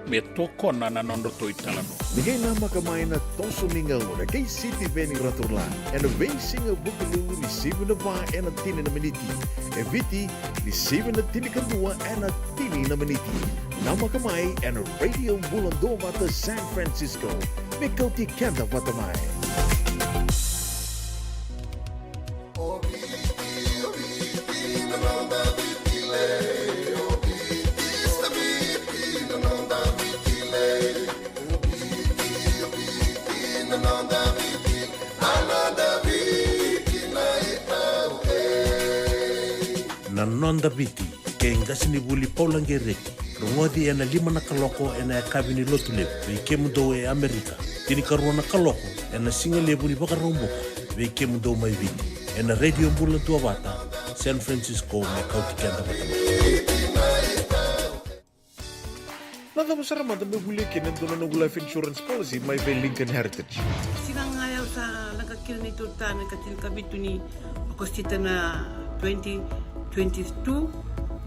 Me toko na nanondo to italano. Nigay nama kamay na toso mingaw na kay City Veni Raturlan and a racing of Bukulu ni 7 na ba and a tini na miniti. E viti ni 7 na tini kadua and a tini na miniti. Nama kamay and a radio Bulando Vata San Francisco. Mikaw ti kenda vatamay. Nonda biti ke ngasini buli paulangereki rungodi ena 5 na kaloko ena kabini lotulep ve kemundo e Amerika tini karona kaloko ena singale buli bakarombo ve kemundo mai viti ena radio bulan tua bata San Francisco me kauti kenda bata Nada besar mata bebuli kena dona no life insurance policy mai ve Lincoln Heritage. Sinang ayaw sa nakakil ni tuta na katil kabitu ni akostita na 2022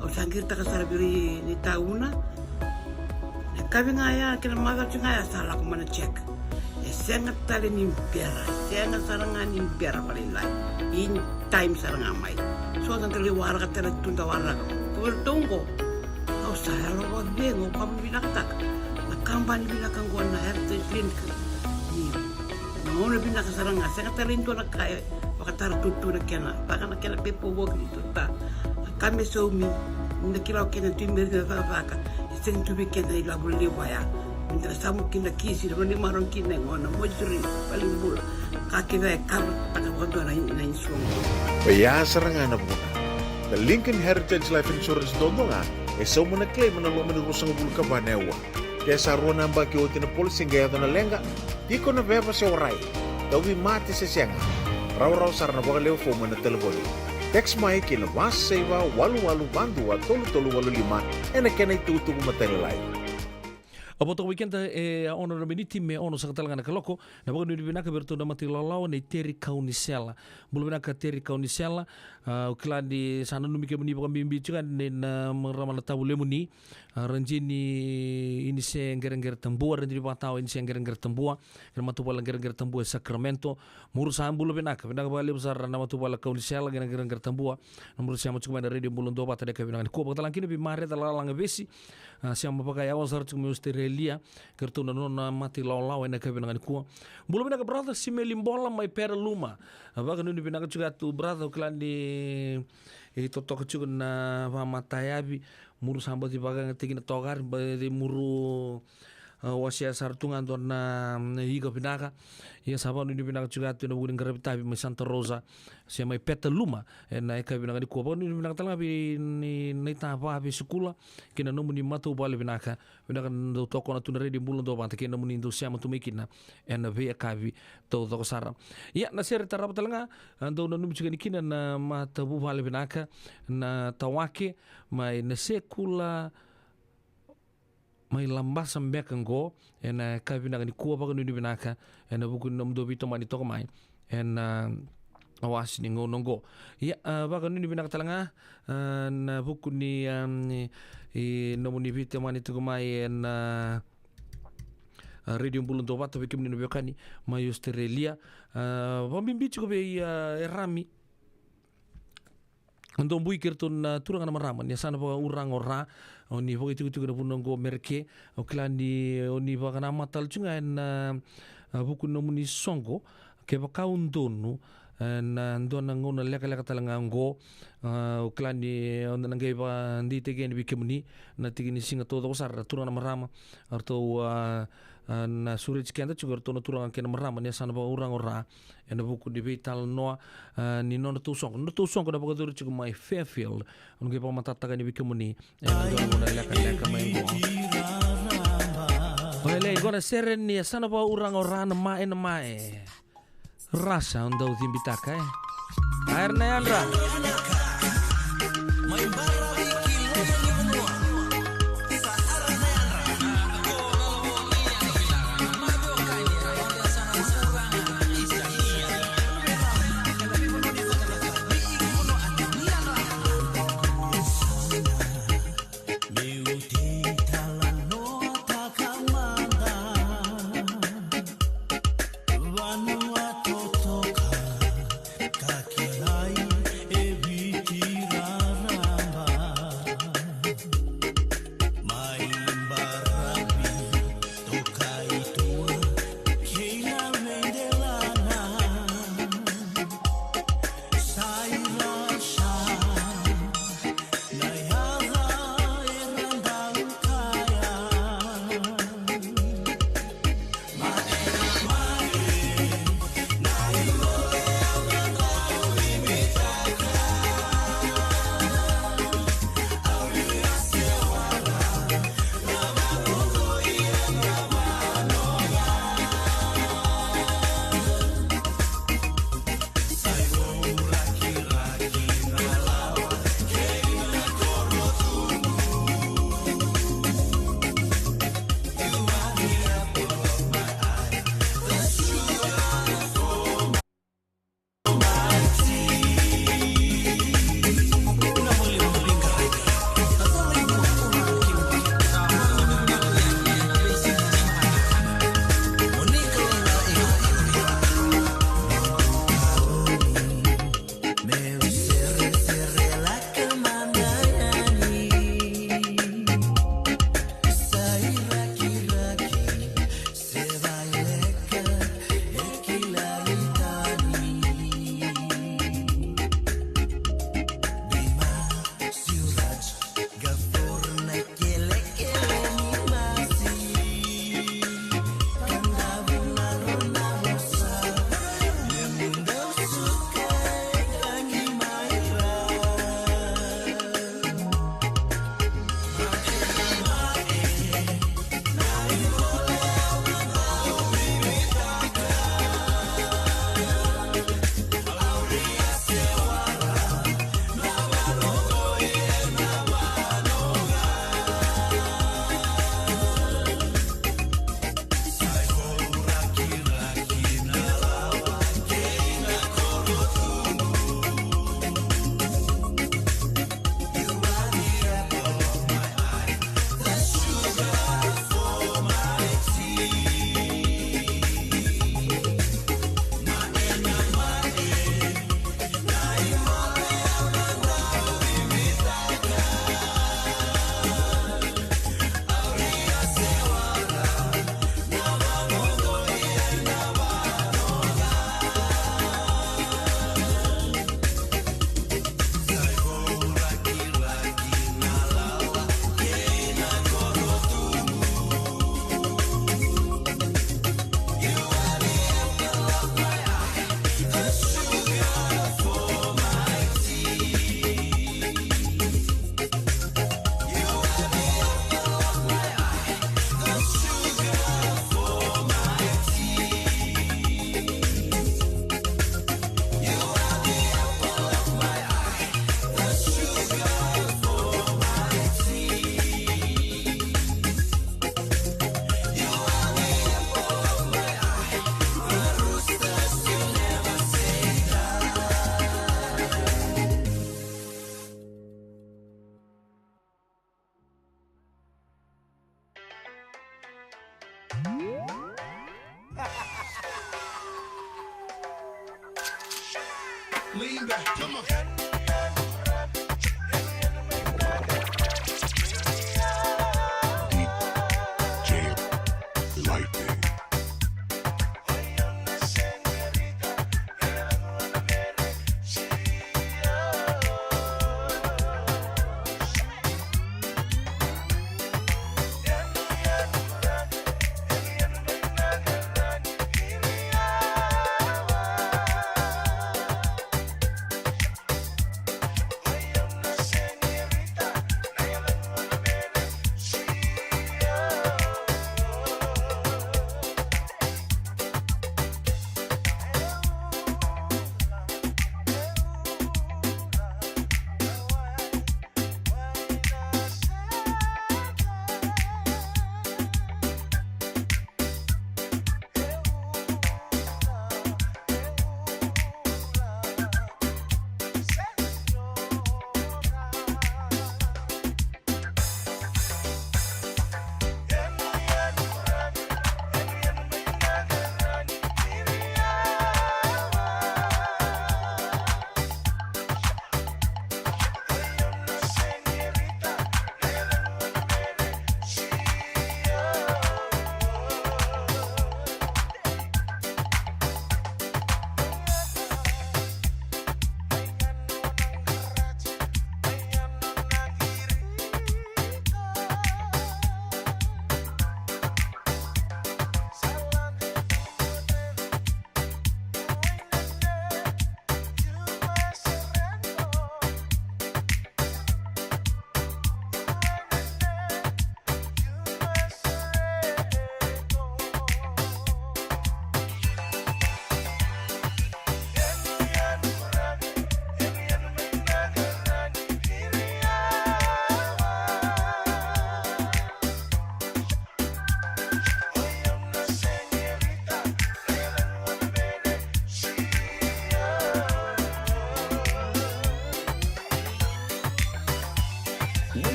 o sangir taka sarabiri ni tauna kabi ngaya kena maga ngaya sala ko mana check e senga tali ni pera senga saranga ni pera palilai in time saranga mai so dan tali warga tela tunda warga ko tongo o sala lo bengo pa binaktak na kampani binakang ko na heritage link ni no binaka saranga senga tali to na kaya wakatar tutu na kena baka na kena pepo wog dito ta kami so mi na kila kena timber na vaka sen tu kena ila buli waya minta samu kena kisi ro ni maron kena ngona mojuri paling bul kakira kar taka bodo na insu Baya sarangana buna. The Lincoln Heritage Life Insurance dodonga e so muna claim na lo mena rosang bulu ka banewa. Kaya sa ro namba ki otin na policy ngaya na lenga iko na beba se orai. Dawi mati se senga. Raw sarana baka leo fo muna telefoni. Text mai kina was seva walu bandua tolu lima ena kena itu matalilai. Apoto weekend ono na miniti me ono sa katalanga na kaloko na bago ni binaka berto na matilalau ni Terry Kaunisela bulu binaka Terry Kaunisela ukladi sana numike muni baka bimbi juga na maramala tabu lemuni ranjini ini se ngere tambua ranjini batao ini se ngere tambua kana matupala ngere tambua Sacramento muru sa bulu binaka bale besar na matupala Kaunisela ngere tambua nomor siamo cuma na radio Bulando bata de kabinanga ko batalang kini bi mare talalanga besi siamo pakai awal sar cuma Australia kerto na nona mati law ena kabinanga ko bulu binaka brother simelimbola mai pera luma abaga nuni binaka juga tu brother klandi e toto juga na matayabi muru samba ti baga tingin togar di muru wasia sartungan to na higa pinaka ia saba ni pinaka juga tu na burin garab tabi mai Santa Rosa sia mai Petaluma na eka pinaka di kuapa ni pinaka tala bi ni tapa bi sekula kina no muni matu bale pinaka do toko na tu na redi bulan do banta kina muni do sia matu mikina na be kavi to sara ia na ser tarap talanga ando na num juga kina na mata bu bale pinaka na tawake mai na sekula mai lambas sambek ngo ena kavi na ni kuwa pa ni binaka ena buku nom do bito mani to mai ena awas ni ngo nongo ya ba ni binaka talanga na buku ni nom ni bito mani to mai ena radio bulun do wata bikim ni biokani mai Australia bambimbi ko be rami Untuk bui kirtun turang nama raman ya sana bawa urang ora oni bawa itu na punong go merke o klandi oni bawa nama tal cunga buku nomuni songo ke bakaun donu na ndona ngona leka talanga ngo o klandi onda ngai ba ndi tegen bikemni na tigini singa todo sar turang nama rama arto na surich kenda juga tono turang kena meraman ya sana bawa urang ora ena buku di vital noa ni nona tu song kada baga dur juga mai Fairfield on ge pa mata taga ni bikemuni ena ngona leka mai ngo ole gona seren ni sana bawa urang ora na mae rasa onda uzimbitaka air na andra Kaki lain ebiti raramba Lean back, come on.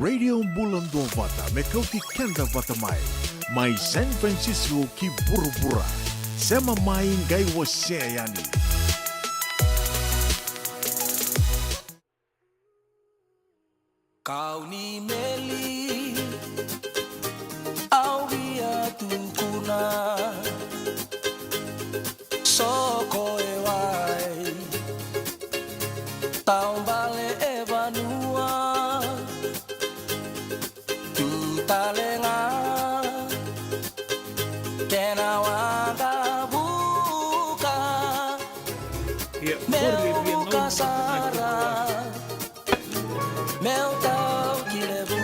Radio Bulan Dua Vata me kau ki kenda vata mai San Francisco ki buru-bura sema mai ngai wase yani. Kau ni meli au ia tukuna soko e wai tau bale e vanua tu talenga kena wanga buka meu buka sara meu tau ki levu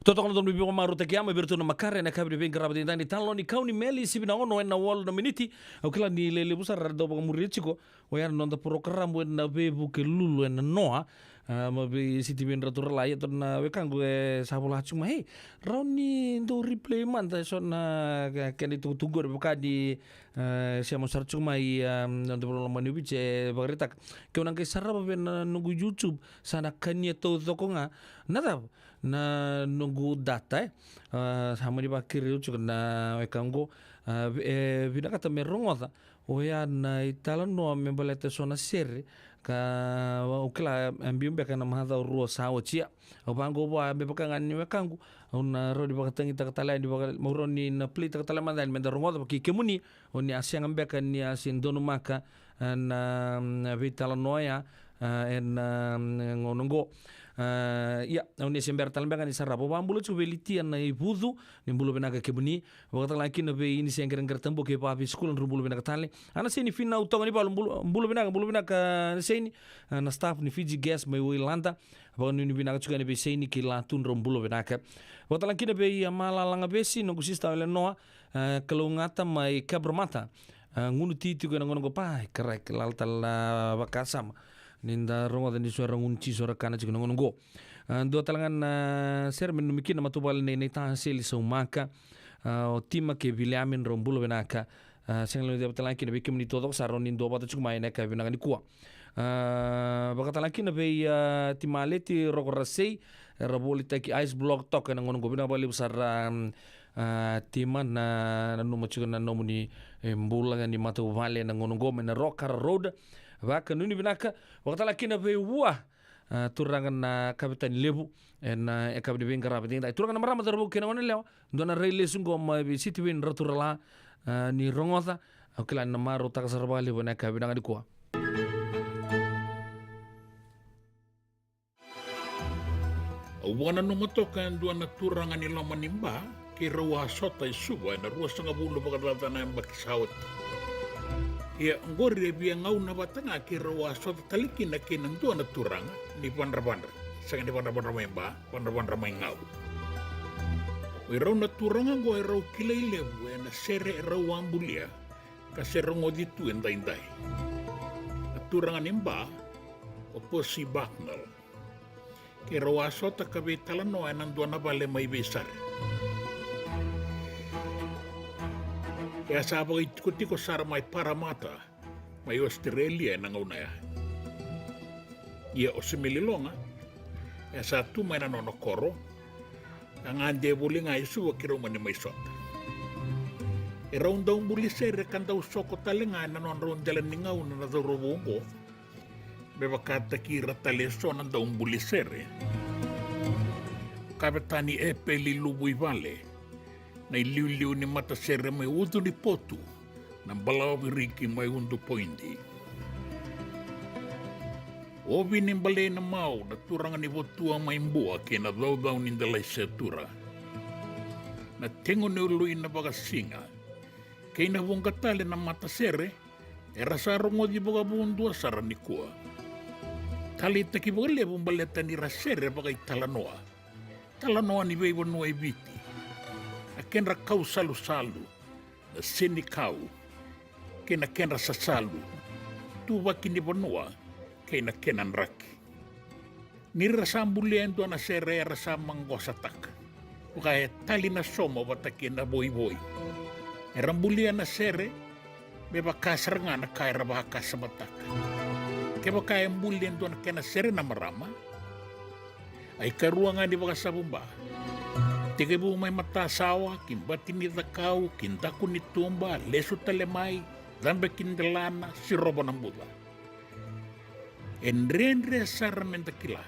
Totokana tonu bibi maru te kiama birtu na makare na kabri benga rabadi ndani talo ni kauni meli sibina ono na wall na miniti au kila ni lele busar rado ba murichiko wayar nonda programu na bebu ke lulu na noa mabe siti ben ratur lai to na wekangu sabula cuma hey rauni ndo replay man ta so na keni tunggu buka di siamo sar cuma i ndo bolo manu bice bagretak ke unang ke saraba ben nunggu YouTube sana kanya to tokonga nada na nunggu data sama di bakir itu na wekango vida kata merongota oya na italan no membalete sona seri ka ukla ambium beka na mahada ruo sawo chia obango bo ambe beka ngani wekango una ro di bakatang ita katala di bakal moroni na pli ta katala mandan menda rongota baki kemuni oni asyang ambeka ni asin donu maka na vitala noya en ngonongo ya oni sember talembang ni sarabo bambulo chubeliti na ibudu ni bulu benaga kebuni wakata laki na be ini sengker tembo ke papi school ru bulu benaga tale ana seni fina utonga ni balo bulu benaga seni na staff ni Fiji Gas mai Wilanda ba ni benaga chuka ni be seni ki la tun ru bulu benaga wakata laki na be mala langa besi no kusista ole noa kelungata mai kabrmata ngunu titi ko ngono pa kerek laltal bakasam ninda rongo dan suara ngunci suara kana cik nongon go do talangan ser menumiki nama tubal ne ta hasil sumaka o tima ke Williamin rombulo benaka senglo de talanki be kimni todo saronin do bata cuma ina ka benaka ni kuwa baka talanki na be timaleti rogorasei rabolita ki ice block tok na ngon go bina bali besar timan na numo cik na nomuni mbula ni matu vale na ngon go mena rockar road Vaka nuni binaka wakata laki na be wah turangan na Kapitani Lebu na kabini bin karabi ting dai turangan marama darbu kena wana leo ndona rele sungo ma bi city win raturala ni rongotha akila na maro takasarbali wana kabina ngadi kwa Wana no motoka duana turangan ni lamanimba ke rawa sota isuwa na ruwa sanga bulu bakadata na bakisawat. Ya ngori biya ngau na batanga ke rawa sota taliki na ke nanduana turanga ni pandra-pandra. Sanga ni pandra-pandra may ba, pandra-pandra may ngau. Iraw na turanga go iraw kilay lebu na sere iraw ambulia kasi rongo ditu enday-enday. At turangan nimba opo si Baknal. Ke rawa sota kabe talano ay nanduana bale may besar. Kaya sabang ikuti ko sara may Paramata, may Australia na ngauna ya. Iya o simililonga, kaya sa tu may nanonokoro, ang ande buli nga isu wakiro man ni may sota. Iraw daw buli sere kan daw soko talinga nanonron dalan ni ngauna na daw robongo, bebakata kira taleso ng daw buli sere. Kapitani Epeli Lubuy Vale, na iliw-liw ni Matasere may udo ni Potu ng balaw biriki may undo poindi. Obi ni balay na mau na turangan ni Votua may mbuwa kaya na daw nindalay sa tura. Na tengo ni uluin na bagasinga kaya na vungkatali ng Matasere era sarong o di baga buundua saran ni Kua. Kalit na kibagale bumbaleta ni Rasere bagay talanoa. Talanoa ni Bebo Nuay Biti. Kenra kau salu-salu, na sini kau, kena sasalu, tuwa kini banua, kena kenan raki. Nira sambulian doa na sere rasa manggosatak, kaya tali na soma watakin na boy-boy. Erambulian na sere, beba kasar nga na kaya rabaka sa batak. Kaya kaya ambulian doa na kena sere na marama, ay karuang nga di baka sa bumba. Tiga ibu may matasawa, kimbati ni Dakau, kindaku ni Tumba, lesu talemay, dambe kindelana, si robo ng Buddha. Enre saramen dakila.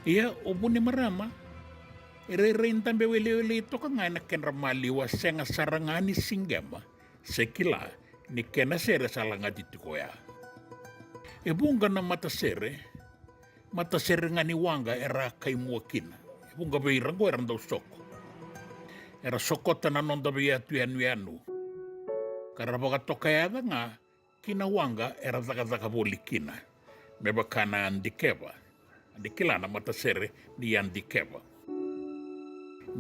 Iya, obo ni marama, ere-ren tambe wele-wele ito ka nga na kenramaliwa siya nga sarangani singgama, sekila ni kenasere salanga ditikoya. Ebunga na matasere nga ni Wanga era kay muwakina. Kung gabi rango erang daw soko. Era sokota na non dabi atu anu. Karabaga to kaya nga kinawanga era zaka bolikina. Beba kana andikeba. Andikila na Matasere ni andikeba.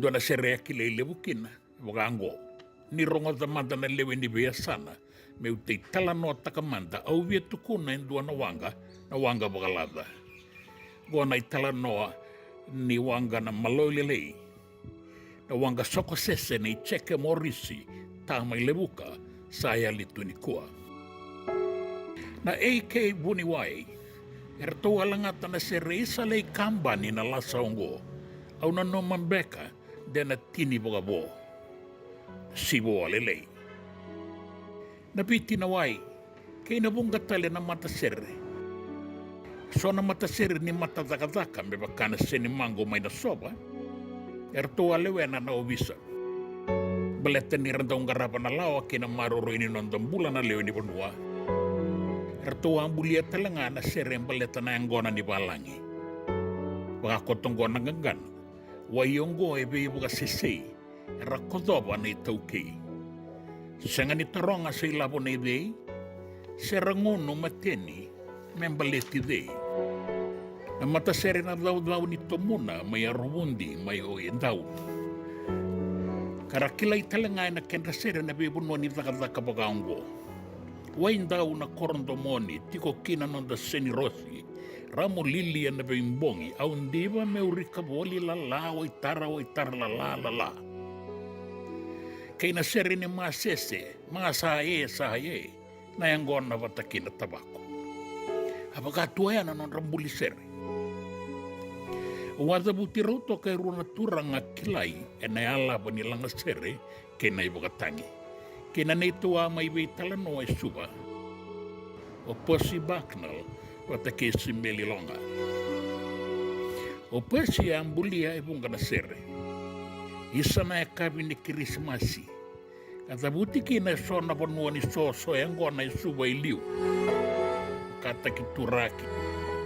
Doa na sere akile bukina. Wagango. Ni rongo zamanda na lewe ni beya sana. Meutei talano takamanda au vietu kuna indua na wanga bagalada. Goa na italanoa ni Wanga na maloilelei. Na Wanga soko sese ni Cheke Morisi tamay lebuka saya litu ni Kua. Na AK Buniwai erto walangata na serisa lei kamba ni na lasaongo au na nomambeka dena tini bogabo sibo alelei. Napiti na wai kay nabunggatale na Matasere. So na Matasere ni matadakadaka mebakana seni mango may nasoba. Erto alewena na obisa. Baleta ni randong garapa na lawa kina maruro ini nondong bulan na lewe ni Banua. Erto ambulia talanga na sere baleta na anggona ni balangi. Baka kotong gona nganggan. Wayonggo ebe ibuka sisei. Era kodoba na itauki. Sanga ni taronga sa ilabo na idei. Serangono mateni. Membaleti dei. Na Matasere na daw nito muna may arumundi may oyendaw. Karakilay talangay na kenrasere na bibuno ni Dakadaka Bagaongo. Waindaw na korondomoni tiko kinanonda senirosi. Ramo lilia na bimbongi au ndiba meurikaboli lala waitara lala. Kay nasere ni masese mga saye na yangon na watakin na tabako. Apakatuaya na non rambulisere. Wada butiro to kay runa turang kilay enayala banilang sere kenay bagatangi. Kina nito may talano ay suba. O posi Baknal wata kesi meli longa. O pesi ambulia ebunga na sere. Isana e kabini Krismasi. Kata butiki na sona vanua ni so yangona isuba iliu. Kata kituraki,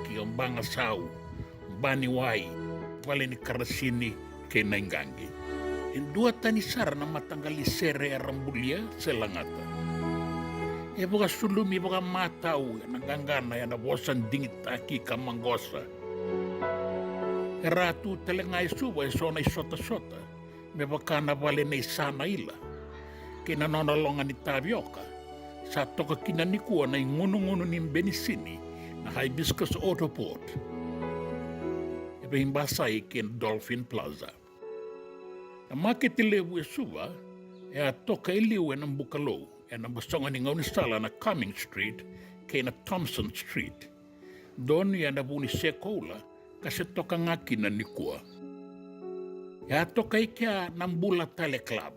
kiombanga sau, bani wai, wale ni karasini ke naingangi. Indua tani sara na matanggali sere arambulia selangata. E boga sulumi boga matau na gangana ya na bosan dingit aki kamanggosa. Ratu telengai suba sona isota-sota. Me bakana vale na isana ila. Kina nonalonga ni tabioka. Sa toka kinanikua na ingono-ngono ni benisini na hibiscus autoport. Ebe himbasai ken Dolphin Plaza. Na maketilewu suba e a toka iliwe ng Bukalo e na basonga ni ngauni sala na Cumming Street kena Thompson Street. Doon yan na buni sekola kasi toka ngaki na nikua. Ya toka ikia nambula tele club.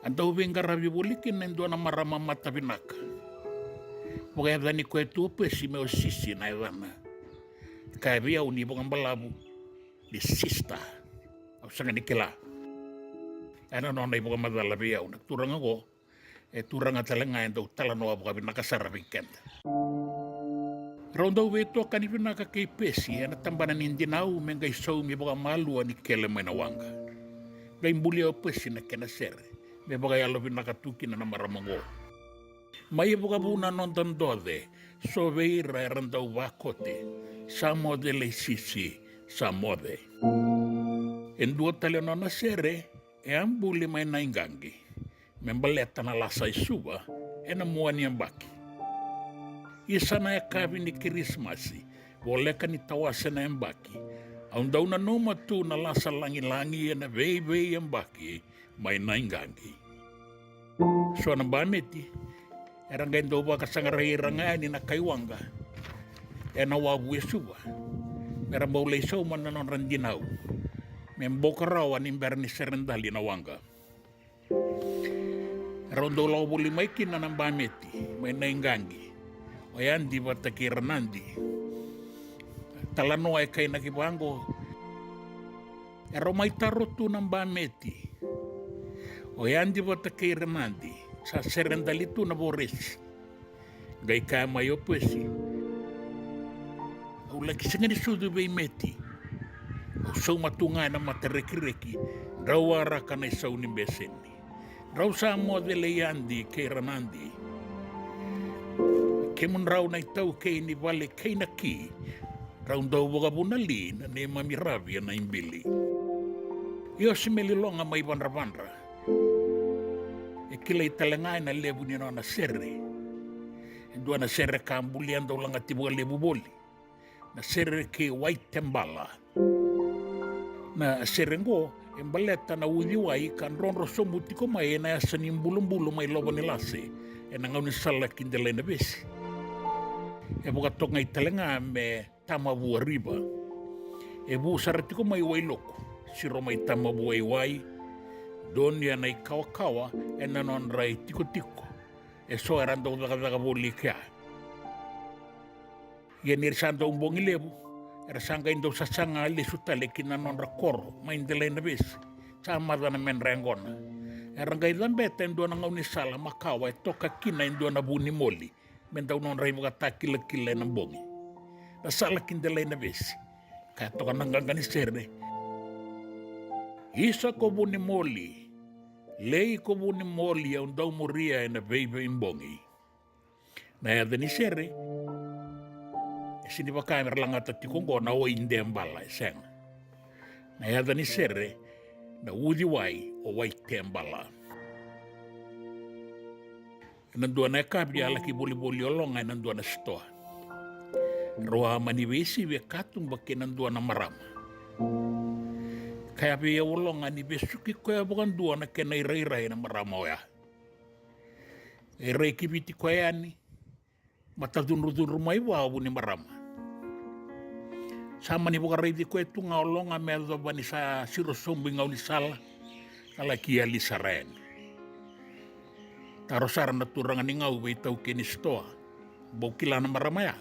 Anda uvenga ravi bulikin na ndo na marama matavinaka. Buka yadha ni kwetu upesi meo sisi na yadhana. Kaya via unibong balabu di sista. Au sanga nikila. Ano nona ibong madala via unak turang ako. Turang at talanga ndo talanoa buka binaka sarabikenda. Ronda weto kanipinaka kay pesi na tambanan hindi nau mengay saw mi baka malua ni kele may nawanga. Gay mbuli o pesi na kenasere. May baka yalo pinakatuki na namaramango. May baka buna nonton dode. So veira randa wakote. Samode le sisi. Samode. Endua taleno na sere. E ambuli may naingangi. Membaleta na lasay suba. E namuan niyang baki. Isa na kabi ni Krismasi, wala ka ni tawasa na yung baki. Ang daw na numatu na lasa langi-langi na vey-vey yung baki, may naingangi. So anong baniti, erang daw ba kasangaray-rangay ni nakaiwanga, e nawabu yesuba. Merang baulay sa uman na nonrandinaw, membo karawan imber ni serendali nawanga. Erang daw lau bulimay kina ng baniti, may naingangi. Oyan di batakira nandi. Talano ay kay nakibango. Ero may tarot tu ng bameti. Oyan di batakira nandi. Sa serendalito na boris. Gay ka mayo pwesi. Ulaki nga ni sudo bay meti. O so matunga na matareki-reki. Rawara ka na isaw ni beseni. Raw sa mo de leyandi kay ranandi. Kemun raw na itaw kay ni vale kay na ki, raw daw baga bunali na ni mamirabi na imbili. Iyo si melilong nga may banra-banra. E kilay talangay na lebu ni na sere. Endua na sere ka ambulian daw lang at ibuga lebu boli. Na sere kay white tembala. Na sere ngo, embaleta na udiway kan ron rosomuti ko may na yasan yung bulong-bulong may lobo nilase. E nangaw ni salak indalay na besi. E buka tok ngay talanga me tama buwa riba. E bu sarati ko may wailoko. Siro may tama buwa iway. Doon yan ay kawa-kawa e nanon ray tiko-tiko. E so eran daw daga buli kaya. Yan irisan daw umbong ilebu. Erasang kain daw sasanga lisutali kinanon rakoro. Maindalay na bes. Sama da na menrengon. Erang kain lambeta endo na ngaw ni sala makawa. E toka kina endo na buni moli. Mendaw non ray mga takila-kila ng bongi. Nasalakin dalay na besi. Kaya to ka nanggang ni sere. Isa ko bu ni moli. Lei ko bu ni moli ang daw muria na baby in bongi. Nayada ni sere. Sini pa kamer lang at tikungko na o hindi ang balay. Seng. Nayada ni sere na udiway o way tembala. Nandua na kabi alaki boli-boli olong ay nandua na stoa. Roa manibesi we katung baki nandua na marama. Kaya biya olong ani besuki ko ya bukan dua na kena irai-irai na marama ya. Irai kibiti ko ya ni matadunur-dunur may wawu ni marama. Sama ni bukan reidi ko itu ngolong amel bani sa sirosombi ngau ni sala alaki ali saren. Tarosar na turangan ni ngau bay tau kini stoa. bau kila na maramaya.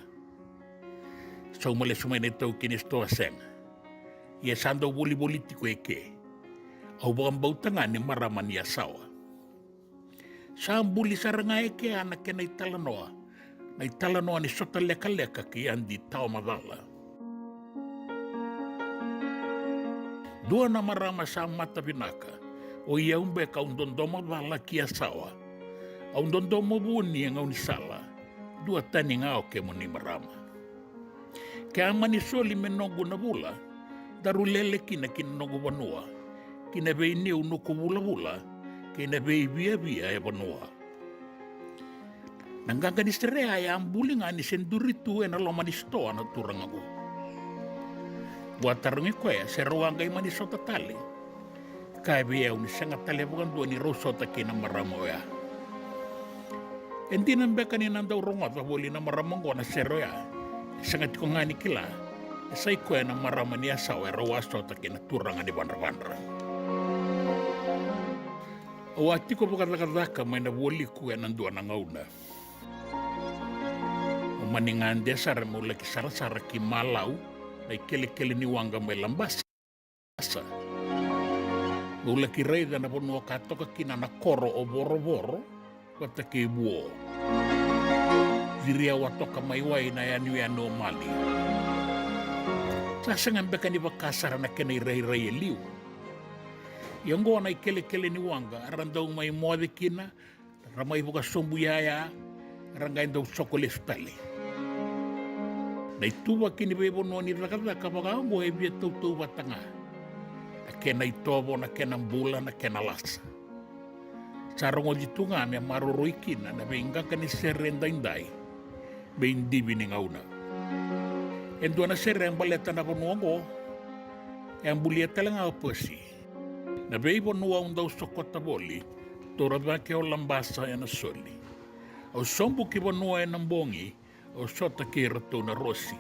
Sa umale sumay na ito kinisto aseng. Ia sando boli-boli tiko eke. Au bakang bau tanga ni maraman ia sawa. Sa ambuli saranga eke anak na italanoa. Na italanoa ni sota leka-leka ki andi tao madala. Dua na marama sa mata binaka. O ia umbe ka undondoma bala ki asawa. Au undondoma buni ang ni sala. Dua tani ngao ke mo ni marama. Kaya manisoli menogu na bula. Darulele kina kinogu banua. Kina bei niu nuku bula-bula. Kina bei bia-bia e banua. Nanggaga ni serea ya ambuli nga ni senduritu e na lo manistoa na turang ako. Buat tarungi ko ya seruang kay manisota tali. Kaya biya ni sangat tali bukan dua ni rosota kina maramo ya. Hindi nang beka ni nandaw rongot boli na maramong ko na sero ya. Sangat ko nga ni kila. Say ko na marama ni asawa rawasota kina turang ni bandra-bandra. Awati ko pagkataka may nabuli ko yan nanduan ng auna. Umaningan desar mula ki sara-sara ki malaw na ikili-kili ni wangga may lambas. Mula ki reda na puno kato ka kinanakoro o boro-boro wata ki buo. Viria wato ka mayway na yan o mali. Sasangan beka ni bakasara na kinay ray-ray liw. Yang go na ikele-kele ni wanga aran daw may mode kina ramay buka sumbuyaya aran daw sokoles tali na ituwa kini bebo no ni rakata kapag go e biya tutu batanga akena itobo na kenang bulan na kenalas sarong ojitunga me maruroi kina na benga kani serendai bein dibi ni ngauna endo na sereng baleta na ponuango yang bulieta lang aposi. Na beibo nuwa daw sokota boli, toraba ke o lambasa e na soli. O sombu ki nuwa e nambongi, o sota ki rato na rosi,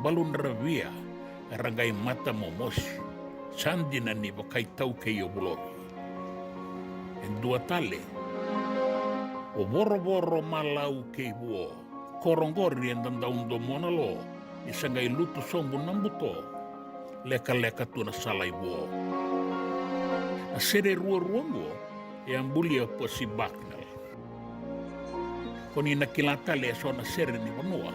balun ravia, rangay mata momosi, sandi na ni bakay tau ke iyo bulogi. En dua tale, o boro-boro malau ke ibuo, korongori en dandaun do monalo, isangay luto sombu nambuto, leka-leka tu na sala ibuo. Asere ruo-ruongo yang bulia po si Baknal. Kung inakilata leso na sere ni Banua,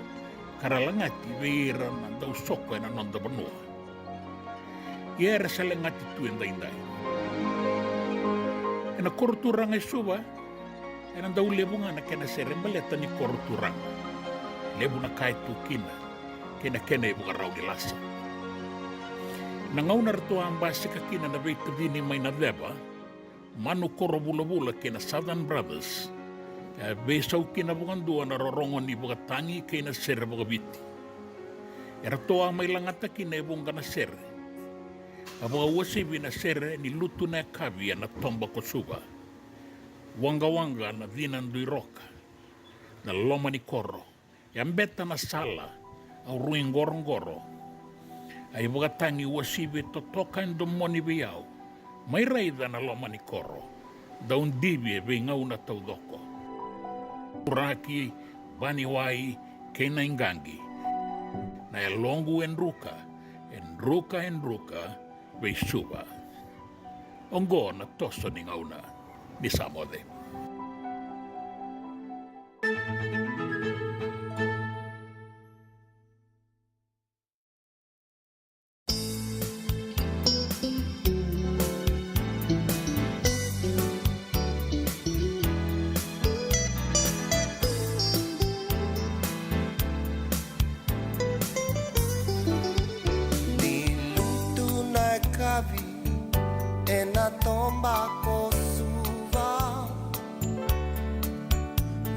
karalangati veiran na daw soko na nonda Banua. Iera sa langati tuwin dainday. E na korturang ay suba, e na daw lebo nga na kena sere baleta ni korturang. Lebo na kahit tukina, kena ibu karaw ni lasa. Nangaw na rito ang basi kakina na bait kabini may nadeba, manu koro bula-bula kina Southern Brothers, besaw kinabungan doon na rorongon ni buka tangi kay na sere buka biti. Erto ang may langata kina ibong ka na sere. Abuka wasibi na sere ni luto na kabi na tomba ko suba. Wanga-wanga na dinandoy roka, na loma ni koro, yang beta na sala, au ruing gorong-goro, ay tangi wasibi totokan domoni biyaw. May raida na loma ni koro. Daun dibi be ngaw na taudoko. Uraki, baniwai, kenaingangi. Na elongu en ruka be suba. Ongo na toso ni ngaw na ni samode.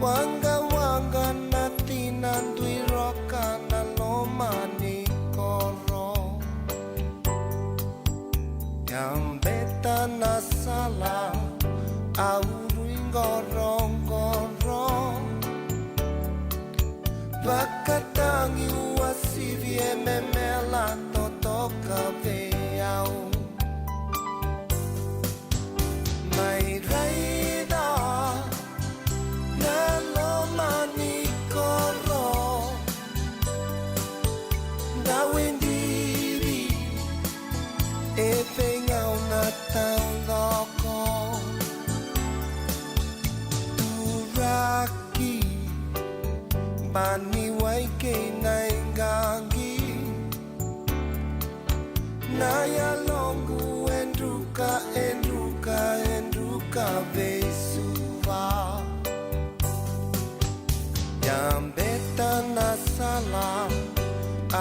Wanga-wanga na tinandoy roka na loma ni koro. Yang beta na sala auring gorong-gorong. Bakatangi wasivi memela totoka veau. May raida na loma ni koro. mani waike naingangi Naya longu enduka vesuva Yambeta nasala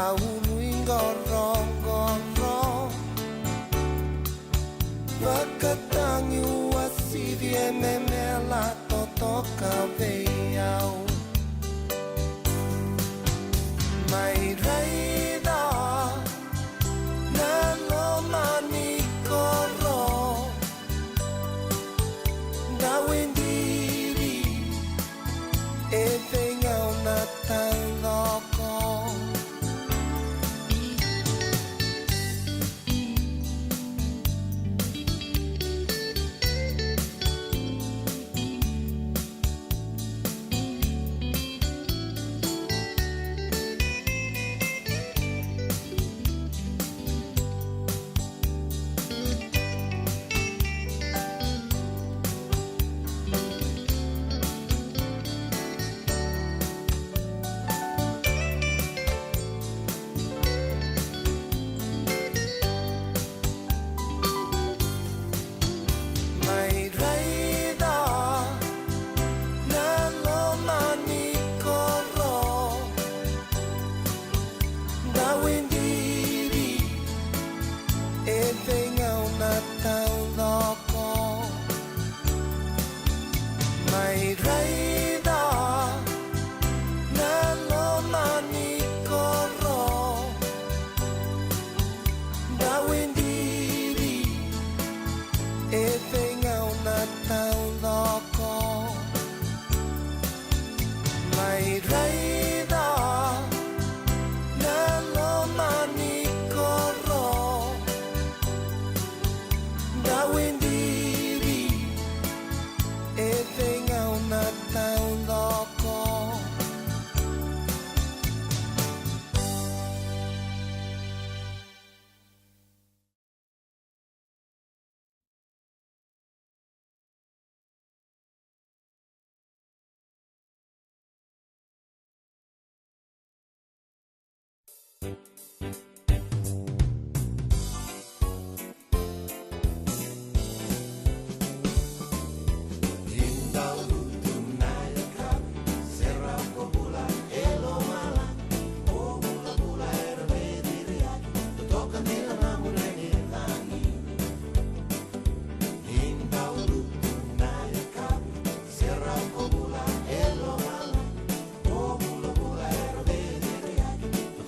aulu ingorong Vakatangi wasivie memela totoka veiau Mai raida nalo manikoro Dawindiri e vengau na tailoko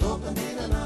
Toca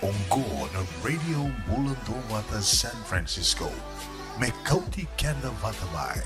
Ongo na Radio Mulanto Wata San Francisco. Mekauti Kanda Vatamai.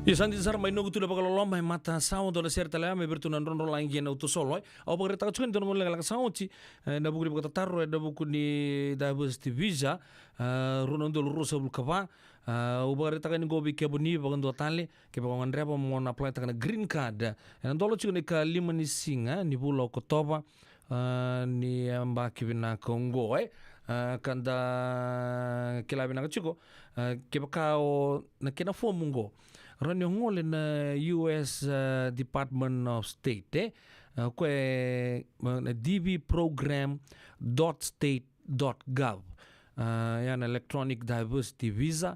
Isanti sar mai nogu tuda bakal lomba mata sawo do ser tala me bertunan ron ron langi na utosolo au bakal ta chukun don mulle la sawo ci na buku bakal tarro da buku ni diversity visa ron do rusa bul kapa u bakal ta kan gobi ke buni bakal do tali ke bakal ngandre pa mon apply ta kan green card na dolo chukun ka lima ni singa ni bulo kotoba ni amba kibina Kongo kanda kilabi na chuko ke bakao na kena fomungo Rani ngole na US Department of State dbprogram.state.gov yan electronic diversity visa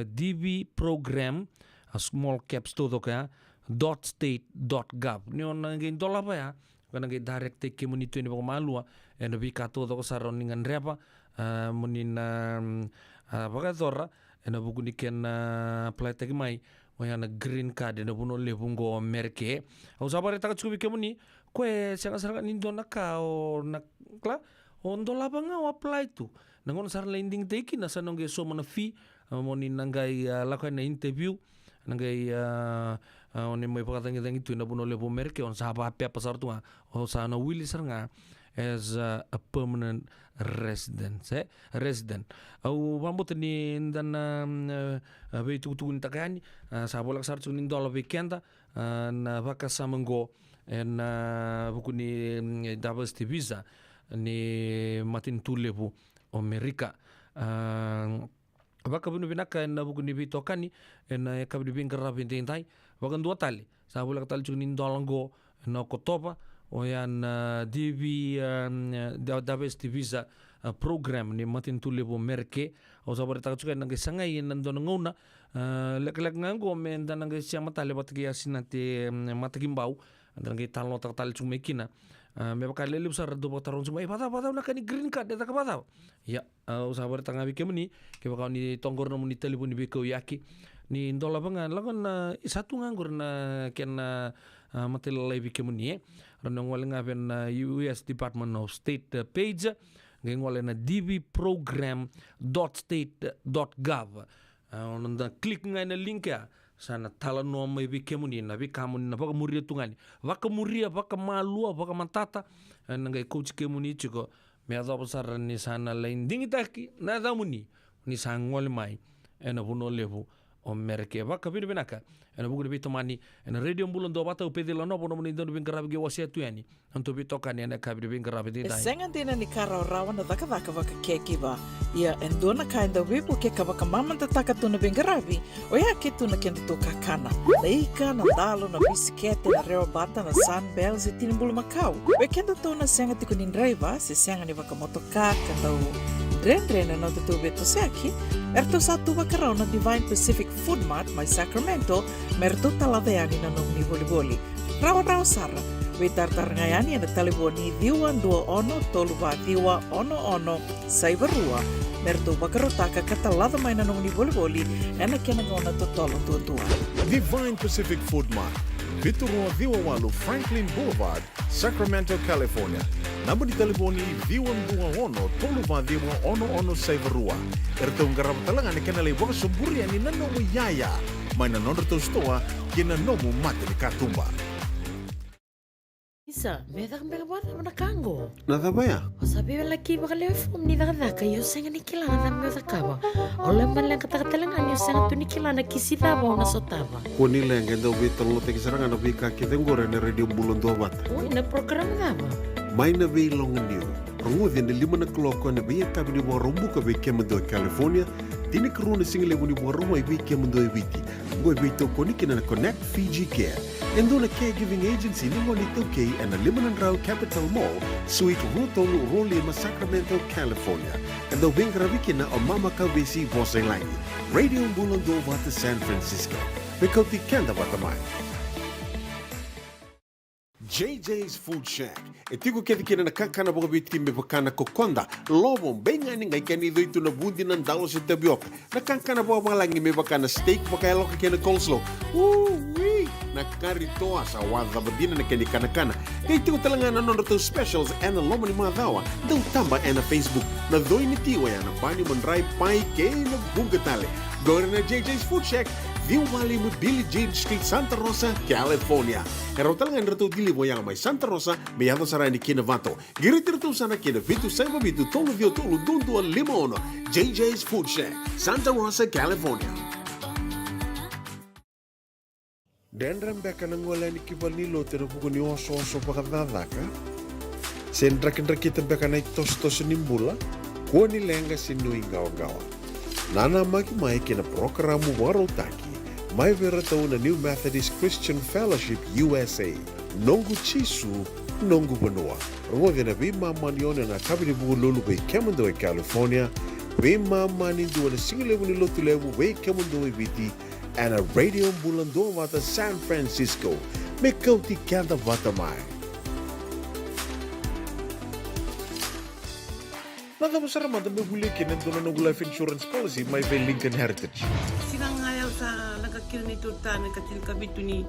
DB program small caps todo kaya .state.gov ni on ngin dola pa ya kana ngi direct ke community ni malu en bi ka todo ko saron ningan repa munin baka zorra ena buku ni ken apply tagi mai wayana green card ena buno lebungo merke au sabare taka chubi kemuni kwe sanga sanga nindo naka o nakla ondo labanga o apply tu nangon sar landing teki na sanonge so mana fee moni nangai lakoi na interview nangai oni mai pakatang tangi tu na buno lebu merke on saba pe pasar tu o sana willy sarnga as a permanent resident au bambut ni dan be tu takani sabolak sar tunin dola weekenda na vaka samango en buku ni diversity visa ni matin tulebu Amerika vaka bunu binaka na buku ni bitokani en kabdi bingara bintai vaka dua tali sabolak tali tunin dolango na kotoba Oyan DV diversity visa program ni matin tulebu merke o sabar ta chuka nang sangai nandon ngona lek ngango men dan nang siang mata lebat ki asinate matagimbau dan nang talo ta tal chumekina me bakal lelip sar do botaron sumai pata na kani green card ta kapata ya o sabar ta ngabi kemni ke bakal ni tonggor no ni telepon ni beko yaki ni ndola bangan lagon satu nganggur na ken matil lebi kemni Ranong wala nga na US Department of State page ngayon wala na dbprogram.state.gov nanda click nga na link ya sana talan no may bikemuni na bikamun na baka muria tungani baka muria baka malua baka matata nangay coach kemuni chiko may adapa sara ni sana lain dingitaki na damuni ni sangwal mai ena puno levu o merke baka bini binaka ena buku de tomani ena radio bulan do bata upedi lano pono mani don bingarabi ge wasia tuani anto bitokani ena kabri bingarabi de dai sengan dina ni karo rawana daka daka vaka kekiba ia endona kainda wipu ke kabaka mamanta taka tuna bingarabi o ya ke tuna kenda to kakana leika na dalo na bisikete na reo bata na sunbells e tinibulu makau we kenda tuna senga tikunin driver se senga ni vaka motoka kanda Rendre na tutu beto seki, erto satu bakarao na Divine Pacific Food Mart mai Sacramento, merto taladeani na nung ni boli-boli. Rawa sara, witar-tar ngayani na taliboni diwan 21 toluba diwa ono saibarua, merto bakarotaka katalada mai na nung ni boli-boli, ena kenangona totolo tua. Divine Pacific Food Mart, Viturua Viwawalu Franklin Boulevard, Sacramento, California. Namba di telefoni Viwan 21 toluba diwa ono saibarua. Erto ngarap talangan kena lewak suburi ani nanomu yaya. Maina nonderto stoa kena nomu mate katumba. Isa, meda kang bata mana kango. Nada baya? Sabi lagi bakal form ni daka yo senga ni kilana na meda kawa. Oleh malang kata-katalangan yo senga tu ni kilana kisita ba na sotaba. Kuni leng endo bitolo te kisarangan no bika kitengore na radio bulan do bata. Oh, na program na ba? Mai na vei longa niu. Rangudi na 5 na kloko na vei kabini wa rombu ka vei kemendo California. Tini karuna single buni wa romai vei kemendo eviti. Ngoi vei toko niki na Connect Fiji Care. Endo na caregiving agency ni ngoni toke and na 5 na Rao Capital Mall, Suite Rutong Rolima, Sacramento, California. Endo vei karawiki na o mama ka vesi vosay langi. Radio bulan do bata San Francisco. Bekauti kenda bata mai. JJ's Food Shack. Etigo kedi kena na kakana boga biti me bakana kokonda. Lobo benga ni ngai kani itu na bundi nan dalos e tapioca. Na kakana boga malangi me bakana steak baka loka kena coleslaw. Wee! Na karito asa wadha badina na keni kana. Kay tigo talanga na nono specials and lomo ni madawa. Daw tamba na Facebook. Na doi ni tiwa ya na bani mandrai pai kay na bunga tale. Go na JJ's Food Shack. View Valley mo Billie Jean Street, Santa Rosa, California. Erotal nga nito dili mo yang may Santa Rosa, may ato sa rani kinavato. Giritirto sana kinavitu sa mabitu tolo vio tolo dundu al limono. JJ's Food Shack, Santa Rosa, California. Dendram beka nang wala ni kibal ni lote na buko ni oso-oso pakadadaka. Sendrak-endrak kita beka na itos-tos nimbula, kuha ni lenga sinuing gawa-gawa. Nana maki-mai kina programo warotaki. Mai vera tau na New Methodist Christian Fellowship USA. Nongu chisu, nongu banua. Ruwa na bima manione na kabini buku lulu bei Kemando e California. Bima mani dua na singilewu ni lotu lewu bei Kemando e biti. And a radio bulan doa wata San Francisco. Me kauti kanda wata mai. Nagabasara manda me huli kinen dono nongu life insurance policy mai bei Lincoln Heritage. Sinang ayaw sa nagkakil ni Tuta, nagkakil kabitu ni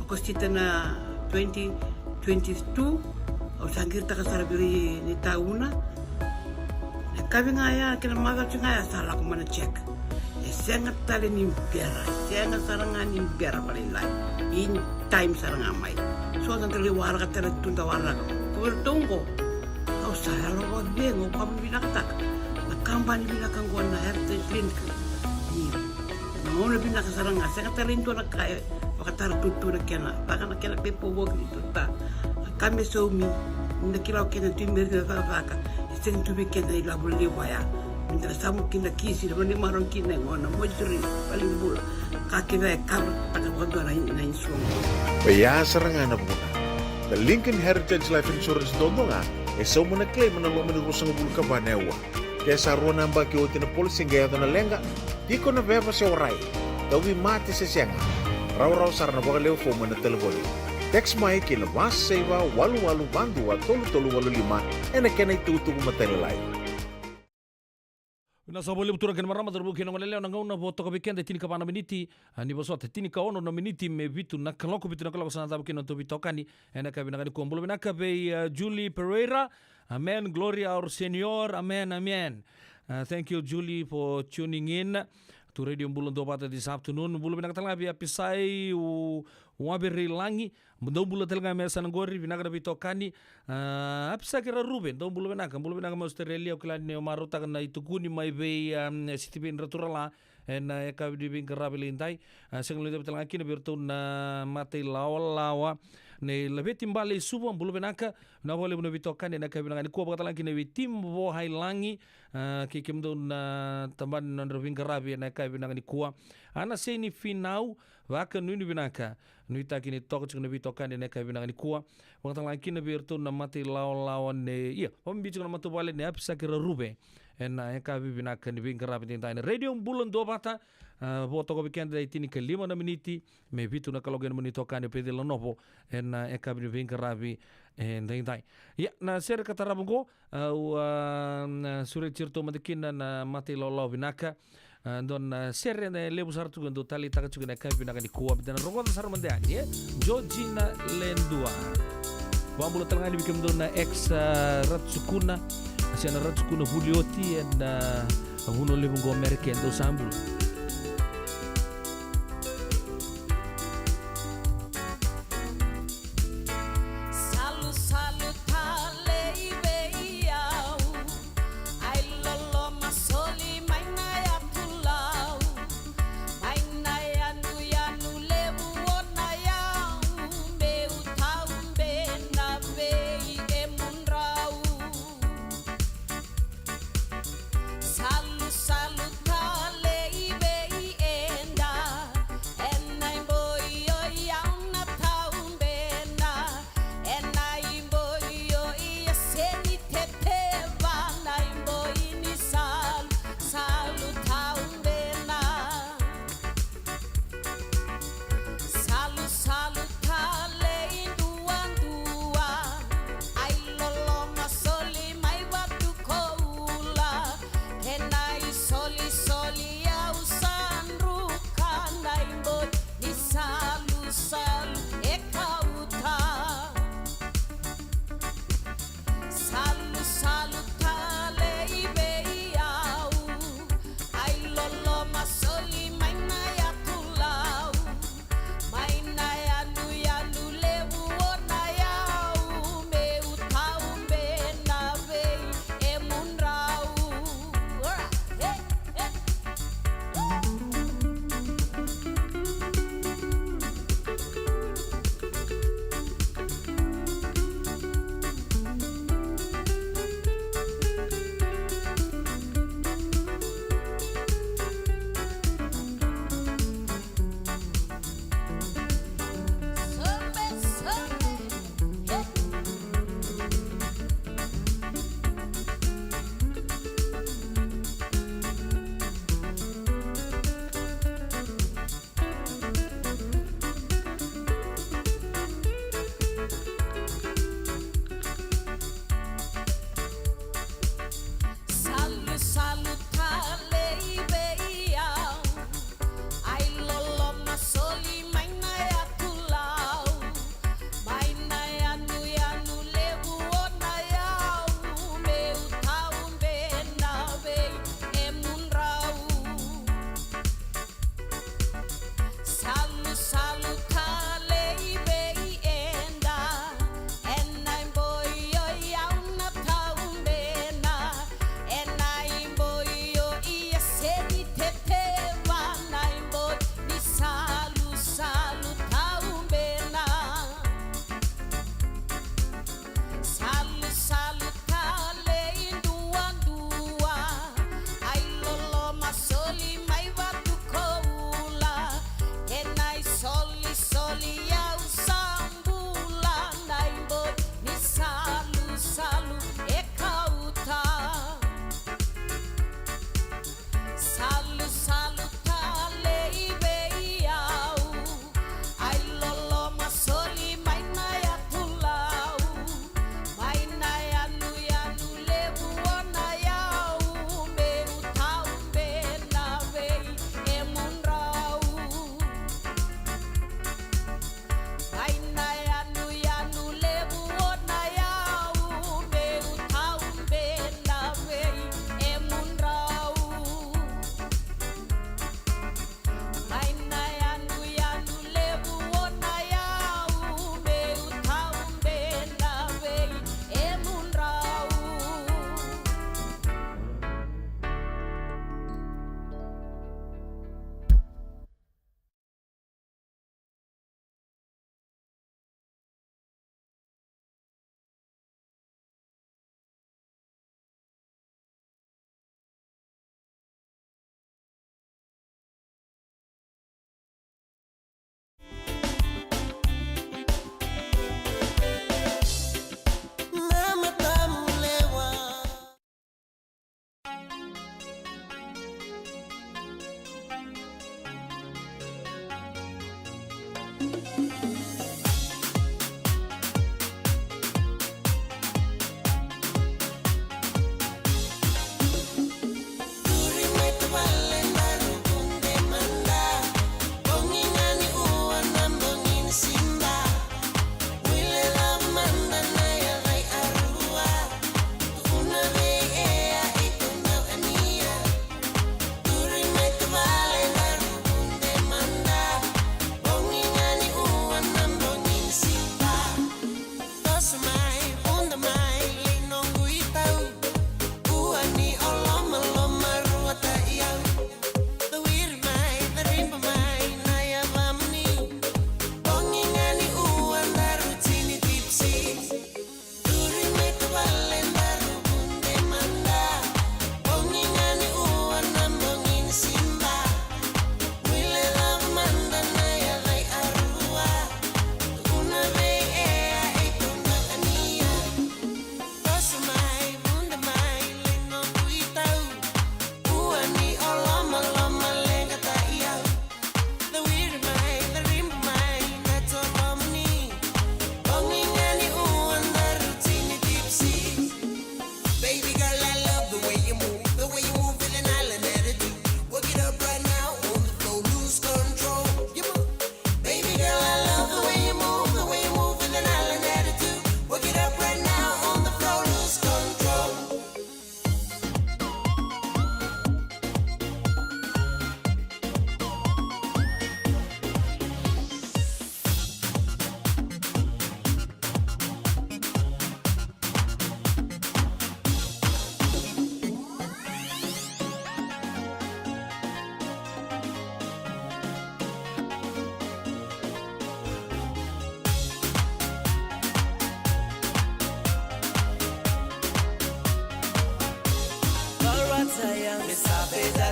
Agostita na 2022, o sangir ta kasarabiri ni tauna. Nagkabi nga ya, kinamagal siya nga ya, sala ko man check. Sengat tali ni pera, sengat sarangan ni pera palilay. In time sarangan mai. So nanti liwara ka tala tunda wara ka. Kubertungko. Kau sala lo wa bengo kamu binaktak. Nakambani binakang ko na heritage link. Namono binaka saranga, sengat tali nto na kaya. Pakatara tutu na kena. Baka na kena pepo wog ni tuta. Kami so mi, nakilaw kena timir na vaka. Sengat tubi kena ilabul liwaya. Minta samu kina kisi na mani marong kina ngona mojuri paling bula kakina kar tagawado na insuang. Baya sarangan na muna. The Lincoln Heritage Life Insurance dodo nga so mo na claim na loman ng usang bulu ka banewa. Kaya sa ruwan ang baki o tinapulsing gaya na lenga, di ko na beba si oray. Dawi mati sa siya nga. Raw-raw sar na bakalew po mo na telefoni. Text mai kina mas saiwa walu-walu bandu at tolu-tolu walu lima e na kena itutu kumatelilay. Nasa boleh betul kan marama terbuka nang leleo nang una boto kabiken de tini kapana miniti ani bosot tini ka ono no miniti me bitu na kaloko bitu na kaloko sana tabu kino to bitokani ena kabina kani kombulo bina kabe Julie Pereira. Amen, gloria our Señor, amen, amen. Thank you Julie for tuning in to Radio Bulan Dobata this afternoon. Bulan bina katala bi apisai waberi langi mendau bulan telga mesa nangori bina kada bitokani apisa kira Ruben dau bulan bina ka Australia ukilan ne marota kana itukuni mai be sitibin raturala en eka di bin karabelintai senglo de telga kini bertun mate lawa ne lebih timbali subo bulan bina ka na boleh bina bitokani na ka bina ni ko bakatala kini bitimbo hai langi kikim don tamban nandrovin karabi na ka bina ni kuwa ana seni finau waka nuni binaka nuita kini toko cik nabi tokan ne kai binaka ni kuwa wakatang lagi kini bertu na mati lawan ne iya pembicu na matu balik ne apisa kira rube en eka binaka ni bingkara bintai radio bulan dua bata boto ko bikin dari tini ke 5 meniti me bitu na kalogen menit tokan pede lenovo en eka bingkara bi en dai ya na ser kata rabungo sure cirto madikin na mati law binaka don serre ne lebu sartu gondo tali taka chugena kai binaka ni kuwa bidana rogo sar mande ani Georgina Lendua wambula talanga ni bikem don ex ratsukuna asiana ratsukuna Bulioti and huno lebu go American do sambul Salut, salut,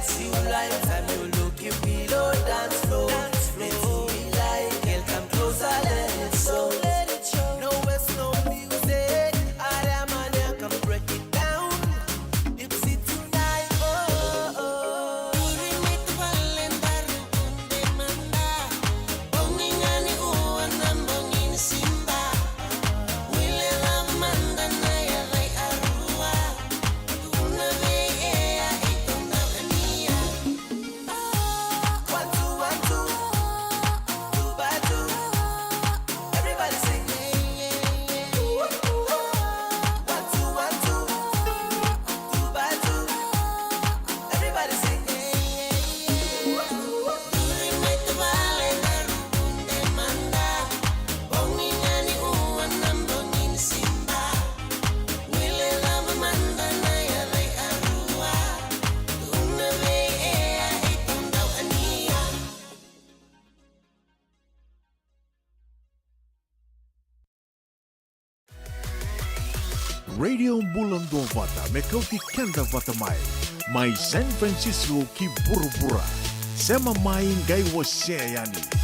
that's you like. Time you look, you below dance floor. Let's see like, girl, come closer, let it show. No West, no music. I am on here, come break it down. Dipsy tonight, oh, oh. Radio Bulan Dua Vata me kau ki kenda vata mai San Francisco ki burubura sema mai ngai wase yani.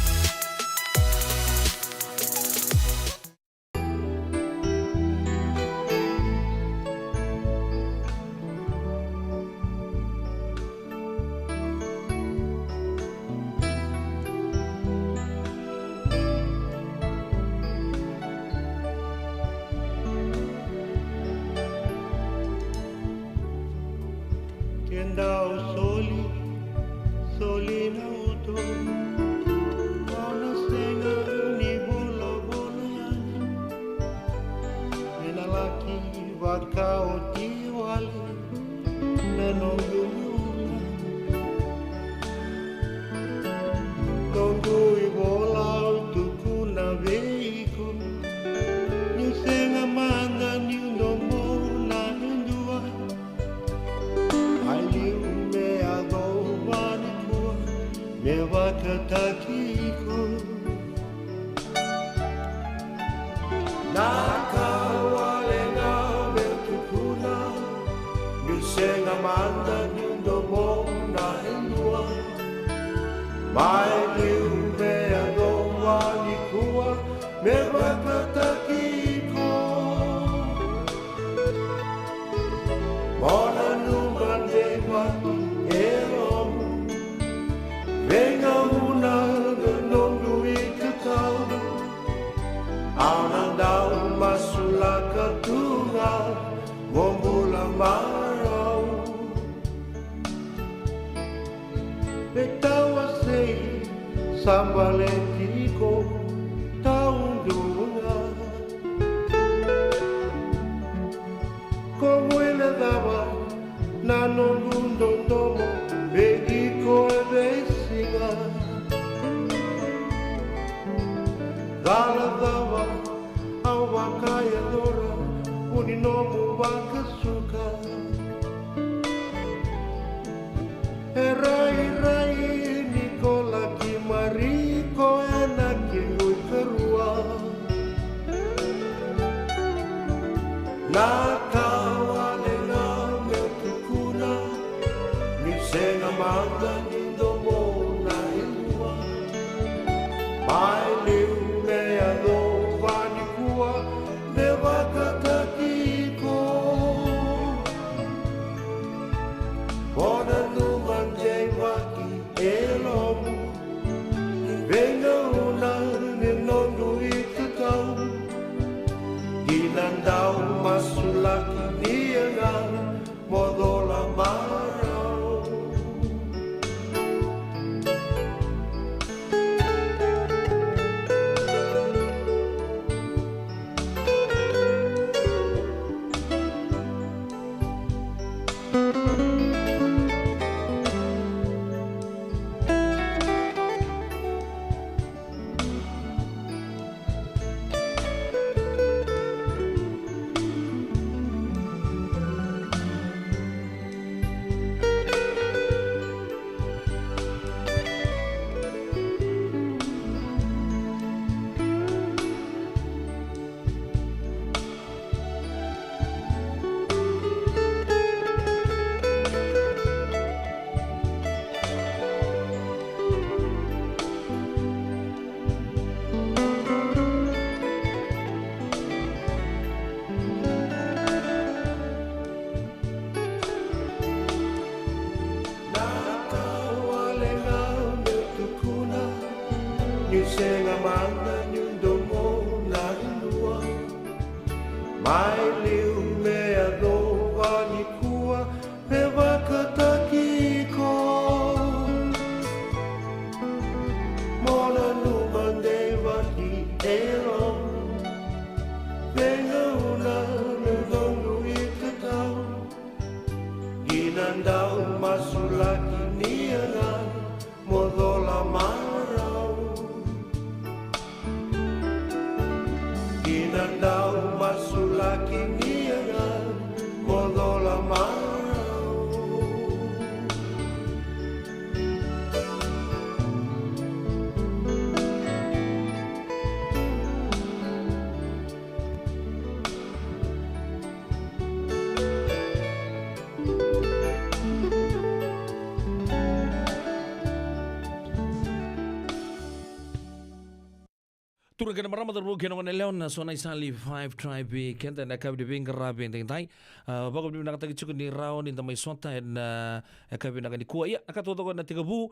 turun kena marama terbu kena kena leon na sona isali 5 tribe kenta na kabi de benga rabi ente tai bago di nakata kichuku ni rao ni tamai sonta na kabi na kani kuwa ya akato to na 3 bu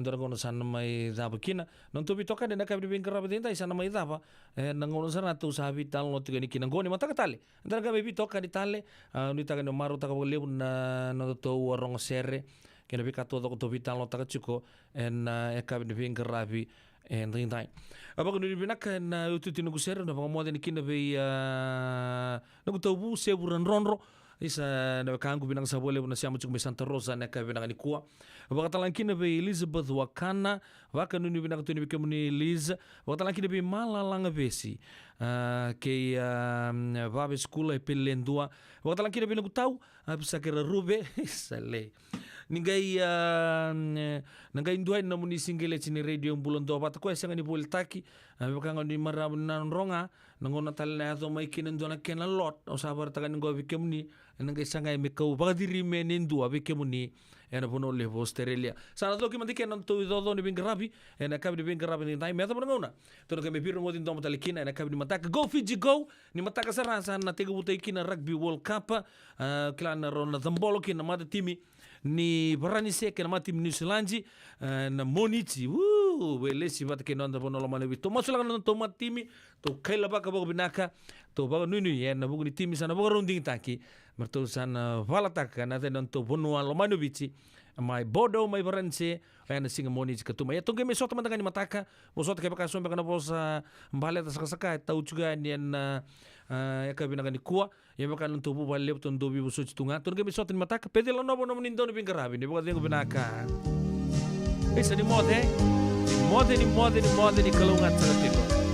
ndora gono sana mai zaba kina non to bitoka na kabi de benga rabi ente sana mai zaba na ngono sana tu sabi tal no tigani kina ngoni mata katale ndara kabi bitoka di tale ni taga no maru taga lebu na no to warong sere kena bi kato to vital no taga chuko en kabi de benga rabi en rintai apa ko ni binaka na ututi no kusera na pamoja ni kina be no kutobu seburan ronro isa na kangu binang sabole na siamu chuk Santa Rosa na ka binang ni kuwa apa katalan kina be Elizabeth Wakana waka ni binang tu ni bikemuni Liz wakatalan kina be malalanga besi ke babe skula e pelendua wakatalan kina be no kutau bisa kira rube sale ningai ndua na muni singele chini radio bulon do bata ko senga ni boltaki bakanga ni marab nan ronga nangona talna to mai kinen dona ken lot o sabar tagan ngo bikemuni nangai sanga me ko bagdiri menin dua bikemuni ena bono le Australia sana do ki mandike nan to do ni bingarabi ena kabi bingarabi ni tai meta ngona to no me piro ngodin do matalikina ena kabi mataka go Fiji go ni mataka sarasa na tega butai kina rugby world cup klan rona zambolo kina mata timi ni barani seke na mati New Zealand na monichi welesi bata ke nanda bono lo malebi to masula na to matimi to kaila baka bogo binaka to bago nunu ye na bugu ni timi sana bogo runding taki marto sana valataka na te to bono lo manubichi mai bodo mai baranse na singa monichi katuma ya tonge me sota manda ni mataka mo sota ke baka sombe kana bosa mbale ta saka tau juga ni na ya ka binaka ni kuwa ya baka no to bu balle to ndo bi buso tunga tonge me sota ni mataka pedela no bono nindo ni bingarabi ni bogo dengo binaka isa ni mode ni kalungan sa tiko